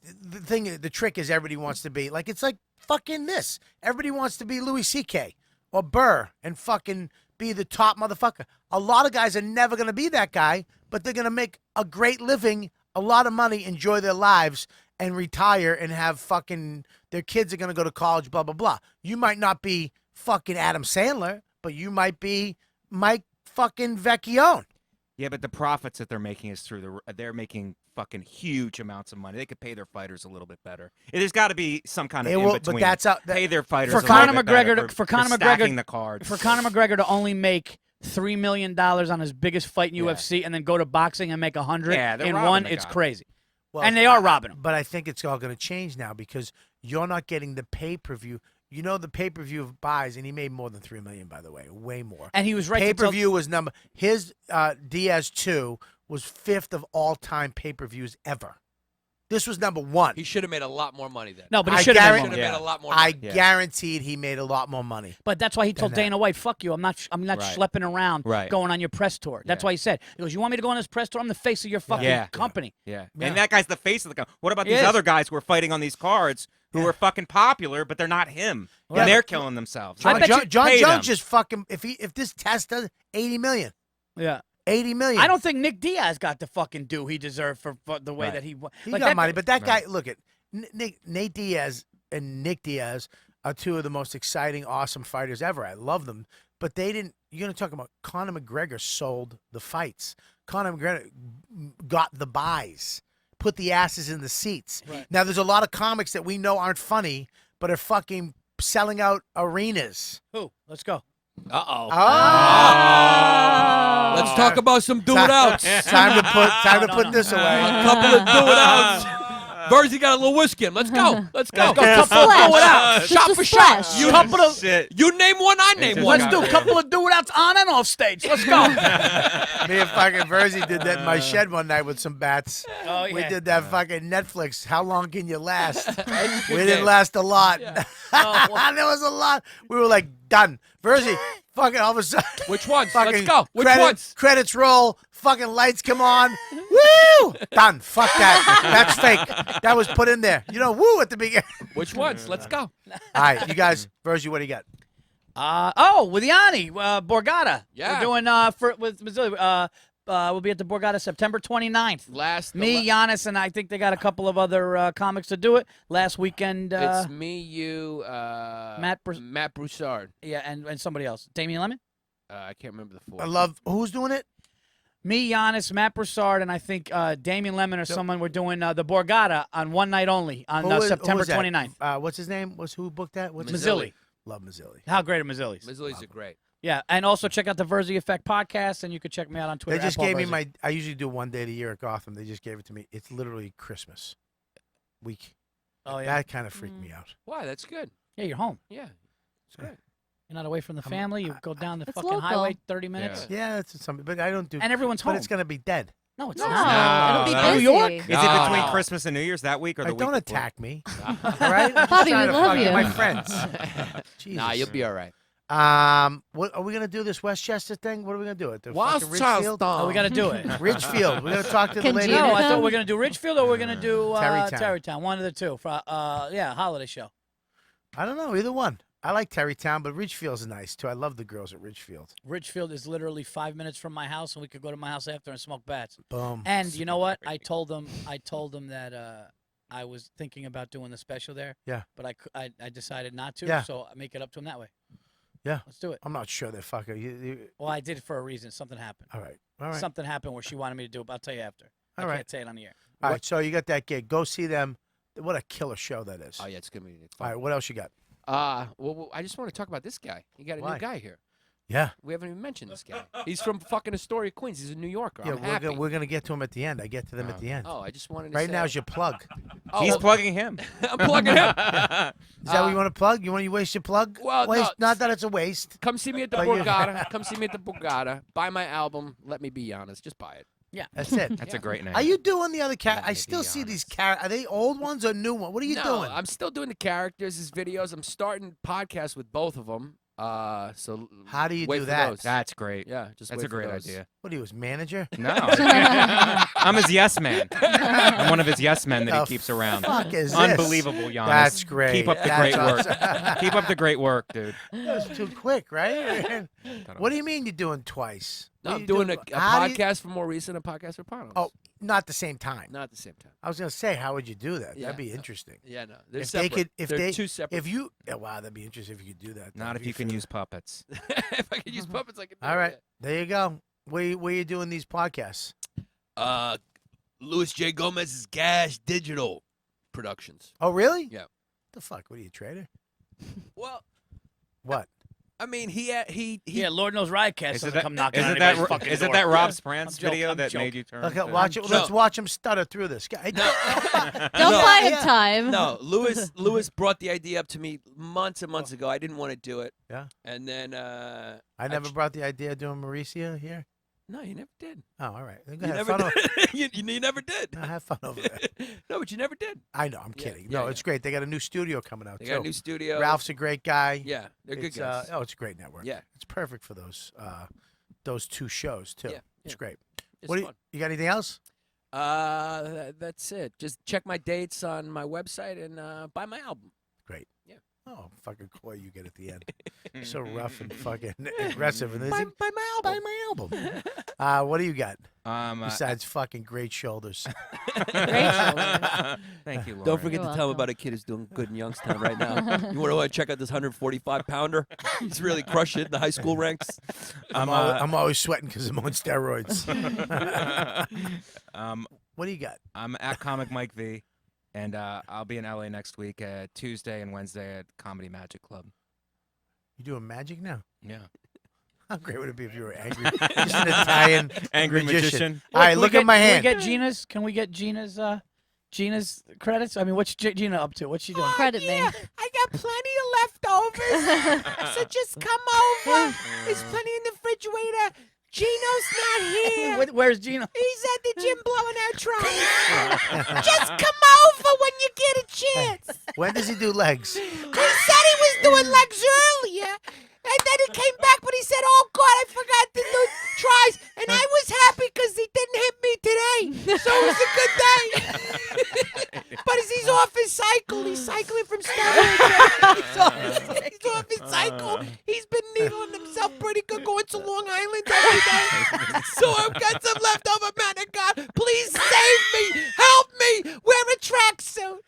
the trick is everybody wants to be like, it's like fucking this. Everybody wants to be Louis C.K. or Burr and fucking be the top motherfucker. A lot of guys are never gonna be that guy, but they're gonna make a great living, a lot of money, enjoy their lives, and retire and have fucking their kids are gonna go to college, blah blah blah. You might not be fucking Adam Sandler, but you might be Mike fucking Vecchione. Yeah, but the profits that they're making is through they're making fucking huge amounts of money. They could pay their fighters a little bit better. There's got to be some kind of in between. But that's out. Pay their fighters for a Conor little bit better McGregor. For Conor stacking McGregor, the cards. for Conor McGregor to only make $3 million on his biggest fight in UFC, and then go to boxing and make 100 they're in robbing one, the it's guy. crazy. Well, and they are robbing him. But I think it's all going to change now because you're not getting the pay-per-view. You know the pay-per-view of buys, and he made more than $3 million, by the way, way more. And he was right. Pay-per-view was his Diaz 2 was 5th of all-time pay-per-views ever. This was number 1. He should have made a lot more money then. No, but he I should have guarantee- made a lot more money. Guaranteed he made a lot more money. But that's why he told than that. Dana White, "Fuck you! I'm not Right. schlepping around, Right. going on your press tour." That's why he said, "He goes, you want me to go on this press tour? I'm the face of your fucking company." Yeah. Yeah. And that guy's the face of the company. What about He these is. other guys who are fighting on these cards who are fucking popular, but they're not him, Yeah. and they're killing themselves? I bet you- John pay Jones them. just fucking if this test does $80 million. Yeah. 80 million. I don't think Nick Diaz got the fucking due he deserved for the way that he. He like got that- money, but that guy, look at Nate Diaz and Nick Diaz are two of the most exciting, awesome fighters ever. I love them, but they didn't. You're going to talk about Conor McGregor sold the fights. Conor McGregor got the buys, put the asses in the seats. Right. Now there's a lot of comics that we know aren't funny, but are fucking selling out arenas. Who? Let's go. Uh-oh. Oh. Let's talk about some do-it-outs. Time to put this away. A couple of do-it-outs. Virzi got a little whiskey in. Let's go. Let's go. Let's go. Couple of Flash. do-it-outs. Just Shot a for shot. splash. You, Couple of. you name one, I name one. Let's do a couple of do-it-outs on and off stage. Let's go. Me and fucking Virzi did that in my shed one night with some bats. Oh, We yeah. did that fucking Netflix. How long can you last? We didn't last a lot. There was a lot. We were like, done. Virzi, Fucking all of a sudden. Which ones? Fucking Let's go. Which credit- ones? Credits roll. Fucking lights come on. Woo! Done. Fuck that. That's fake. That was put in there. You know, woo at the beginning. Which ones? Let's go. All right, you guys. Virzi, what do you got? With Yanni, Borgata. Yeah. We're doing with Missouri. We'll be at the Borgata September 29th. Me, Yannis, and I think they got a couple of other comics to do it. Last weekend. It's me, you, Matt Broussard. Yeah, and somebody else. Damian Lemon? I can't remember the fourth. I love. Who's doing it? Me, Yannis, Matt Broussard, and I think Damian Lemon or someone. We're doing the Borgata on one night only on September 29th. What's his name? Who booked that? What's Mazzilli. Love Mazzilli. How great are Mazzilli's? Mazzilli's are great. Yeah, and also check out the Virzi Effect podcast, and you can check me out on Twitter. They just at Paul gave me Virzi. I usually do one day a year at Gotham. They just gave it to me. It's literally Christmas week. Oh, yeah. That kind of freaked me out. Why? That's good. Yeah, you're home. Yeah, it's great. You're not away from the family. You go down the It's fucking local. highway 30 minutes. Yeah, that's something. But I don't do. And everyone's But home. it's gonna be dead. No, it's No, not. it'll be that's- busy. New York? Is it No, between no. Christmas and New Year's that week or the week? Don't before? attack me. All right, I'm just Bobby, trying we to love fuck you. my friends. Jesus. Nah, you'll be all right. What are we gonna do? This Westchester thing? What are we gonna do? At the fucking Ridgefield? Charleston. Oh, we got to do it. Ridgefield. We're gonna talk to the Can lady. Gina No, I come? thought we were going to do Ridgefield or we're going to do Terrytown. Terrytown. One of the two. For, holiday show. I don't know either one. I like Terrytown, but Ridgefield's nice too. I love the girls at Ridgefield. Ridgefield is literally 5 minutes from my house, and we could go to my house after and smoke bats. Boom. And you know what? I told them that I was thinking about doing the special there. Yeah. But I decided not to. Yeah. So I make it up to them that way. Yeah. Let's do it. I'm not sure that fucker. Well, I did it for a reason. Something happened. All right. All right. Something happened where she wanted me to do it. But I'll tell you after. All I right. can't say it on the air. All right. So you got that gig. Go see them. What a killer show that is. Oh yeah, it's gonna be All fun. right. What else you got? Well, I just want to talk about this guy. You got a Why? new guy here. Yeah. We haven't even mentioned this guy. He's from fucking Astoria, Queens. He's a New Yorker. Yeah. I'm happy. We're gonna get to him at the end. I get to them at the end. Oh, I just wanted to Right say. now is your plug. Oh, He's well, plugging him. I'm plugging him. Is that what you want to plug? You want to waste your plug? Well, waste? no. Not that it's a waste. Come see me at the But you- Borgata. Come see me at the Borgata. Buy my album. Let me be honest. Just buy it. Yeah. That's it. That's a great name. Are you doing the other Let I me still be see these honest. Are they old ones or new ones? What are you doing? I'm still doing the characters, his videos. I'm starting podcasts with both of them. So How do you wait do for that? those. That's great. Yeah, just That's wait a for great those. idea. What are you, his manager? No. I'm his yes man. I'm one of his yes men that The he keeps around. fuck is this? Unbelievable, Giannis. That's great. Keep up the That's great work. awesome. Keep up the great work, dude. That was too quick, right? What do you mean you're doing twice? No, What I'm are you doing a How do you- podcast for more recent, a podcast for Panos. Oh, not at the same time. not at the same time. I was gonna say, how would you do that? Yeah. That'd be interesting. Yeah, no, they're If separate. they could, if they're they, two separate. if you, yeah, wow, that'd be interesting if you could do that. Not That'd if be you can fun. use puppets. if I could use puppets, I could. Do All right, it. there you go. Where you doing these podcasts? Louis J. Gomez's Gash Digital Productions. Oh, really? Yeah. The fuck? What are you, a trader? Well, What? I mean, he Yeah, Lord knows Riotcast doesn't come knocking on Isn't anybody's fucking isn't door. that Rob I'm Sprant's joking, video I'm that joking. made you turn? Look, to- watch it. No. Let's watch him stutter through this. Guy. Don't No. buy Yeah. him time. No, Louis brought the idea up to me months and months ago. I didn't want to do it. Yeah. And then I never brought the idea of doing Mauricio here. no, you never did. Oh, all right. Then go You ahead. never Fun did. you never did. No, have fun over there. No, but you never did. I know. I'm Yeah, kidding. yeah, no, yeah. it's great. They got a new studio coming out They too. got a new studio. Ralph's a great guy. Yeah, they're good It's, guys. it's a great network. Yeah. It's perfect for those two shows too. Yeah, It's yeah. great. It's What do fun. you got? Anything else? That's it. Just check my dates on my website and buy my album. Great. Yeah. Oh, fucking coy you get at the end. So rough and fucking aggressive. And Buy then my album. buy my album. What do you got besides uh, fucking great shoulders? Thank you, Lauren. Don't forget You're to tell him welcome. about a kid who's doing good in Youngstown right now. You want to check out this 145-pounder? He's really crushing it in the high school ranks. I'm always sweating because I'm on steroids. What do you got? I'm at Comic Mike V, and I'll be in LA next week, Tuesday and Wednesday at Comedy Magic Club. You doing magic now? Yeah. How great would it be if you were angry? Just an Italian Angry magician. magician. All right, Can we look get- at my Can hand. we get Gina's? Can we get Gina's credits? I mean, what's Gina up to? What's she doing? Credit me. I got plenty of leftovers. So just come over. There's plenty in the refrigerator. Gino's not here. Where's Gina? He's at the gym blowing out trying. Just come over when you get a chance. When does he do legs? He said he was doing legs earlier. And then he came back, but he said was a good day. But as he's off his cycle, he's cycling from steroids. He's off his cycle. He's been needling himself pretty good going to Long Island every day. So I've got some leftover man of God. Please save me. Help me. Wear a tracksuit.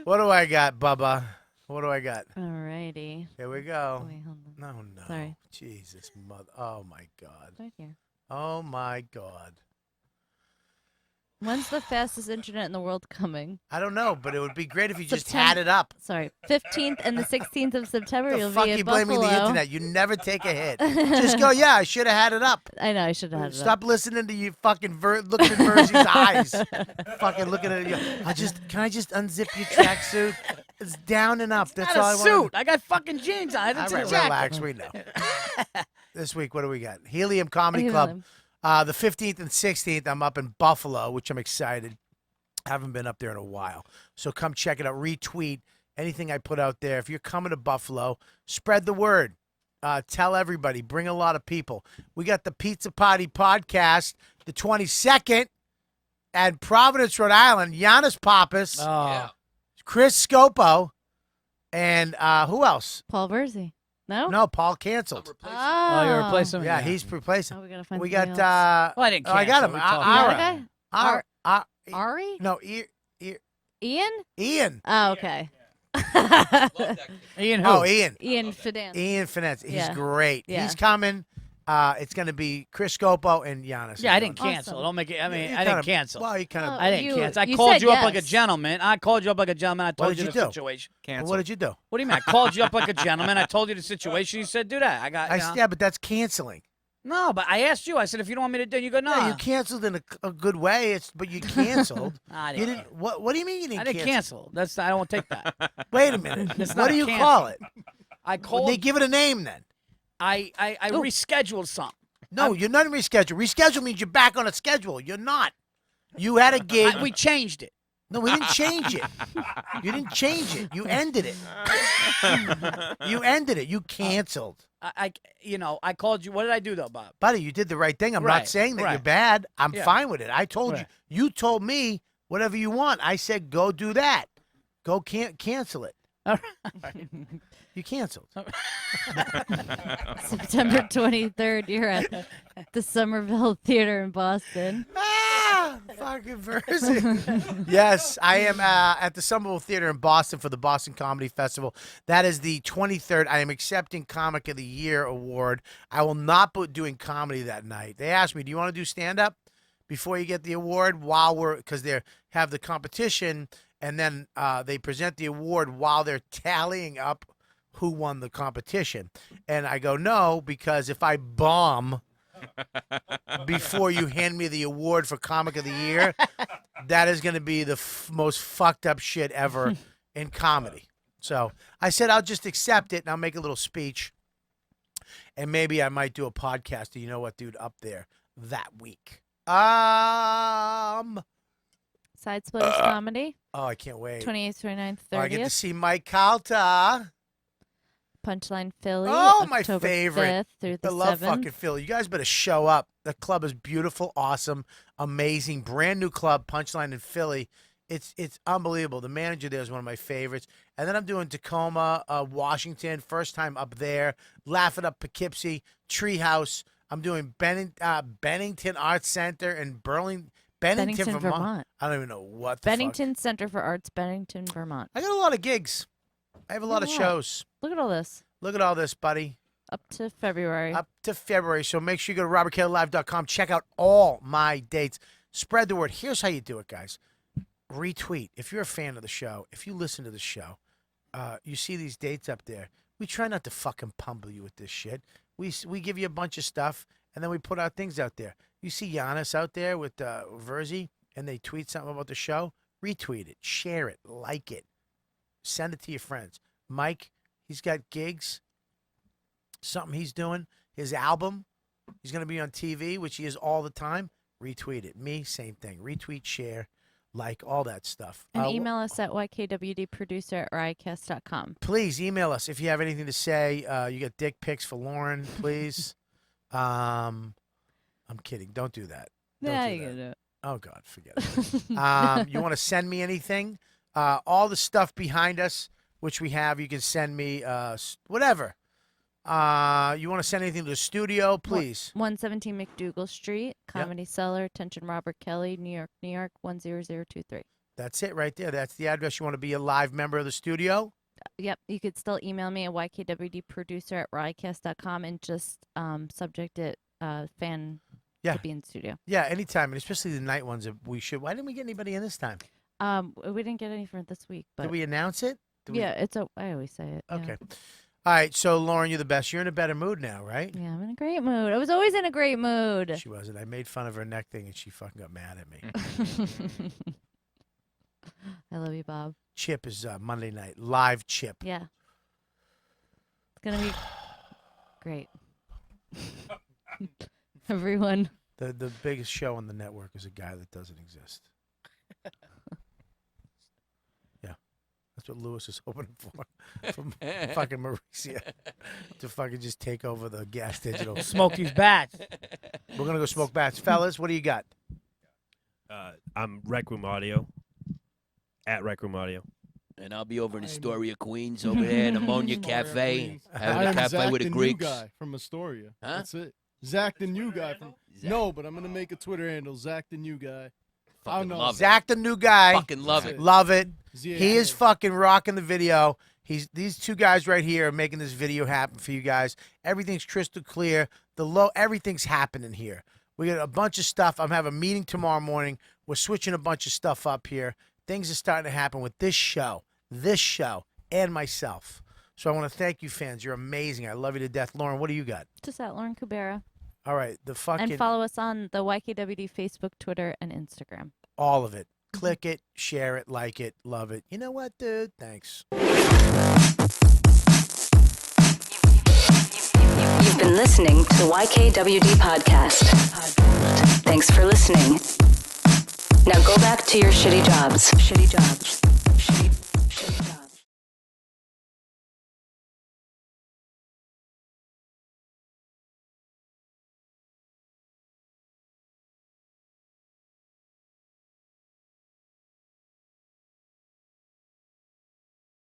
What do I got, Bubba? What do I got? Alrighty. Here we go. Wait, hold on. No. Sorry. Jesus, mother. Oh, my God. Right here. Oh, my God. When's the fastest internet in the world coming? I don't know, but it would be great if you just September- had it up. Sorry, 15th and the 16th of September. The You'll fuck be you in blaming Buffalo. the internet? You never take a hit. Just go, yeah, I should have had it up. I know, I should have had it up. Stop listening to you fucking looking at Virzi's eyes. Fucking looking at you. Can I just unzip your tracksuit? It's down and up. That's Not all I a want. suit. I got fucking jeans on. It's All a right, jacket. relax. We know. This week, what do we got? Helium Comedy Club. The 15th and 16th, I'm up in Buffalo, which I'm excited. I haven't been up there in a while. So come check it out. Retweet anything I put out there. If you're coming to Buffalo, spread the word. Tell everybody. Bring a lot of people. We got the Pizza Party podcast the 22nd at Providence, Rhode Island. Yannis Pappas, Oh. Chris Scopo, and who else? Paul Virzi. No? No, Paul canceled. Oh, you replaced him? Yeah, he's replacing. Oh, we gotta find We somebody got. else. Well, I didn't I got cancel. him. We talked about it. Ara. Ari? No, Ian? Ian. Oh, okay. Ian who? Oh, Ian. Ian Fidan. Ian Finesse. He's Yeah. great. Yeah. He's coming. It's going to be Chris Scopo and Giannis. Yeah, I didn't Awesome. cancel. Don't make it. I mean, You I didn't kinda- cancel. Well, you kind of. Oh, I didn't you- cancel. I you called said you up like a yes. gentleman. I called you up like a gentleman. I told did you you the do? situation. Cancel. What did you do? What do you mean? I called you up like a gentleman. I told you the situation. You said do that. I got. Yeah, but that's canceling. No, but I asked you. I said if you don't want me to do it, you go no. Yeah, you canceled in a good way. But you canceled. I You didn't. didn't. What do you mean you didn't? I didn't cancel. That's. I don't take that. Wait a minute. It's What not do you cancel. call it? I Well, called. they give it a name then. I rescheduled something. No, you're not rescheduled. Reschedule means you're back on a schedule. You're not. You had a gig. We changed it. No, we didn't change it. You didn't change it. You ended it. You ended it. You canceled. I called you. What did I do though, Bob? Buddy, you did the right thing. I'm not Right, saying that you're right. bad. I'm Yeah. fine with it. I told Right. you. You told me whatever you want. I said go do that. Go cancel it. All You canceled. September 23rd, you're at the Somerville Theater in Boston. Fucking Virzi. Yes, I am at the Somerville Theater in Boston for the Boston Comedy Festival. That is the 23rd. I am accepting Comic of the Year award. I will not be doing comedy that night. They asked me, do you want to do stand-up before you get the award? Because they have the competition, and then they present the award while they're tallying up who won the competition. And I go, no, because if I bomb before you hand me the award for Comic of the Year, that is going to be the most fucked up shit ever in comedy. So I said I'll just accept it and I'll make a little speech. And maybe I might do a podcast. You know what, dude, up there that week. Side Splitters Comedy, Oh, I can't wait. 28th, 29th, Oh, I get to 30th. see Mike Calta. Punchline Philly, Oh, my October favorite. 5th through the I love 7th. fucking Philly. You guys better show up. The club is beautiful, awesome, amazing. Brand new club, Punchline in Philly. It's unbelievable. The manager there is one of my favorites. And then I'm doing Tacoma, Washington, first time up there. Laugh It Up Poughkeepsie, Treehouse. I'm doing Bennington Arts Center in Bennington, Vermont. I don't even know what the fuck. Bennington Center for Arts, Bennington, Vermont. I got a lot of gigs. I have a lot of Yeah. shows. Look at all this. Look at all this, buddy. Up to February. Up to February. So make sure you go to robertklive.com. Check out all my dates. Spread the word. Here's how you do it, guys. Retweet. If you're a fan of the show, if you listen to the show, you see these dates up there. We try not to fucking pummel you with this shit. We give you a bunch of stuff, and then we put out things out there. You see Giannis out there with Virzi, and they tweet something about the show. Retweet it. Share it. Like it. Send it to your friends. Mike, he's got gigs. Something he's doing. His album. He's going to be on TV, which he is all the time. Retweet it. Me, same thing. Retweet, share, like, all that stuff. And email us at ykwdproducer@riotcast.com. Please email us if you have anything to say. You got dick pics for Lauren, please. I'm kidding. Don't do that. Nah, do you that. can do it. Oh God, forget it. You want to send me anything? All the stuff behind us, which we have, you can send me whatever. You want to send anything to the studio, please? 117 McDougal Street, Comedy Cellar, attention Robert Kelly, New York, New York 10023. That's it right there. That's the address. You want to be a live member of the studio? Yep, you could still email me at ykwdproducer@riotcast.com and just subject it fan to be in the studio. Yeah, anytime, and especially the night ones. If we should. Why didn't we get anybody in this time? We didn't get any for this week, but Did we announce it? I always say it. yeah. Okay. All right. So Lauren, you're the best. You're in a better mood now, right? Yeah, I'm in a great mood. I was always in a great mood. She wasn't. I made fun of her neck thing, and she fucking got mad at me. I love you, Bob. Chip is Monday night. Live Chip. Yeah. It's going to be great. Everyone. The biggest show on the network is a guy that doesn't exist. Yeah. That's what Lewis is hoping for. From fucking Mauricia. To fucking just take over the Gas Digital. Smoke these bats. We're going to go smoke bats. Fellas, what do you got? I'm Rec Room Audio. At Rec Room Audio. And I'll be over in Astoria, Queens, over there in Ammonia Cafe, having I a am cafe Zach with the the new Greeks. guy from Astoria. Huh? That's it. Zach the new guy from. Zach. No, but I'm gonna make a Twitter handle. Zach the new guy. Fucking know. love it. Zach, the new guy. Fucking love it. Love it. Z-A-K. He is fucking rocking the video. These two guys right here are making this video happen for you guys. Everything's crystal clear. Everything's happening here. We got a bunch of stuff. I'm having a meeting tomorrow morning. We're switching a bunch of stuff up here. Things are starting to happen with this show, and myself. So I want to thank you, fans. You're amazing. I love you to death. Lauren, what do you got? Just at Lauren Kubera. All right, the fucking And follow us on the YKWD Facebook, Twitter, and Instagram. all of it. Click it, share it, like it, love it. You know what, dude? Thanks. You've been listening to the YKWD podcast. Thanks for listening. Now go back to your shitty jobs.